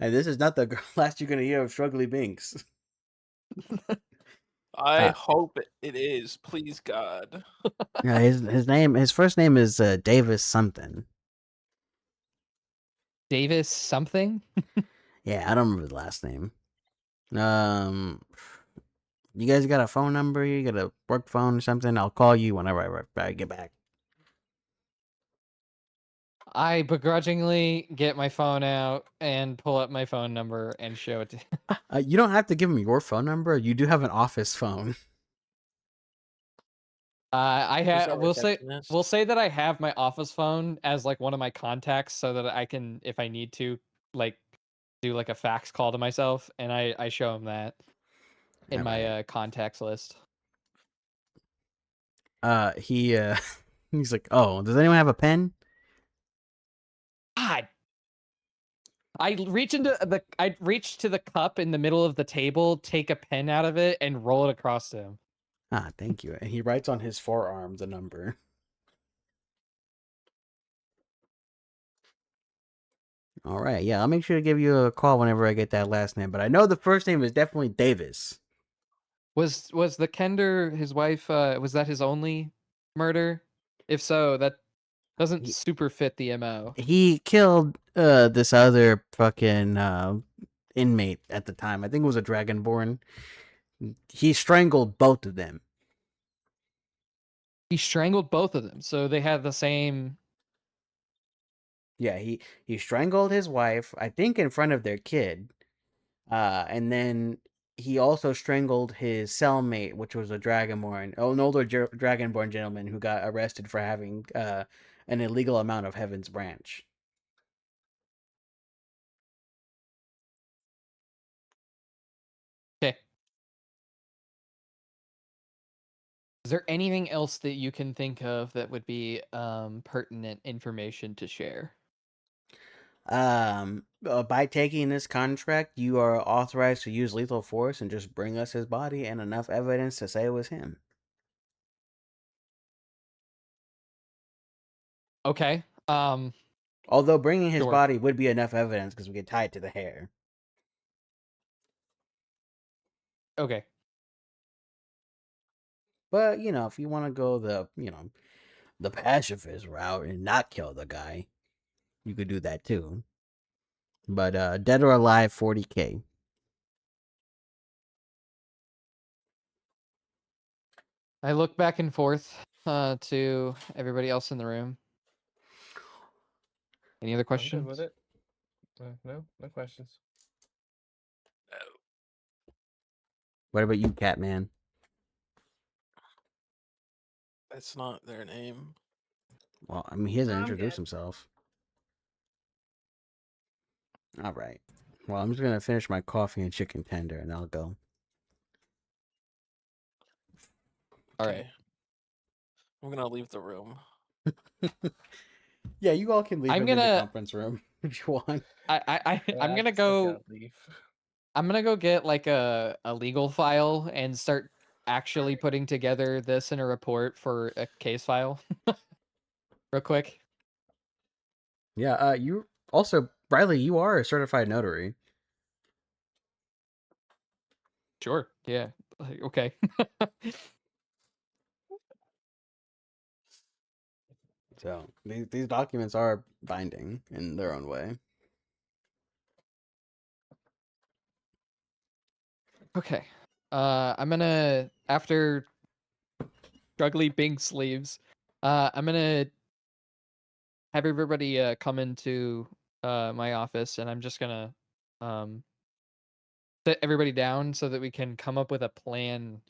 and this is not the last you're gonna hear of Struggly Binks. I Uh, hope it is. Please, God. yeah, his first name is Davis something. Davis something? Yeah, I don't remember the last name. Um, you guys got a phone number? You got a work phone or something? I'll call you whenever I get back. I begrudgingly get my phone out and pull up my phone number and show it to You don't have to give him your phone number. You do have an office phone. I Who's have our receptionist? we'll say that I have my office phone as like one of my contacts so that I can, if I need to, like do like a fax call to myself, and I show him that in All my right. contacts list. He he's like, oh, does anyone have a pen? God. I reach to the cup in the middle of the table, take a pen out of it, and roll it across to him. Ah, thank you. And he writes on his forearm the number. All right, yeah, I'll make sure to give you a call whenever I get that last name. But I know the first name is definitely Davis. Was the Kender his wife? Was that his only murder? If so, that doesn't He, super fit the MO. he killed this other fucking inmate at the time. I think it was a Dragonborn. He strangled both of them. He strangled both of them, so they had the same. Yeah, he strangled his wife, I think in front of their kid. And then he also strangled his cellmate, which was a Dragonborn, an older Dragonborn gentleman who got arrested for having an illegal amount of Heaven's Branch. Okay. Is there anything else that you can think of that would be pertinent information to share? By taking this contract, you are authorized to use lethal force and just bring us his body and enough evidence to say it was him. Okay. Although bringing his Sure. body would be enough evidence because we get tied to the hair. Okay. But if you want to go the pacifist route and not kill the guy, you could do that too. But dead or alive, 40K. I look back and forth to everybody else in the room. Any other I'm questions? good with it. No questions. What about you, Catman? That's not their name. Well, I mean, he hasn't I'm introduced good. himself. All right. Well, I'm just gonna finish my coffee and chicken tender, and I'll go. All Okay. right. I'm gonna leave the room. Yeah, you all can leave I'm him in the gonna. conference room if you want. I'm gonna I go. gotta leave. I'm gonna go get like a legal file and start actually putting together this in a report for a case file, real quick. Yeah. You also, Bradley, you are a certified notary. Sure. Yeah. Okay. So these documents are binding in their own way. Okay. I'm gonna, after Struggly Binks leaves, I'm gonna have everybody come into my office, and I'm just gonna um sit everybody down so that we can come up with a plan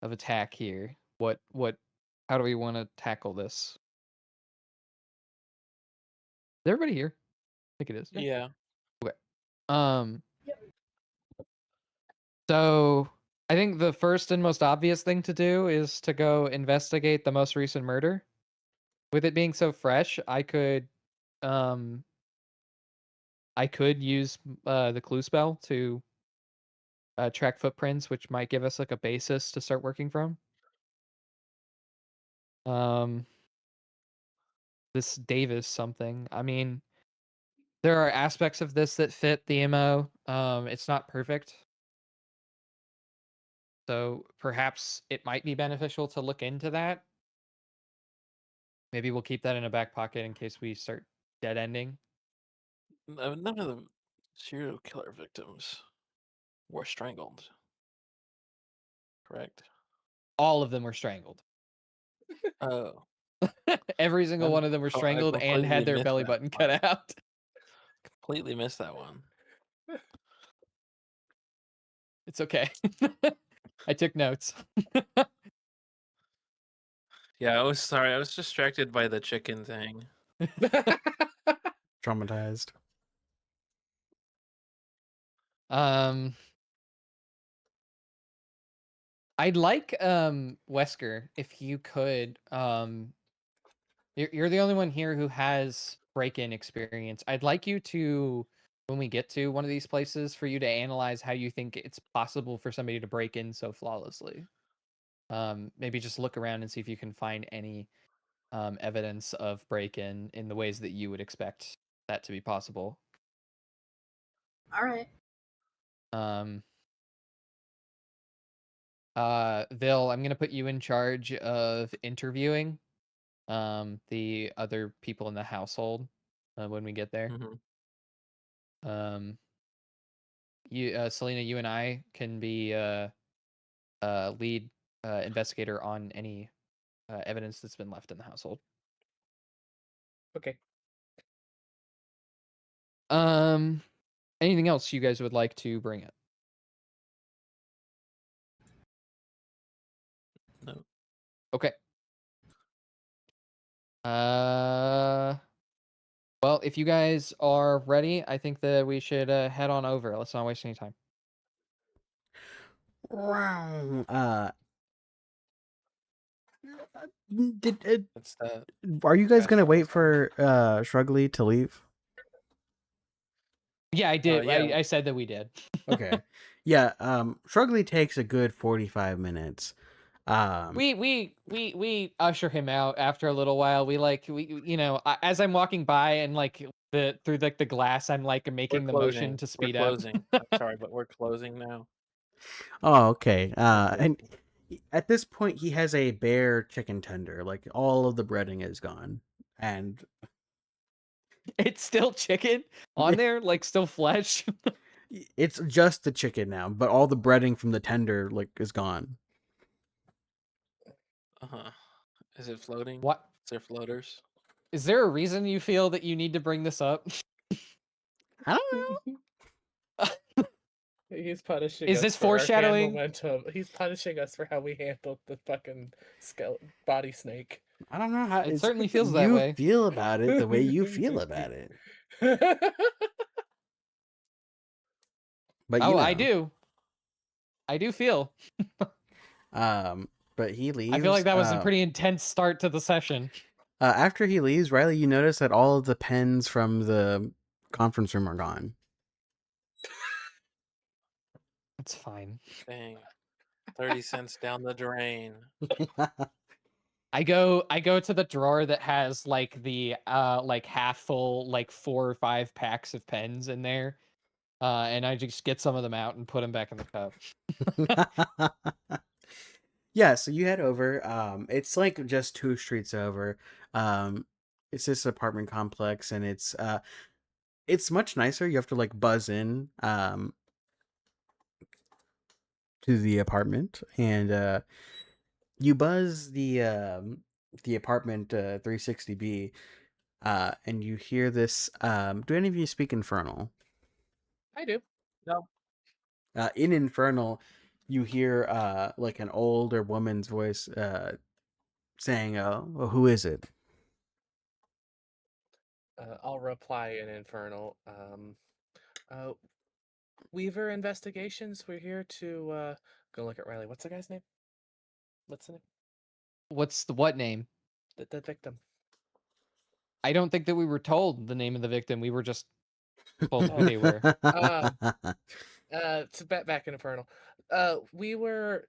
of attack here. How do we want to tackle this? Is everybody here? I think it is. Yeah. Um, so I think the first and most obvious thing to do is to go investigate the most recent murder. with it being so fresh, I could use the clue spell to track footprints, which might give us like a basis to start working from. This Davis something. I mean, there are aspects of this that fit the MO. It's not perfect. So perhaps it might be beneficial to look into that. Maybe we'll keep that in a back pocket in case we start dead ending. None of the serial killer victims were strangled. Correct. All of them were strangled. Oh, Every single one of them were I strangled and had completely their missed belly that button one. cut out. Completely missed that one. It's okay. I took notes. Yeah, I was sorry. I was distracted by the chicken thing. Traumatized. I'd like Wesker, if you could. You're the only one here who has break-in experience. I'd like you to, when we get to one of these places, for you to analyze how you think it's possible for somebody to break in so flawlessly. Maybe just look around and see if you can find any evidence of break-in in the ways that you would expect that to be possible. All right. Vil, I'm gonna put you in charge of interviewing the other people in the household when we get there. Mm-hmm. You Selena, you and I can be lead investigator on any evidence that's been left in the household. Okay. Anything else you guys would like to bring up? No. Okay. Well, if you guys are ready, I think that we should head on over. Let's not waste any time. It's that. Are you guys fast gonna wait travel for Shrugley to leave? Yeah, I did. yeah. I said that we did. Okay. Yeah, Shrugley takes a good 45 minutes. We usher him out after a little while. As I'm walking by and like through like the glass, I'm like We're making the closing. motion to We're speed up. closing. I'm sorry, but we're closing now. Oh, okay. And at this point, he has a bare chicken tender. Like all of the breading is gone, and It's still chicken on there, like still flesh. it's just the chicken now. But all the breading from the tender like is gone. Uh-huh. Is it floating? What? Is there floaters? Is there a reason you feel that you need to bring this up? I don't know. He's punishing Is us this for our hand foreshadowing? momentum. He's punishing us for how we handled the fucking body snake. I don't know how It it's certainly feels that you way. feel about it the way you feel about it. But Oh, I do. I do feel. But he leaves. I feel like that was a pretty intense start to the session. After he leaves, Riley, you notice that all of the pens from the conference room are gone. It's fine. Dang. 30 cents down the drain. I go to the drawer that has like the like half full like 4 or 5 packs of pens in there. And I just get some of them out and put them back in the cup. Yeah, so you head over. It's like just 2 streets over. It's this apartment complex, and it's much nicer. You have to like buzz in to the apartment, and you buzz the apartment 360B, and you hear this. Do any of you speak Infernal? I do. No. In Infernal, you hear like an older woman's voice saying, well, who is it? I'll reply in Infernal. Weaver Investigations. We're here to go look at Riley. What's the guy's name? What's the name? What's the what name? The victim. I don't think that we were told the name of the victim. We were just told who Oh. they were. Back in Infernal. We were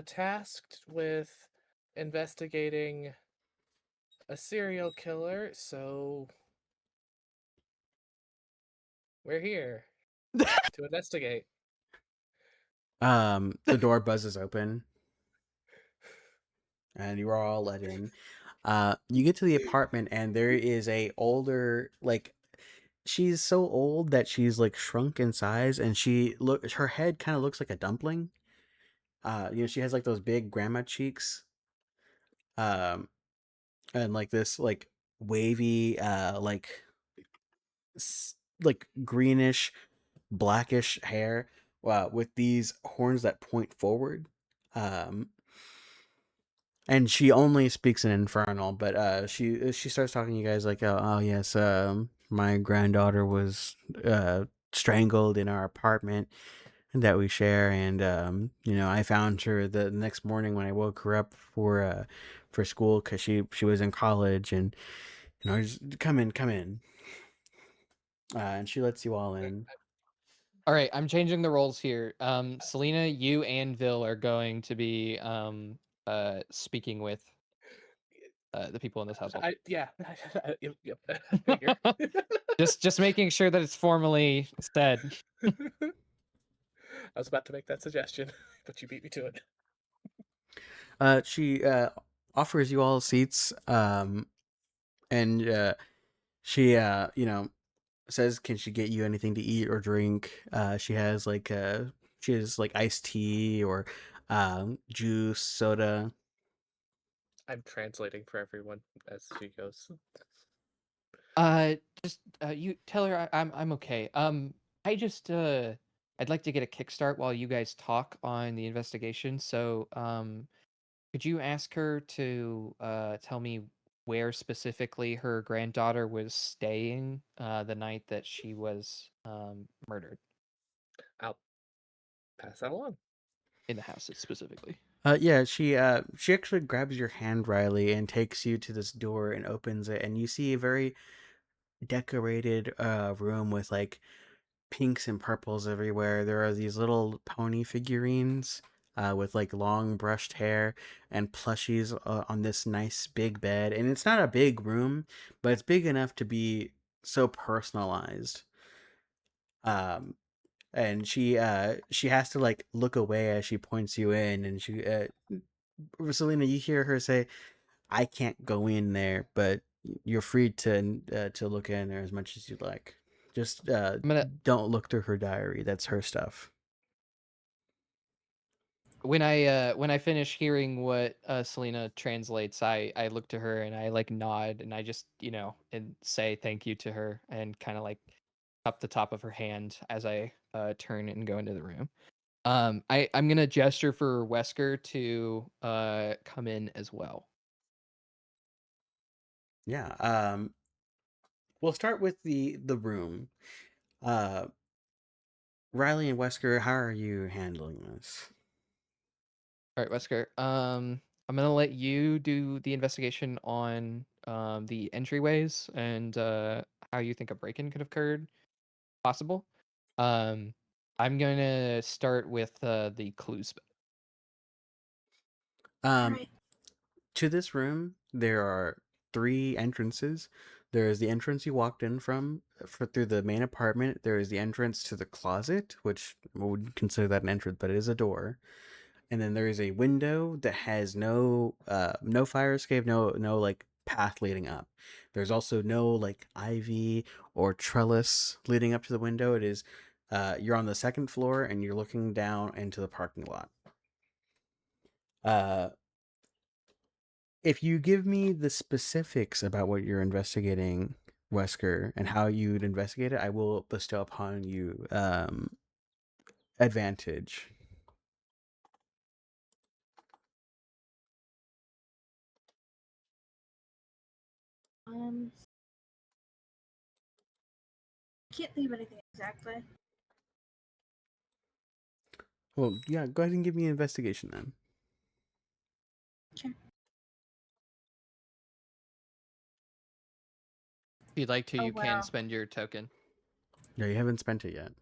tasked with investigating a serial killer, so we're here to investigate. The door buzzes open, and you are all let in. You get to the apartment, and there is a older, like, she's so old that she's like shrunk in size, and her head kind of looks like a dumpling. She has like those big grandma cheeks, um, and like this like wavy, like greenish, blackish hair, with these horns that point forward. Um, and she only speaks in Infernal, but she starts talking to you guys like, oh yes, my granddaughter was strangled in our apartment that we share, and I found her the next morning when I woke her up for school because she was in college, and just come in, and she lets you all in. All right, I'm changing the roles here. Selena, you and Vil are going to be speaking with the people in this household. Yep. I figure. just making sure that it's formally said. I was about to make that suggestion, but you beat me to it. She offers you all seats, and she says, can she get you anything to eat or drink? She has like iced tea or juice, soda. I'm translating for everyone as she goes. Just you tell her I'm okay. I just I'd like to get a kickstart while you guys talk on the investigation. So could you ask her to tell me where specifically her granddaughter was staying the night that she was murdered? I'll pass that along. In the house specifically. Yeah, she actually grabs your hand, Riley, and takes you to this door and opens it, and you see a very decorated room with like pinks and purples everywhere. There are these little pony figurines with like long brushed hair and plushies on this nice big bed. And it's not a big room, but it's big enough to be so personalized. And she has to like look away as she points you in, and Selena, you hear her say, "I can't go in there, but you're free to look in there as much as you'd like. Just I'm gonna don't look through her diary. That's her stuff." when I finish hearing what Selena translates, I look to her and I like nod and I just and say thank you to her and kind of like up the top of her hand as I turn and go into the room. I'm gonna gesture for Wesker to come in as well. Yeah. We'll start with the room. Uh, Riley and Wesker, how are you handling this? All right, Wesker. I'm gonna let you do the investigation on the entryways and how you think a break-in could have occurred, possible. I'm gonna start with the clues. Um, Alright. to this room, there are 3 entrances. There is the entrance you walked in from through the main apartment. There is the entrance to the closet, which we wouldn't consider that an entrance, but it is a door. And then there is a window that has no fire escape, no like path leading up. There's also no like ivy or trellis leading up to the window. It is you're on the second floor and you're looking down into the parking lot. Uh, if you give me the specifics about what you're investigating, Wesker, and how you'd investigate it, I will bestow upon you advantage. Can't think of anything exactly. Well, yeah, go ahead and give me an investigation then. Okay. If you'd like to, Oh, you wow. can spend your token. No, you haven't spent it yet.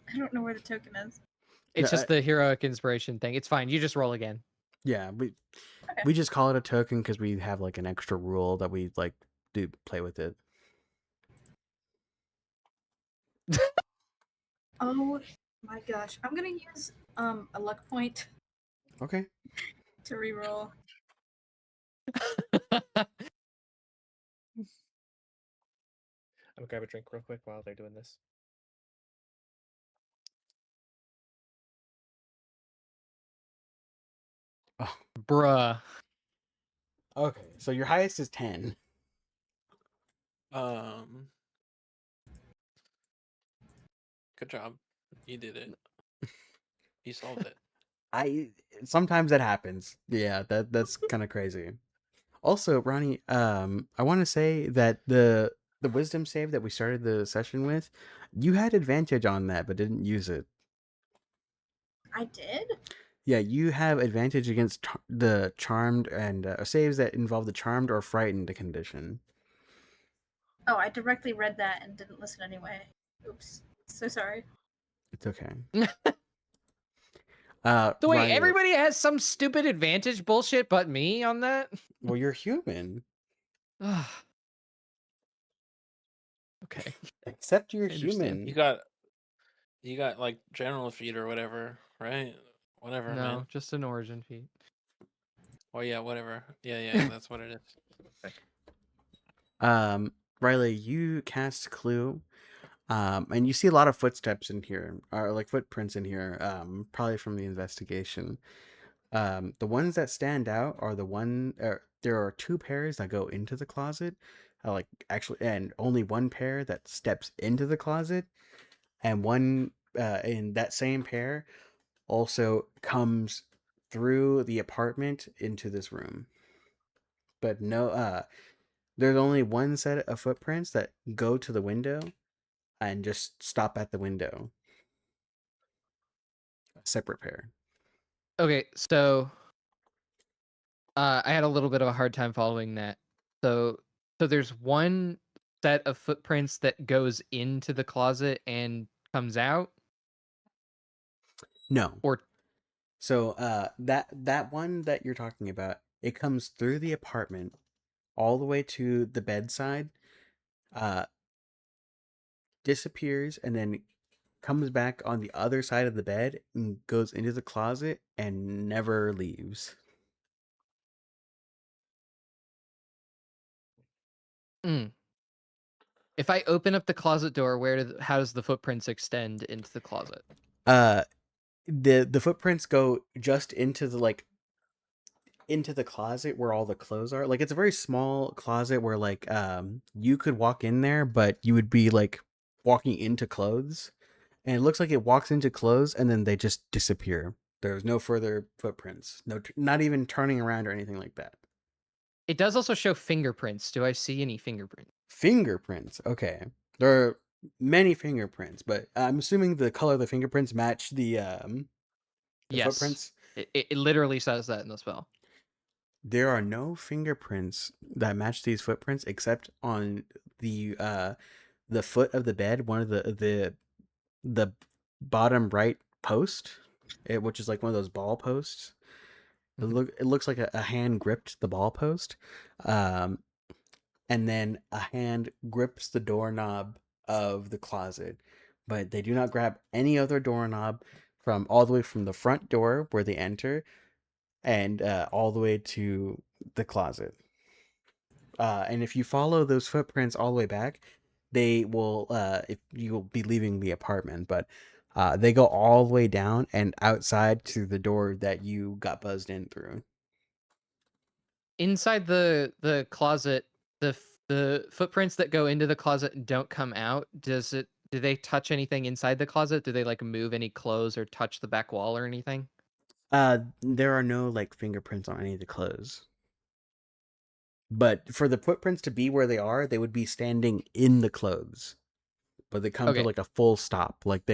I don't know where the token is. It's No, just the heroic inspiration thing. It's fine. You just roll again. Yeah, Okay. we just call it a token because we have like an extra rule that we like do play with it. Oh my gosh. I'm gonna use a luck point Okay. to reroll. I'm gonna grab a drink real quick while they're doing this. Oh, Bruh. okay. So your highest is 10. Good job. You did it. You solved it. Sometimes that happens. Yeah, that's kind of crazy. Also, Ronnie, I want to say that the wisdom save that we started the session with, you had advantage on that, but didn't use it. I did? Yeah, you have advantage against the charmed and saves that involve the charmed or frightened condition. Oh, I directly read that and didn't listen anyway. Oops. So sorry. It's okay. So wait, Riley, everybody has some stupid advantage bullshit but me on that? well, you're human. Okay. Except you're I understand. human. You got like general feat or whatever, right? Whatever, No, man. just an origin feat. Oh yeah, whatever. Yeah, that's what it is. Riley, you cast Clue, and you see a lot of footsteps in here, or like footprints in here, probably from the investigation. The ones that stand out are there are two pairs that go into the closet, like actually, and only one pair that steps into the closet, and one in that same pair also comes through the apartment into this room. But no, there's only one set of footprints that go to the window and just stop at the window. A separate pair. Okay, so I had a little bit of a hard time following that. So there's one set of footprints that goes into the closet and comes out, No. or So that one that you're talking about, it comes through the apartment all the way to the bedside, uh disappears, and then comes back on the other side of the bed and goes into the closet and never leaves. mm. If I open up the closet door, how does the footprints extend into the closet? Uh the footprints go just into the closet where all the clothes are. Like it's a very small closet where like you could walk in there, but you would be like walking into clothes. And it looks like it walks into clothes and then they just disappear. There's no further footprints. No, not even turning around or anything like that. It does also show fingerprints. Do I see any fingerprints? Fingerprints. Okay. There are many fingerprints, but I'm assuming the color of the fingerprints match the Yes. footprints. It literally says that in the spell. There are no fingerprints that match these footprints except on the foot of the bed, one of the bottom right post, which is like one of those ball posts. It looks like a hand gripped the ball post, and then a hand grips the doorknob of the closet, but they do not grab any other doorknob from all the way from the front door where they enter and all the way to the closet. And if you follow those footprints all the way back, they will if you will be leaving the apartment, but they go all the way down and outside to the door that you got buzzed in through. Inside the closet, the footprints that go into the closet and don't come out, do they touch anything inside the closet? Do they like move any clothes or touch the back wall or anything? There are no like fingerprints on any of the clothes. But for the footprints to be where they are, they would be standing in the clothes. But they come to Okay. like a full stop. Like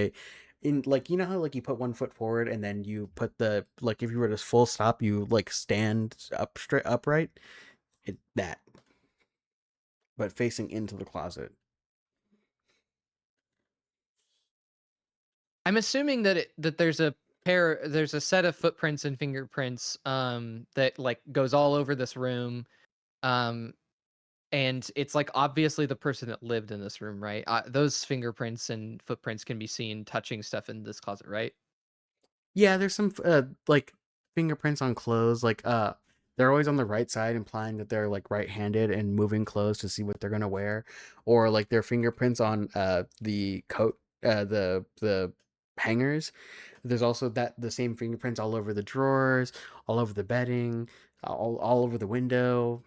in like you know how like you put one foot forward and then you put the like if you were to full stop you like stand up straight upright. That, but facing into the closet. I'm assuming that there's a set of footprints and fingerprints that like goes all over this room. And it's like obviously the person that lived in this room, right? Those fingerprints and footprints can be seen touching stuff in this closet, right? Yeah, there's some like fingerprints on clothes. Like they're always on the right side, implying that they're like right-handed and moving clothes to see what they're gonna wear, or like their fingerprints on the coat, the hangers. There's also the same fingerprints all over the drawers, all over the bedding, all over the window,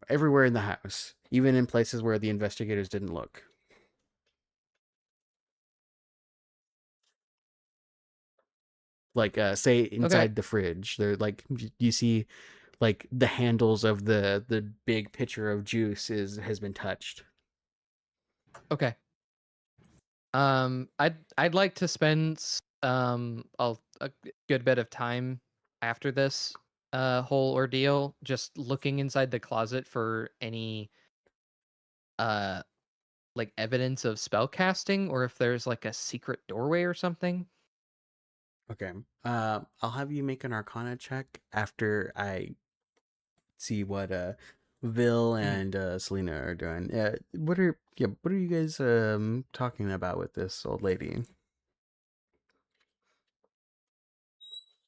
everywhere in the house, even in places where the investigators didn't look. Like say Okay. inside the fridge, they're like you see like the handles of the big pitcher of juice has been touched. Okay. I'd like to spend a good bit of time after this whole ordeal just looking inside the closet for any uh like evidence of spell casting, or if there's like a secret doorway or something. Okay. I'll have you make an Arcana check after I see what Vil and Selena are doing. What are you guys talking about with this old lady?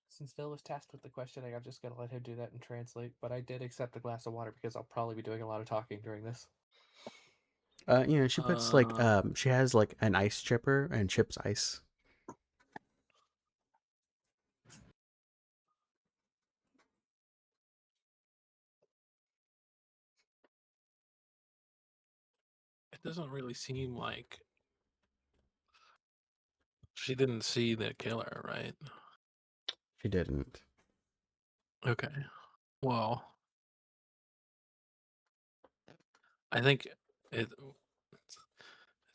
Since Phil was tasked with the questioning, I'm just gonna let him do that and translate. But I did accept a glass of water because I'll probably be doing a lot of talking during this. She puts like she has like an ice chipper and chips ice. It doesn't really seem like she didn't see the killer, right? She didn't. Okay. Well, I think it's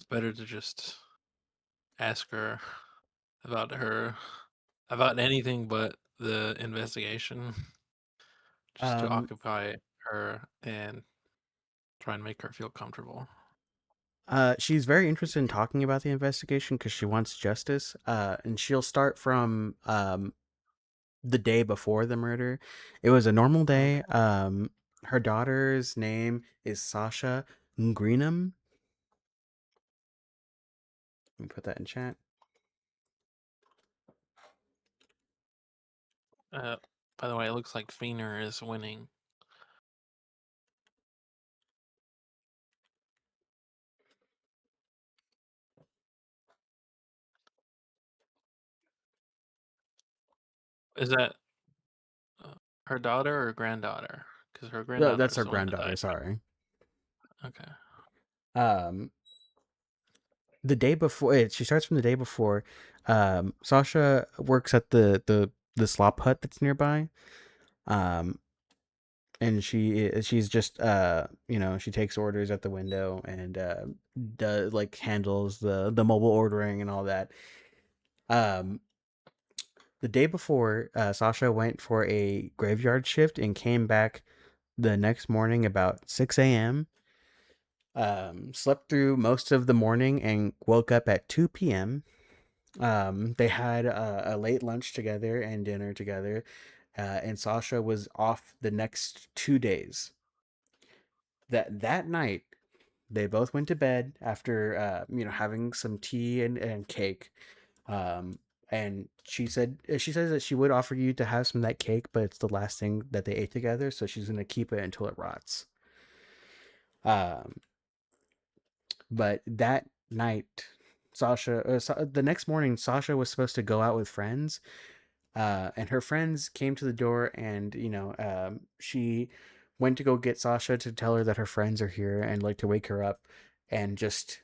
better to just ask her about anything but the investigation, just to Um, occupy her and try and make her feel comfortable. she's very interested in talking about the investigation because she wants justice. And she'll start from the day before the murder. It was a normal day. Okay. Her daughter's name is Sasha Greenham. Let me put that in chat. By the way, it looks like Feener is winning. Is that her daughter or granddaughter? Because her granddaughter That's is her the one that granddaughter. died. Sorry. Okay. Um, the day before she starts from the day before. Sasha works at the slop hut that's nearby. Um, and she's just she takes orders at the window and does like handles the mobile ordering and all that. Um, the day before, Sasha went for a graveyard shift and came back the next morning about 6 a.m. Slept through most of the morning and woke up at 2 p.m. They had a late lunch together and dinner together, and Sasha was off the next 2 days. That night, they both went to bed after having some tea and cake. Um, and she says that she would offer you to have some of that cake, but it's the last thing that they ate together, so she's gonna keep it until it rots. Um, but that night, the next morning, Sasha was supposed to go out with friends, and her friends came to the door, and she went to go get Sasha to tell her that her friends are here and like to wake her up, and just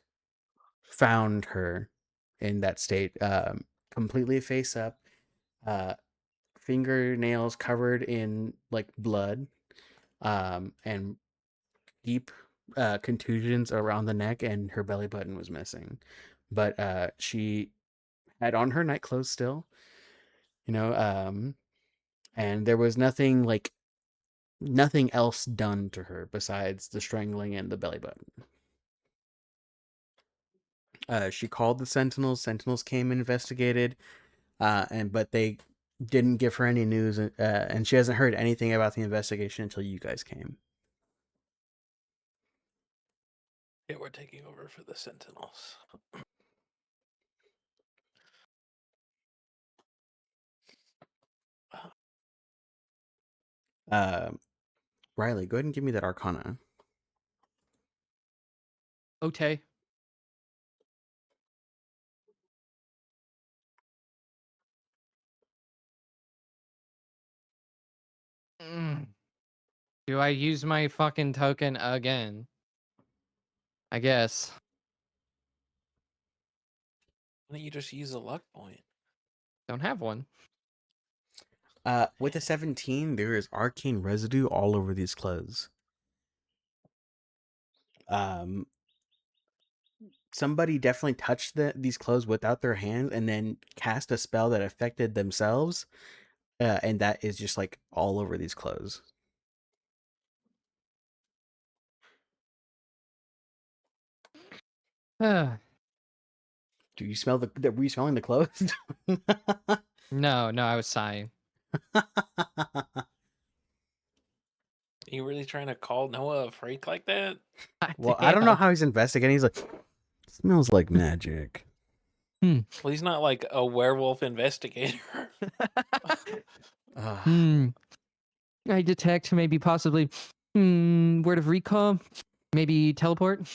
found her in that state, completely face up, uh, fingernails covered in like blood, and deep contusions around the neck, and her belly button was missing. But she had on her night clothes still, and there was nothing else done to her besides the strangling and the belly button. She called the Sentinels. Sentinels came and investigated, but they didn't give her any news, and she hasn't heard anything about the investigation until you guys came. Yeah, we're taking over for the Sentinels. Riley, go ahead and give me that Arcana. Okay. Do I use my fucking token again? I guess. Why don't you just use a luck point? Don't have one. With a 17, there is arcane residue all over these clothes. Somebody definitely touched these clothes without their hands and then cast a spell that affected themselves, and that is just like all over these clothes. Do you smell were you smelling the clothes? No, I was sighing. Are you really trying to call Noah a freak like that? Well, I don't know how he's investigating. He's like, smells like magic. Well, he's not like a werewolf investigator. I detect maybe possibly word of recall, maybe teleport.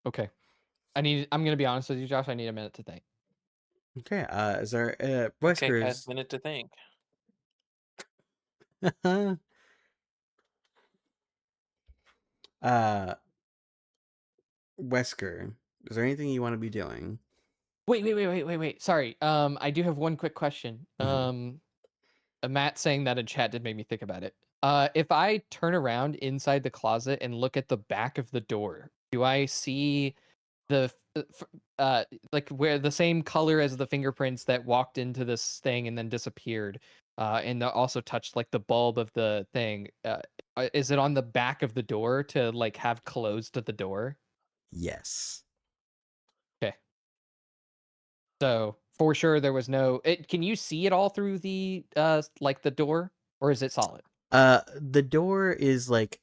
Okay. I'm gonna be honest with you, Josh. I need a minute to think. Okay, is there Okay, Wesker's? minute to think. Wesker, is there anything you want to be doing? Wait. Sorry. I do have one quick question. Mhm. Matt saying that in chat did make me think about it. If I turn around inside the closet and look at the back of the door, do I see the like where the same color as the fingerprints that walked into this thing and then disappeared, and also touched like the bulb of the thing? Is it on the back of the door to like have closed to the door? Yes. Okay. So for sure there was no. Can you see it all through the like the door, or is it solid? The door is like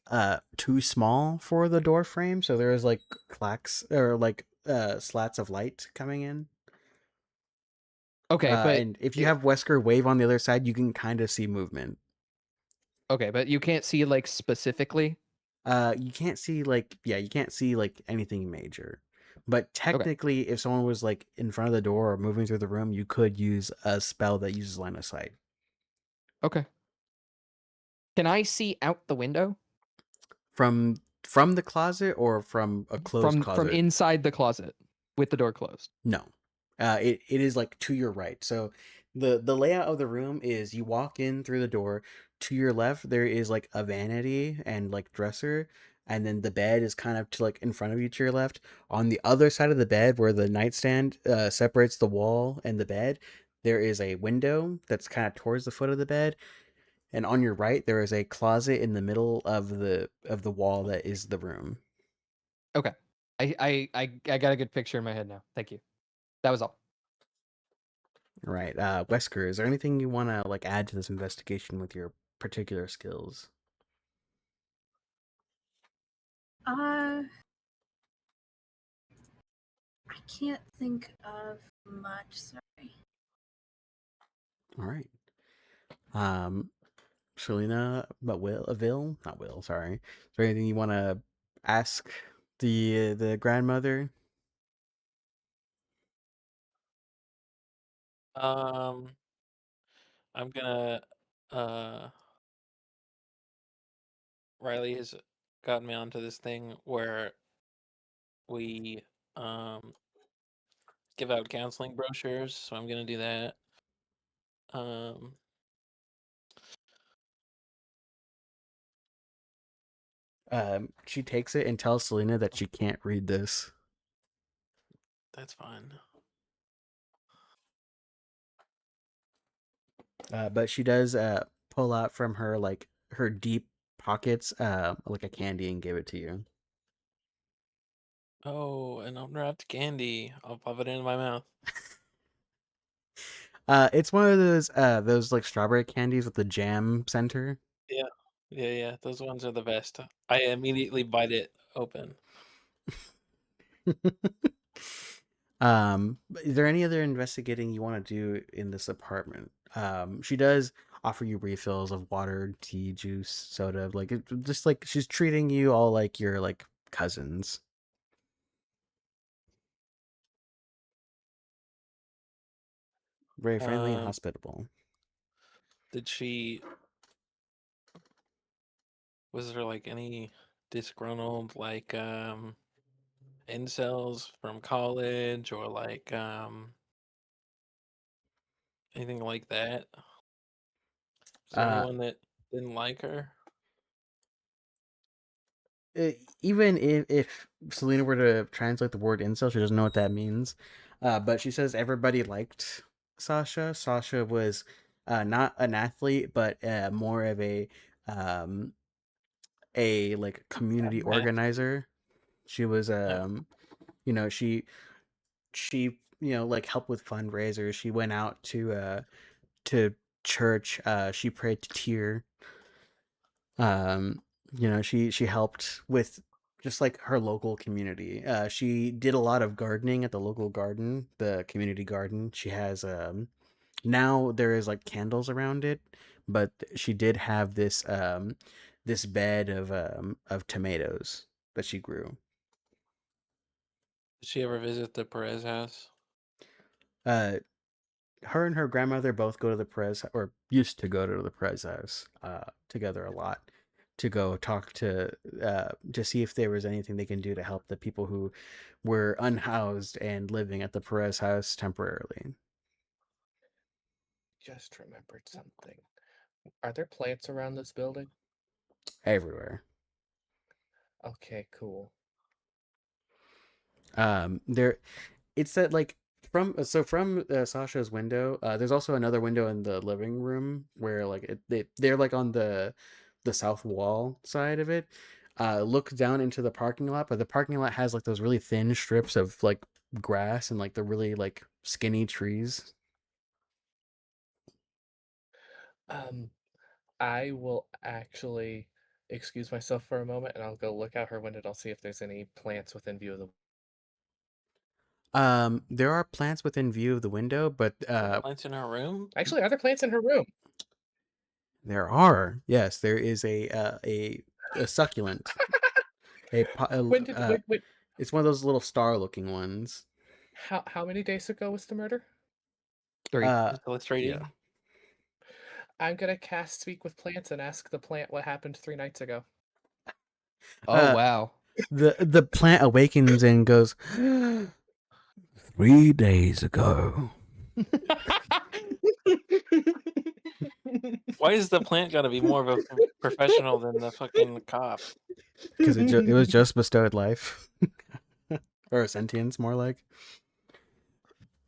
too small for the door frame, so there is like clacks or like slats of light coming in. Okay, but And if you have Wesker wave on the other side, you can kind of see movement. okay, but you can't see like specifically. You can't see you can't see like anything major. But Okay. technically, if someone was like in front of the door or moving through the room, you could use a spell that uses line of sight. Okay. Can I see out the window? From the closet or from a closed From closet? inside the closet with the door closed. No. It is like to your right. So the layout of the room is you walk in through the door. To your left there is like a vanity and like dresser, and then the bed is kind of to like in front of you to your left. On the other side of the bed where the nightstand separates the wall and the bed, there is a window that's kind of towards the foot of the bed. And on your right there is a closet in the middle of the wall that is the room. Okay. I got a good picture in my head now. Thank you. That was all. Right. Wesker, is there anything you want to like add to this investigation with your particular skills? I can't think of much. Sorry. All right. Selena, but not Will. Sorry. Is there anything you want to ask the grandmother? I'm gonna Riley has gotten me onto this thing where we give out counseling brochures, so I'm gonna do that. She takes it and tells Selena that she can't read this. That's fine. But she does pull out from her her deep pockets like a candy and give it to you. Oh, an unwrapped candy. I'll pop it in my mouth. It's one of those like strawberry candies with the jam center. Yeah. Yeah. Those ones are the best. I immediately bite it open. Is there any other investigating you want to do in this apartment? She does offer you refills of water, tea, juice, soda. Like just like she's treating you all like you're like cousins. Very friendly and Um, hospitable. did she? Was there like any disgruntled incels from college or anything like that? Is there Uh, anyone that didn't like her? Even if Selena were to translate the word incel, she doesn't know what that means. But she says everybody liked Sasha. Sasha was not an athlete, but more of um, a like A community math. organizer. She was Oh, you know she like helped with fundraisers. She went out to church. She prayed to tear. Um, she helped with just like her local community. She did a lot of gardening at the local garden, the community garden. She has now there is like candles around it, but she did have this bed of tomatoes that she grew. did she ever visit the Perez house? Uh, her and her grandmother both go to the Perez, or used to go to the Perez house together a lot, to go talk to see if there was anything they can do to help the people who were unhoused and living at the Perez house temporarily. Just remembered something. Are there plants around this building? Everywhere. Okay, cool. There it's that like from Sasha's window. There's also another window in the living room where like they're like on the south wall side of it. Look down into the parking lot, but the parking lot has like those really thin strips of like grass and like the really like skinny trees. Um, I will actually excuse myself for a moment and I'll go look out her window and I'll see if there's any plants within view of the. There are plants within view of the window, but Plants in her room? Actually, are there plants in her room? there are, yes, there is a succulent, When did wait, it's one of those little star-looking ones. how many days ago was the murder? 3. Just illustrating. Yeah. I'm gonna cast Speak with Plants and ask the plant what happened 3 nights ago. Oh Uh, wow. the plant awakens and goes, 3 days ago. Why is the plant got to be more of a professional than the fucking cop? Because it was just bestowed life. Or sentience, more like.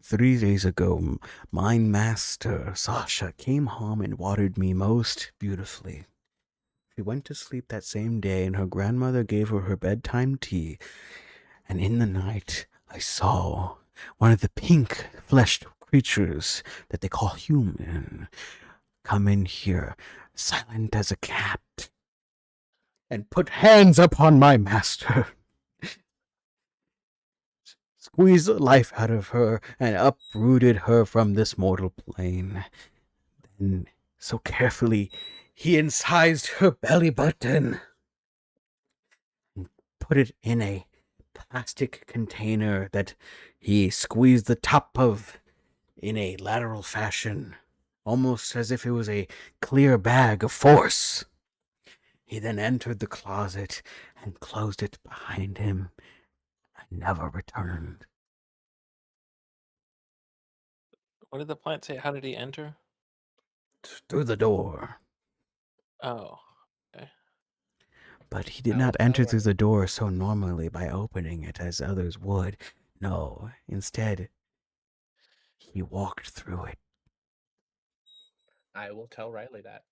3 days ago, my master, Sasha, came home and watered me most beautifully. She went to sleep that same day, and her grandmother gave her her bedtime tea. And in the night, I saw one of the pink-fleshed creatures that they call human come in here, silent as a cat, and put hands upon my master. Squeezed the life out of her and uprooted her from this mortal plane. Then, so carefully, he incised her belly button and put it in a plastic container that he squeezed the top of in a lateral fashion, almost as if it was a clear bag of force. He then entered the closet and closed it behind him and never returned. What did the plant say? How did he enter? Through the door. Oh, okay. But he did I will not tell enter through Riley. the door so normally by opening it as others would. No, instead, he walked through it. I will tell Riley that.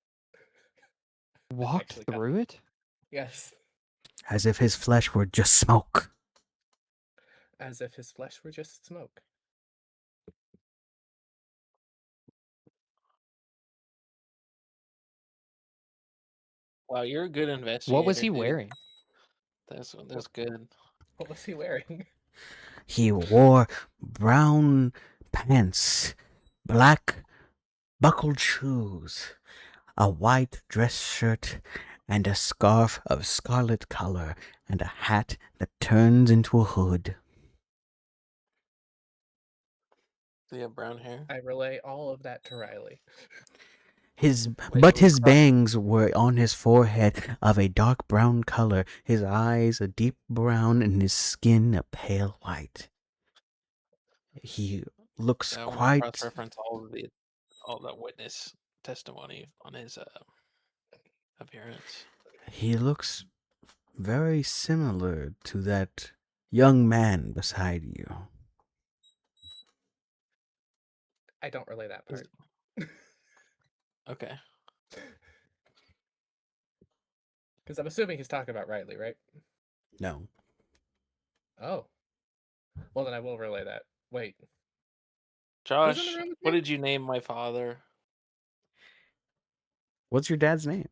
Walked actually got- through it? Yes. As if his flesh were just smoke. As if his flesh were just smoke. Wow, you're a good investigator. What was he dude. wearing? That's good. What was he wearing? He wore brown pants, black buckled shoes, a white dress shirt, and a scarf of scarlet color, and a hat that turns into a hood. Do you have brown hair? I relay all of that to Riley. But his who's bangs were on his forehead of a dark brown color, his eyes a deep brown, and his skin a pale white. He looks I want to quite. cross-reference all the witness testimony on his appearance. He looks very similar to that young man beside you. I don't relay that part. Okay. Because I'm assuming he's talking about Riley, right? No. Oh. Well, then I will relay that. Wait. Josh, room with what me? did you name my father? What's your dad's name?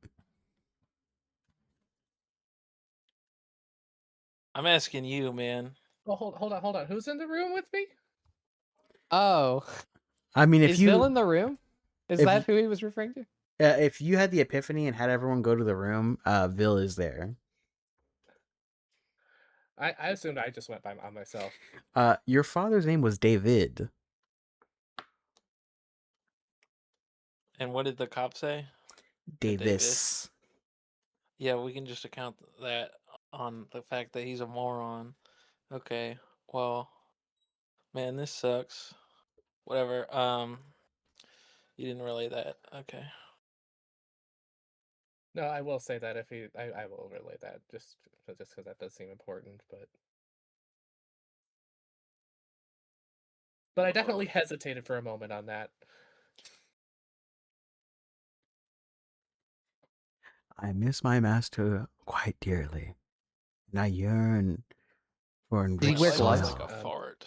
I'm asking you, man. Oh, hold on. Who's in the room with me? Oh, I mean, is Bill in the room? Is if that y- who he was referring to? if you had the epiphany and had everyone go to the room, Vil is there. I assumed I just went on myself. Your father's name was David. And what did the cop say? Davis. Yeah, we can just account that on the fact that he's a moron. Okay, well, man, this sucks. Whatever. You didn't relay that. Okay. No, I will say that if he, I will relay that just because that does seem important, but I definitely hesitated for a moment on that. I miss my master quite dearly, and I yearn for he enriched wear Life gloves? is soil. like a fart.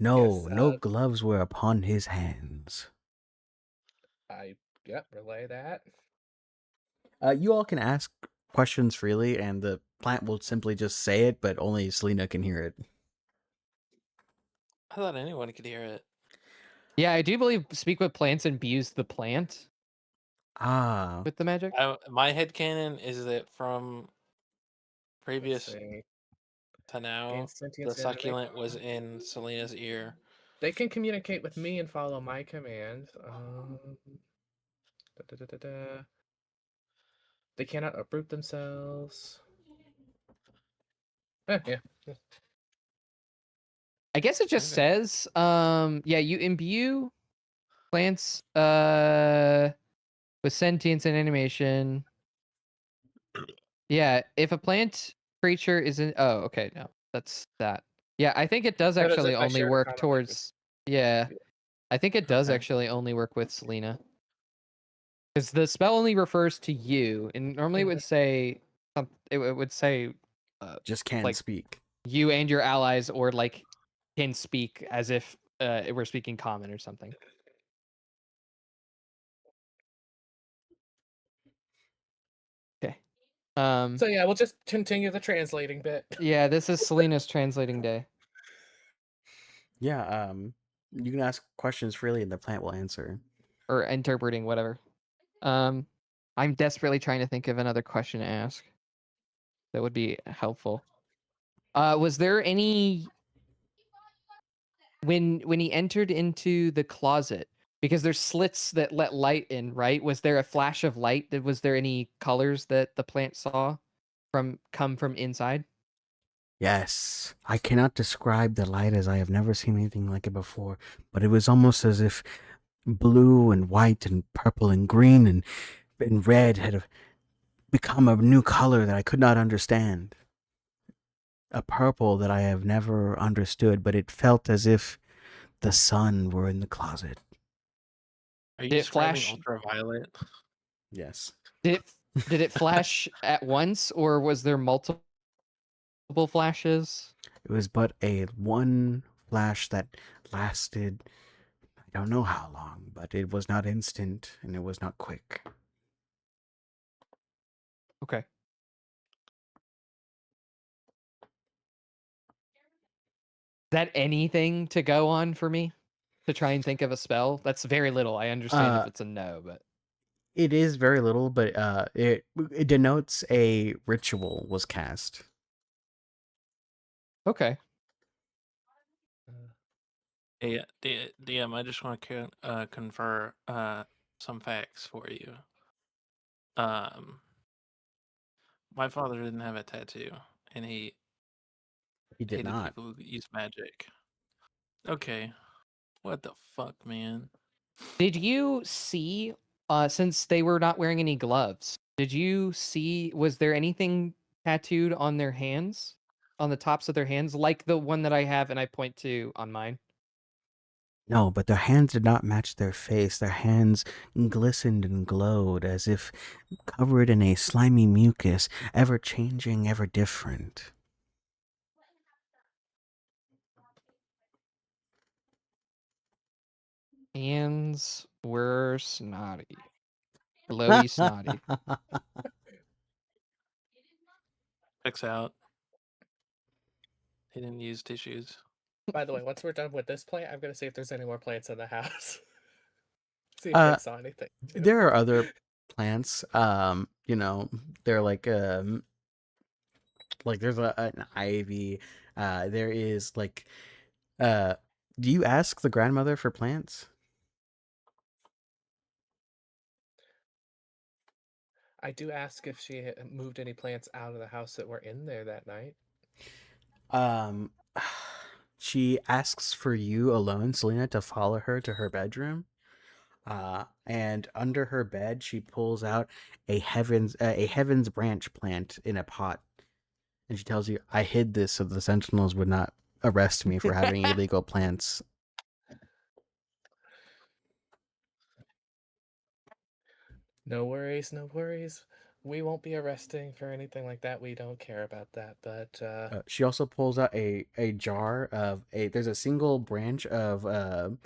No, Yes, no gloves were upon his hands. Relay that. You all can ask questions freely, and the plant will simply just say it, but only Selena can hear it. I thought anyone could hear it. Yeah, I do believe speak with plants imbues the plant Ah, with the magic. My headcanon is that from previous Let's see. to now, Gain the sentience succulent was in Selena's ear. They can communicate with me and follow my commands. They cannot uproot themselves. Yeah. I guess it just Okay. says, yeah, you imbue plants with sentience and animation. Yeah, if a plant creature is in okay, no. That's that. Yeah, I think it does That is actually if I only share the work common towards yeah. Yeah. I think it does Okay. actually only work with Selena. Because the spell only refers to you, and normally it would say it would say just can't like speak. you and your allies, or like can speak as if it were speaking common or something. Okay. So yeah, we'll just continue the translating bit. Yeah, this is Selena's translating day. Yeah, you can ask questions freely, and the plant will answer. Or interpreting, whatever. I'm desperately trying to think of another question to ask that would be helpful. Was there any when he entered into the closet, because there's slits that let light in, right? Was there a flash of light? Was there any colors that the plant saw come from inside? Yes, I cannot describe the light as I have never seen anything like it before, but it was almost as if blue and white and purple and green and red had become a new color that I could not understand. A purple that I have never understood, but it felt as if the sun were in the closet. Are you Did it describing flash? ultraviolet? Yes. Did it did it flash at once, or was there multiple flashes? It was but a one flash that lasted, I don't know how long, but it was not instant and it was not quick. Okay. Is that anything to go on for me to try and think of a spell? That's very little. I understand if it's a no, but It is very little, but it denotes a ritual was cast. okay. Yeah, DM. I just want to confer some facts for you. My father didn't have a tattoo, and he He did hated not. people who use magic. Okay, what the fuck, man? Did you see, since they were not wearing any gloves, did you see, was there anything tattooed on their hands, on the tops of their hands, like the one that I have and I point to on mine? No, but their hands did not match their face. Their hands glistened and glowed as if covered in a slimy mucus, ever changing, ever different. Hands were snotty. Glowy snotty. Checks out. He didn't use tissues. By the way, once we're done with this plant, I'm gonna see if there's any more plants in the house. See if they saw anything. There are other plants. They're like there's an ivy. There is like do you ask the grandmother for plants? I do ask if she moved any plants out of the house that were in there that night. Um, she asks for you alone, Selena, to follow her to her bedroom. And under her bed, she pulls out a heaven's branch plant in a pot, and she tells you, "I hid this so the Sentinels would not arrest me for having illegal plants." No worries, no worries. We won't be arresting for anything like that. We don't care about that. But She also pulls out a jar of a. There's a single branch of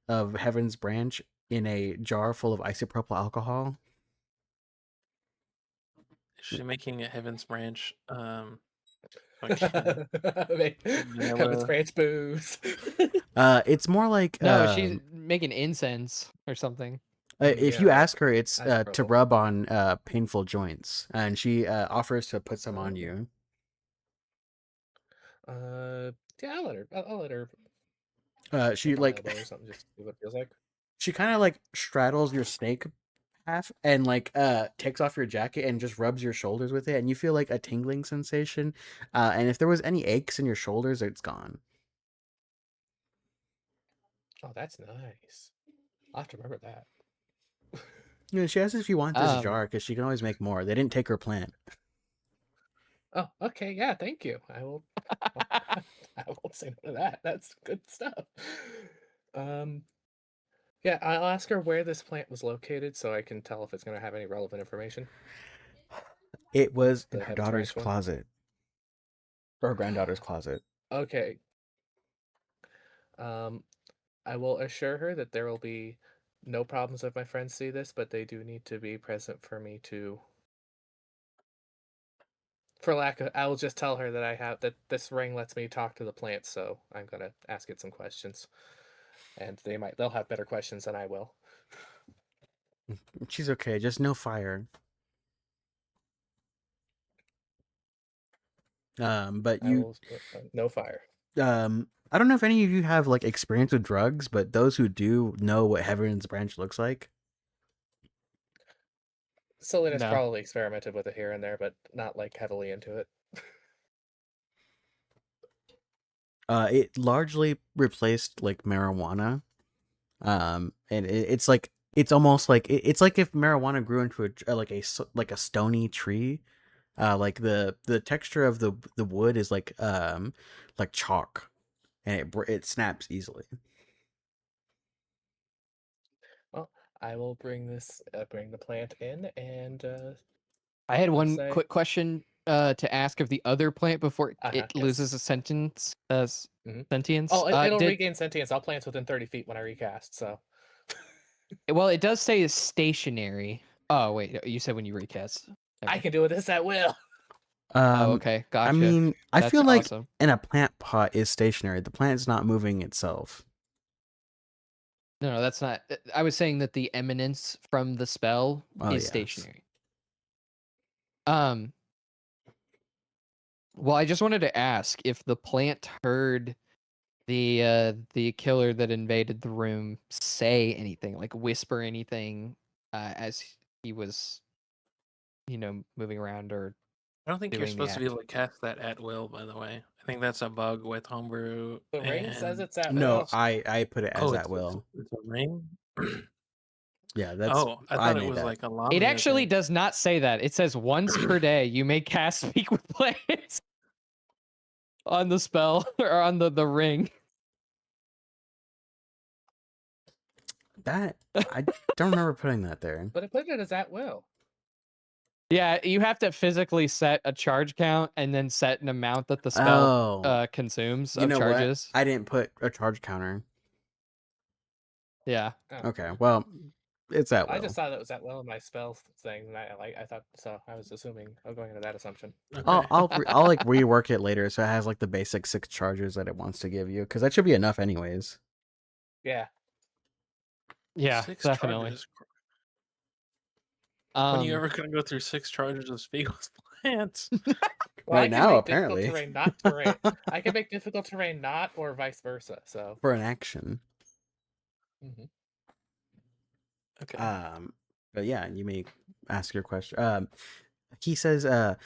heaven's branch in a jar full of isopropyl alcohol. Is she making a Heaven's Branch? Fucking Heaven's vanilla. branch booze. It's more like No, she's making incense or something. if Yeah, you like ask her, it's to isopropyl. rub on painful joints, and she offers to put some on Oh. you. Yeah, I'll let her She take my like elbow or something just to see what it feels like. she kind of like straddles your snake half and like takes off your jacket and just rubs your shoulders with it, and you feel like a tingling sensation. And if there was any aches in your shoulders, it's gone. Oh, that's nice. I'll have to remember that. You know, she asks if you want this Um, jar because she can always make more. They didn't take her plant. Oh, okay. Yeah, thank you. I will. I won't say no to that. That's good stuff. Yeah, I'll ask her where this plant was located so I can tell if it's going to have any relevant information. It was in The her Heaven's daughter's Branch one. closet, or her granddaughter's closet. Okay. I will assure her that there will be no problems if my friends see this, but they do need to be present for me to. For lack of, I will just tell her that I have that this ring lets me talk to the plants, so I'm gonna ask it some questions, and they'll have better questions than I will. She's okay, just no fire. But I you, will no fire. I don't know if any of you have like experience with drugs, but those who do know what Heaven's Branch looks like. Selena's No. probably experimented with it here and there, but not like heavily into it. It largely replaced like marijuana. And it's like It's almost like it's like if marijuana grew into like a stony tree. Like the texture of the wood is like chalk, and it snaps easily. Well, I will bring the plant in, and I had I'll one say, quick question to ask of the other plant before it yes. loses a sentence sentience. Oh, it'll regain sentience. I'll plant within 30 feet when I recast. So, well, it does say it's stationary. Oh wait, you said when you recast. I Okay. can do this at will. Oh, okay, gotcha. I mean, I That's feel like awesome. in a plant pot is stationary. The plant's not moving itself. No, that's not. I was saying that the eminence from the spell Oh, is yes. stationary. Well, I just wanted to ask if the plant heard the killer that invaded the room say anything, like whisper anything, as he was, moving around or I don't think you're doing the supposed to be act. able to cast that at will, by the way. I think that's a bug with homebrew. The ring says and... it's at No, will. I put it as Oh, at will. it's a ring? Yeah, that's Oh, I I thought it made was that. like a It Lamia actually thing. does not say that. It says once per day you may cast Speak with Plants on the spell or on the ring. That I don't remember putting that there. But I put it as at will. Yeah, you have to physically set a charge count and then set an amount that the spell consumes You of know charges. what? I didn't put a charge counter. Yeah. Oh. Okay, well, it's at will. I just thought it was at will in my spell thing, and I thought so. I was assuming I was going into that assumption. Okay. I'll like rework it later so it has like the basic 6 charges that it wants to give you, because that should be enough anyways. Yeah. Yeah, 6 definitely. charges. When are you ever going to go through 6 charges of Speak with Plants? Well, Right I can now, make apparently. difficult terrain not terrain. I can make difficult terrain not, or vice versa. So For an action. Okay. But yeah, you may ask your question. He says, the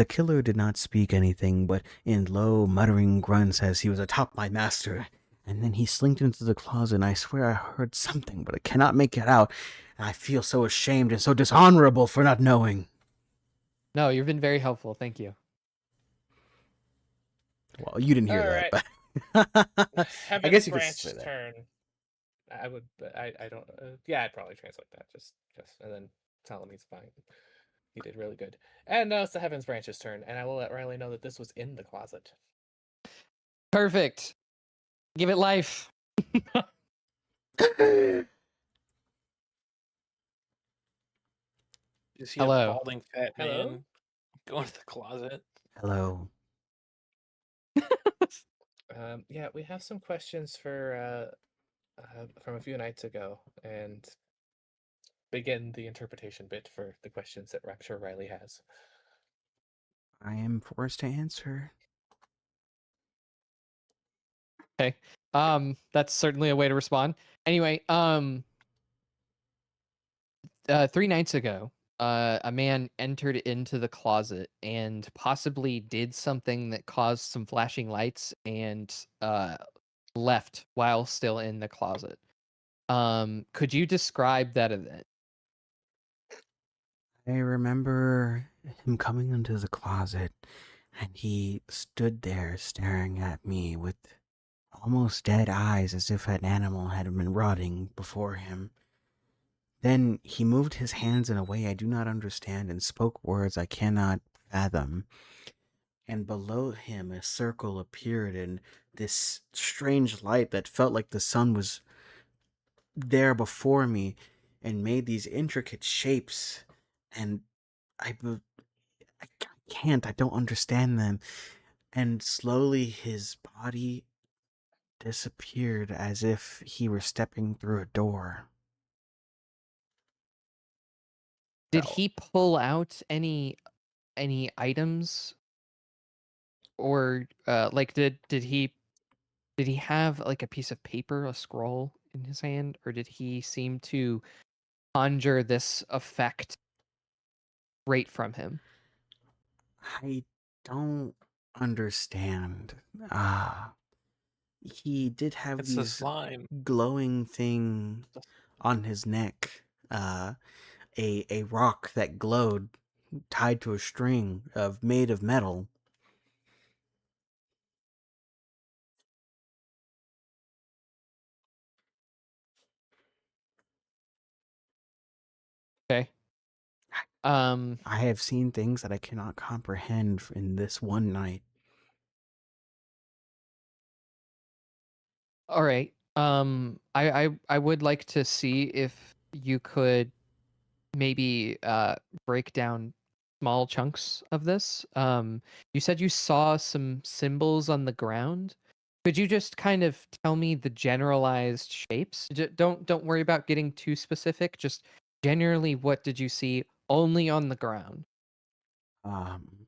killer did not speak anything, but in low, muttering grunts as he was atop my master. And then he slinked into the closet, and I swear I heard something, but I cannot make it out. And I feel so ashamed and so dishonorable for not knowing. No, you've been very helpful. Thank you. Well, you didn't hear All that, but I guess you could say Branch's that. turn. I would. I don't. Yeah, I'd probably translate that. Just and then tell him he's fine. He did really good. And now it's the Heaven's Branch's turn, and I will let Riley know that this was in the closet. Perfect. Give it life. You see Hello. a balding fat Hello? man go into the closet. Hello. Yeah, we have some questions for from a few nights ago, and begin the interpretation bit for the questions that I'm sure Riley has. I am forced to answer. Okay. That's certainly a way to respond. Anyway, 3 nights ago, a man entered into the closet and possibly did something that caused some flashing lights and left while still in the closet. Could you describe that event? I remember him coming into the closet, and he stood there staring at me with almost dead eyes as if an animal had been rotting before him. Then he moved his hands in a way I do not understand and spoke words I cannot fathom. And below him a circle appeared in this strange light that felt like the sun was there before me and made these intricate shapes. And I can't, I don't understand them. And slowly his body disappeared as if he were stepping through a door. Did So, he pull out any items, or like did he have like a piece of paper, a scroll in his hand, or did he seem to conjure this effect right from him? I don't understand. He did have It's the these slime. glowing thing on his neck, a rock that glowed tied to a string of made of metal. Okay. I have seen things that I cannot comprehend in this one night. All right. I would like to see if you could maybe break down small chunks of this. You said you saw some symbols on the ground. Could you just kind of tell me the generalized shapes? Don't worry about getting too specific. Just generally, what did you see only on the ground? Um,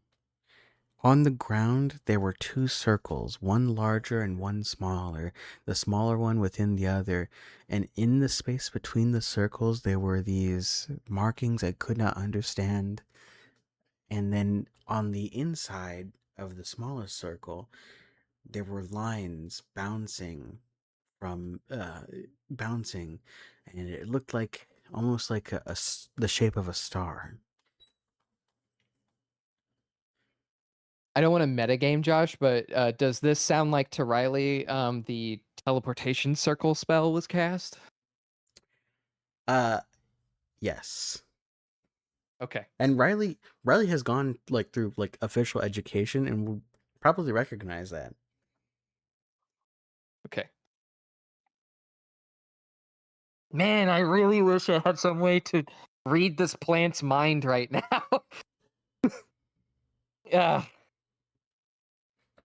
on the ground, there were two circles, one larger and one smaller, the smaller one within the other. And in the space between the circles, there were these markings I could not understand. And then on the inside of the smaller circle, there were lines bouncing, and it looked like almost like the shape of a star. I don't want to metagame, Josh, but does this sound like to Riley the teleportation circle spell was cast? Uh, yes. Okay. And Riley has gone like through like official education and will probably recognize that. Okay. Man, I really wish I had some way to read this plant's mind right now. Yeah.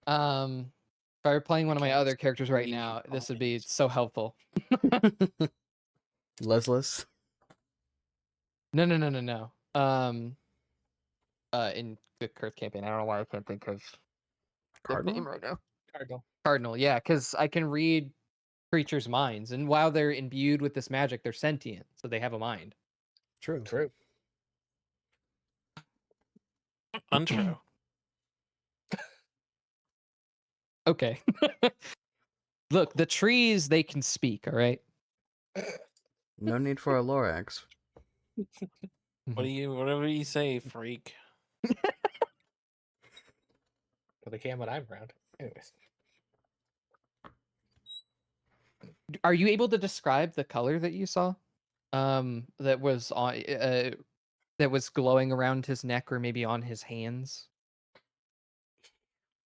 If I were playing one of my other characters right now, this would be so helpful. Leslis. No. In the Kurth campaign, I don't know why I can't think of their name Cardinal? right now. Cardinal. Cardinal, yeah, because I can read creatures' minds, and while they're imbued with this magic, they're sentient, so they have a mind. True. True. Untrue. Okay. Look, the trees, they can speak, all right? No need for a Lorax. Whatever you say, freak. Well, they can when I'm around. Anyways. Are you able to describe the color that you saw? That was on that was glowing around his neck or maybe on his hands?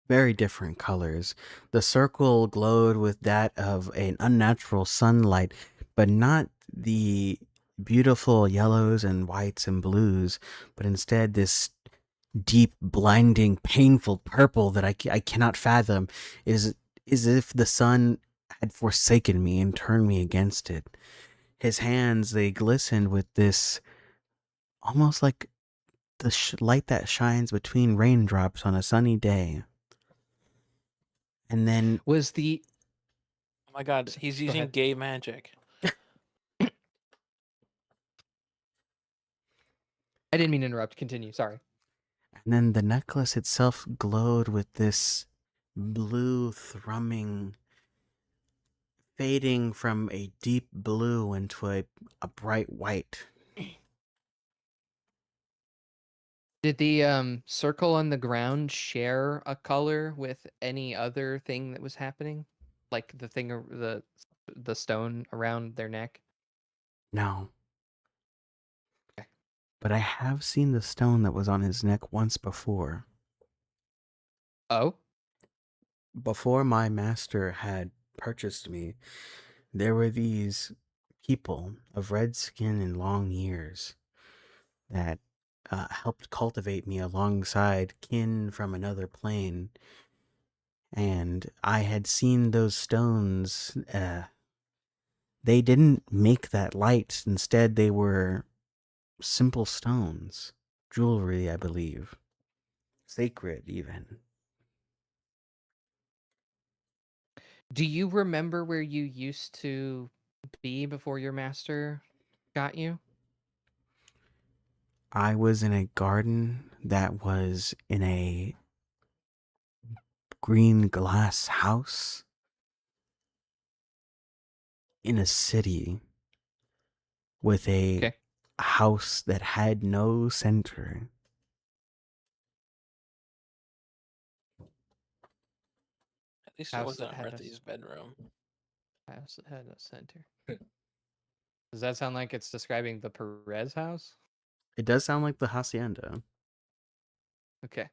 Very different colors. The circle glowed with that of an unnatural sunlight, but not the beautiful yellows and whites and blues, but instead this deep, blinding, painful purple that I cannot fathom. Is as if the sun had forsaken me and turned me against it. His hands, they glistened with this almost like the light that shines between raindrops on a sunny day. And then Was the Oh my god, he's using ahead. gay magic. I didn't mean to interrupt. Continue. Sorry. the necklace itself glowed with this blue thrumming, fading from a deep blue into a bright white. Did the circle on the ground share a color with any other thing that was happening? Like the thing the stone around their neck? No. Okay. But I have seen the stone that was on his neck once before. Oh? Before my master had purchased me, there were these people of red skin and long ears that helped cultivate me alongside kin from another plane. And I had seen those stones. They didn't make that light. Instead, they were simple stones. Jewelry, I believe. Sacred, even. Do you remember where you used to be before your master got you? I was in a garden that was in a green glass house in a city with a Okay. house that had no center. At least it House that wasn't had Rethy's bedroom. house that had no center. Does that sound like it's describing the Perez house? It does sound like the hacienda. Okay.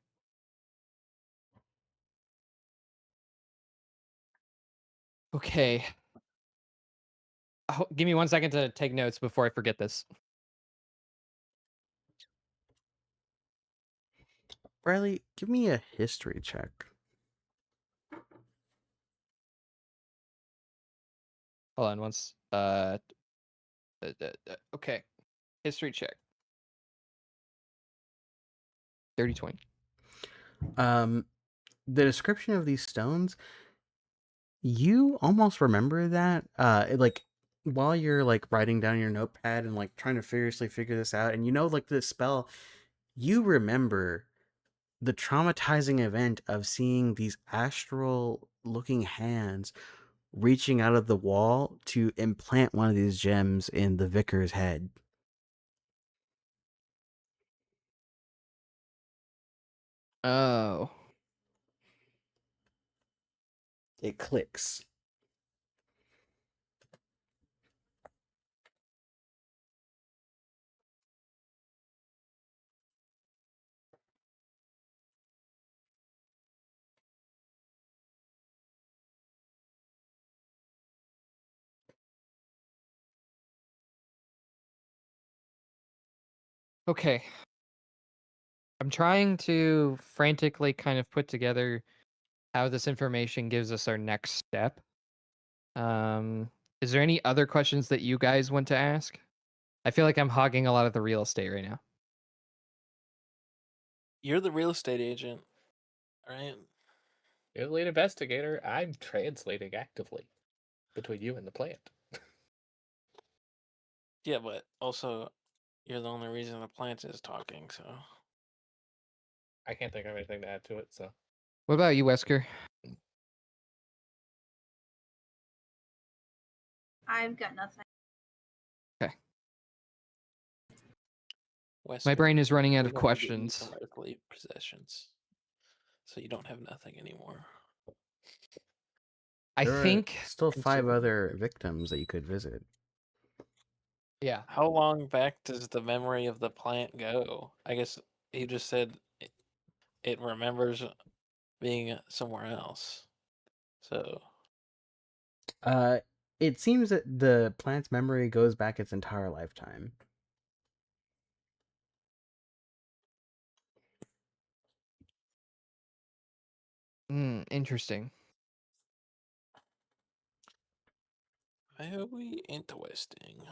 Okay. Give me 1 second to take notes before I forget this. Riley, give me a history check. Hold on once. Okay. History check. 30/20. The description of these stones, you almost remember that. Like while you're like writing down your notepad and like trying to figure this out, and you know like this spell, you remember the traumatizing event of seeing these astral looking hands reaching out of the wall to implant one of these gems in the vicar's head. Oh. It clicks. Okay. I'm trying to frantically kind of put together how this information gives us our next step. Is there any other questions that you guys want to ask? I feel like I'm hogging a lot of the real estate right now. You're the real estate agent, right? You're the lead investigator. I'm translating actively between you and the plant. Yeah, but also you're the only reason the plant is talking, so. I can't think of anything to add to it, so. What about you, Wesker? I've got nothing. My brain is running out we're of gonna get you questions. some earthly possessions, so you don't have nothing anymore. I There are think still 5 other victims that you could visit. Yeah. How long back does the memory of the plant go? I guess he just said it remembers being somewhere else. So It seems that the plant's memory goes back its entire lifetime. Interesting. very interesting.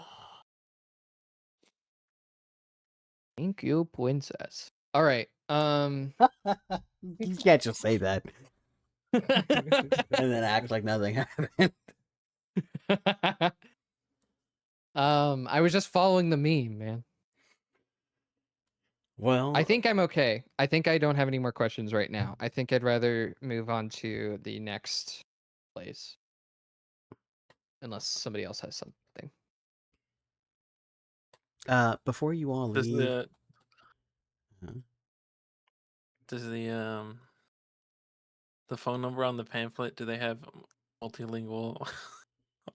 Thank you, princess. All right. You can't just say that and then act like nothing happened. I was just following the meme, man. Well, I think I'm okay. I think I don't have any more questions right now. I think I'd rather move on to the next place. Unless somebody else has something. before you all Does leave, the phone number on the pamphlet, do they have multilingual?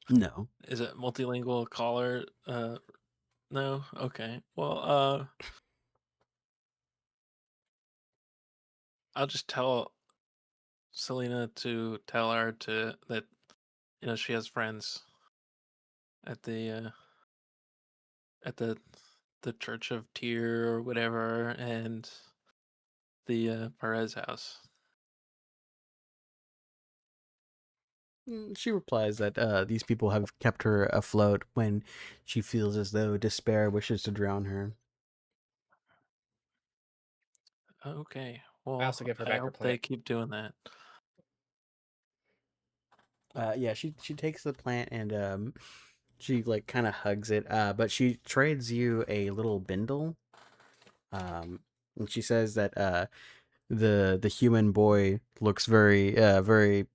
no. Is it multilingual caller? No? Okay. Well, I'll just tell Selena to tell her that she has friends at the Church of Tyr or whatever, and the Perez house. She replies that these people have kept her afloat when she feels as though despair wishes to drown her. Okay. Well, I also give her I back her hope they plant. keep doing that. Yeah, she takes the plant and she like kind of hugs it. But she trades you a little bindle. And she says that the human boy looks very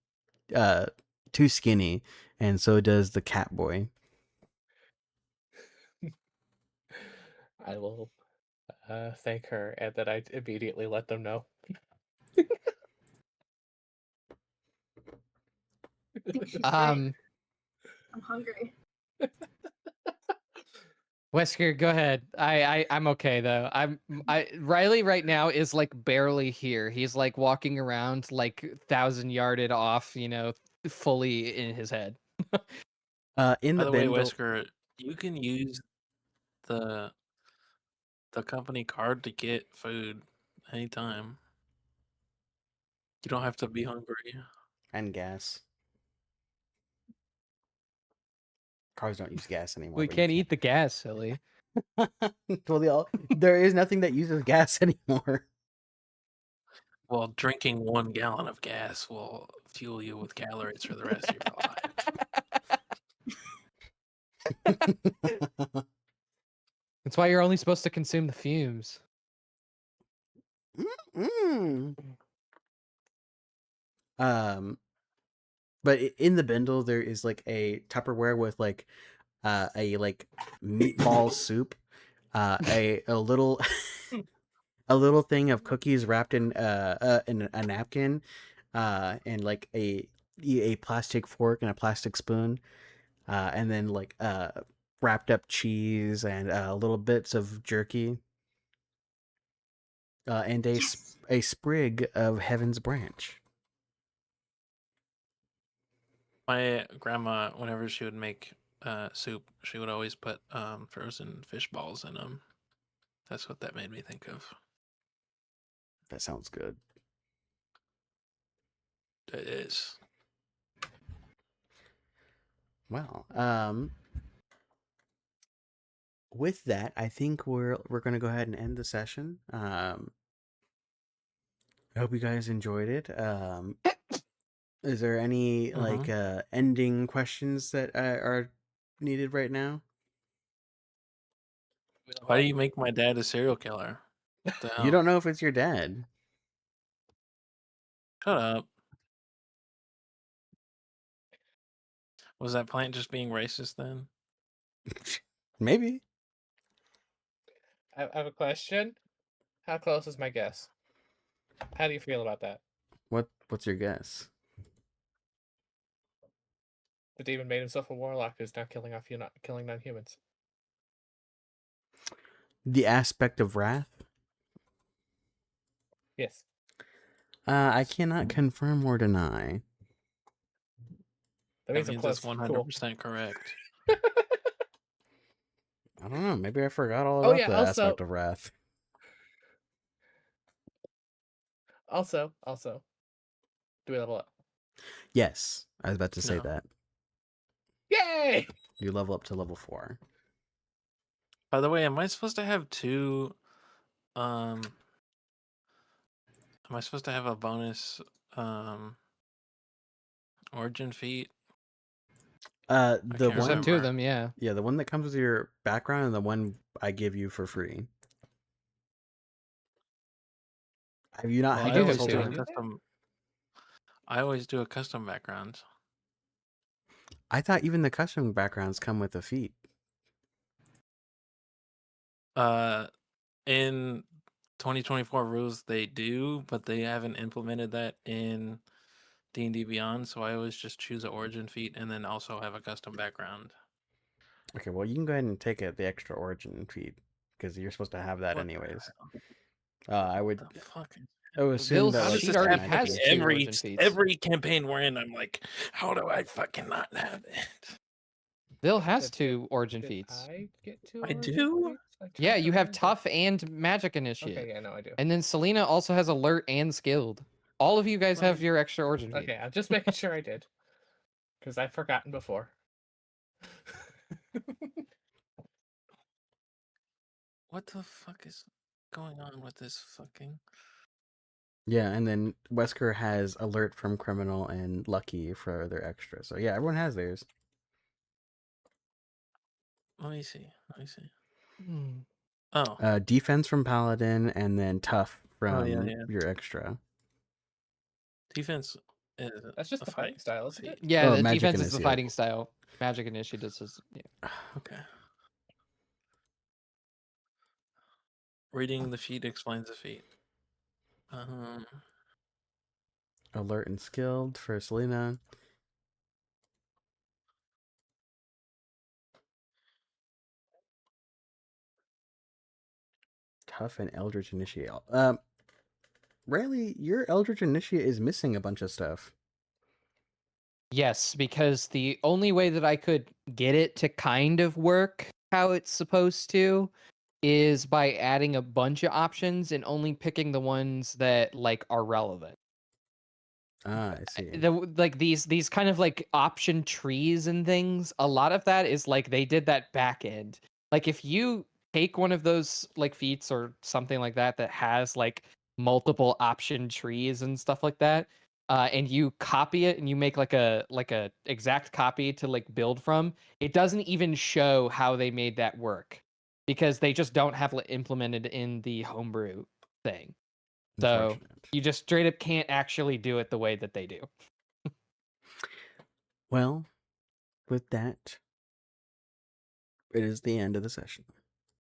too skinny, and so does the cat boy. I will thank her, and then I immediately let them know. Um, I'm hungry. Wesker, go ahead. I'm okay though. Riley right now is like barely here. He's like walking around like 1,000 yarded off, fully in his head. In By the the way, bindle, Wesker, you can use the company card to get food anytime. You don't have to be hungry. and gas. Cars don't use gas anymore. We but you can't eat the gas, silly. Well, there is nothing that uses gas anymore. Well, drinking 1 gallon of gas will fuel you with calories for the rest of your life. That's why you're only supposed to consume the fumes. Mm. But in the bindle there is like a Tupperware with like a like meatball soup, a little a little thing of cookies wrapped in a napkin, and like a plastic fork and a plastic spoon, and then like wrapped up cheese and little bits of jerky, and Yes. a sprig of Heaven's Branch. My grandma, whenever she would make soup, she would always put frozen fish balls in them. That's what that made me think of. That sounds good. It is. Well, with that, I think we're gonna go ahead and end the session. I hope you guys enjoyed it. Is there any like ending questions that are needed right now? Why do you make my dad a serial killer? What the You hell? don't know if it's your dad. Shut up. Was that plant just being racist then? Maybe. I have a question. How close is my guess? How do you feel about that? What's your guess? The demon made himself a warlock who's now killing non-humans. The aspect of wrath? Yes. I cannot confirm or deny. That That means I'm means close. it's 100% correct. I don't know. Maybe I forgot all Oh, about yeah, the also- aspect of wrath. Also, do we level up? Yes, I was about to say No. that. Yay! You level up to level 4. By the way, am I supposed to have 2 am I supposed to have a bonus origin feat? The can't You one, have 2 of remember. them, yeah. yeah, the one that comes with your background and the one I give you for free. Have you not Well, had do that have this whole two. time? I always do a custom background. I thought even the custom backgrounds come with a feat. In 2024 rules they do, but they haven't implemented that in D&D Beyond, so I always just choose an origin feat and then also have a custom background. Okay, well, you can go ahead and take the extra origin feat because you're supposed to have that What the anyways. hell? I would The fuck? assume that How like does this that already magic has is- 2 every origin feats. every campaign we're in, I'm like, how do I fucking not have it? Bill has Did- 2 origin Did feats. I get 2 I origin do? feats? I Yeah, tried to you have remember. tough and magic initiate. Okay, yeah, no, I do. And then Selena also has alert and skilled. All of you guys Let have me- your extra origin feat. Okay, I'm just making sure I did. Because I've forgotten before. What the fuck is going on with this fucking? Yeah, and then Wesker has alert from criminal and lucky for their extra. So yeah, everyone has theirs. Let me see. Let me see. Hmm. Oh, Defense from paladin, and then tough from yeah. your extra. Defense is That's just a the fighting style, isn't it? feat. Yeah, Oh, the magic defense is the initiate. fighting style. Magic initiative is yeah. Okay. Reading the feat explains the feat. Alert and skilled for Selena. Tough and Eldritch Initiate. Riley, your Eldritch Initiate is missing a bunch of stuff. Yes, because the only way that I could get it to kind of work how it's supposed to is by adding a bunch of options and only picking the ones that like are relevant. Ah, I see. Like these kind of like option trees and things, a lot of that is like they did that back end. Like if you take one of those like feats or something like that that has like multiple option trees and stuff like that, and you copy it and you make like a exact copy to like build from, it doesn't even show how they made that work because they just don't have it implemented in the homebrew thing. So you just straight up can't actually do it the way that they do. Well, with that, it is the end of the session.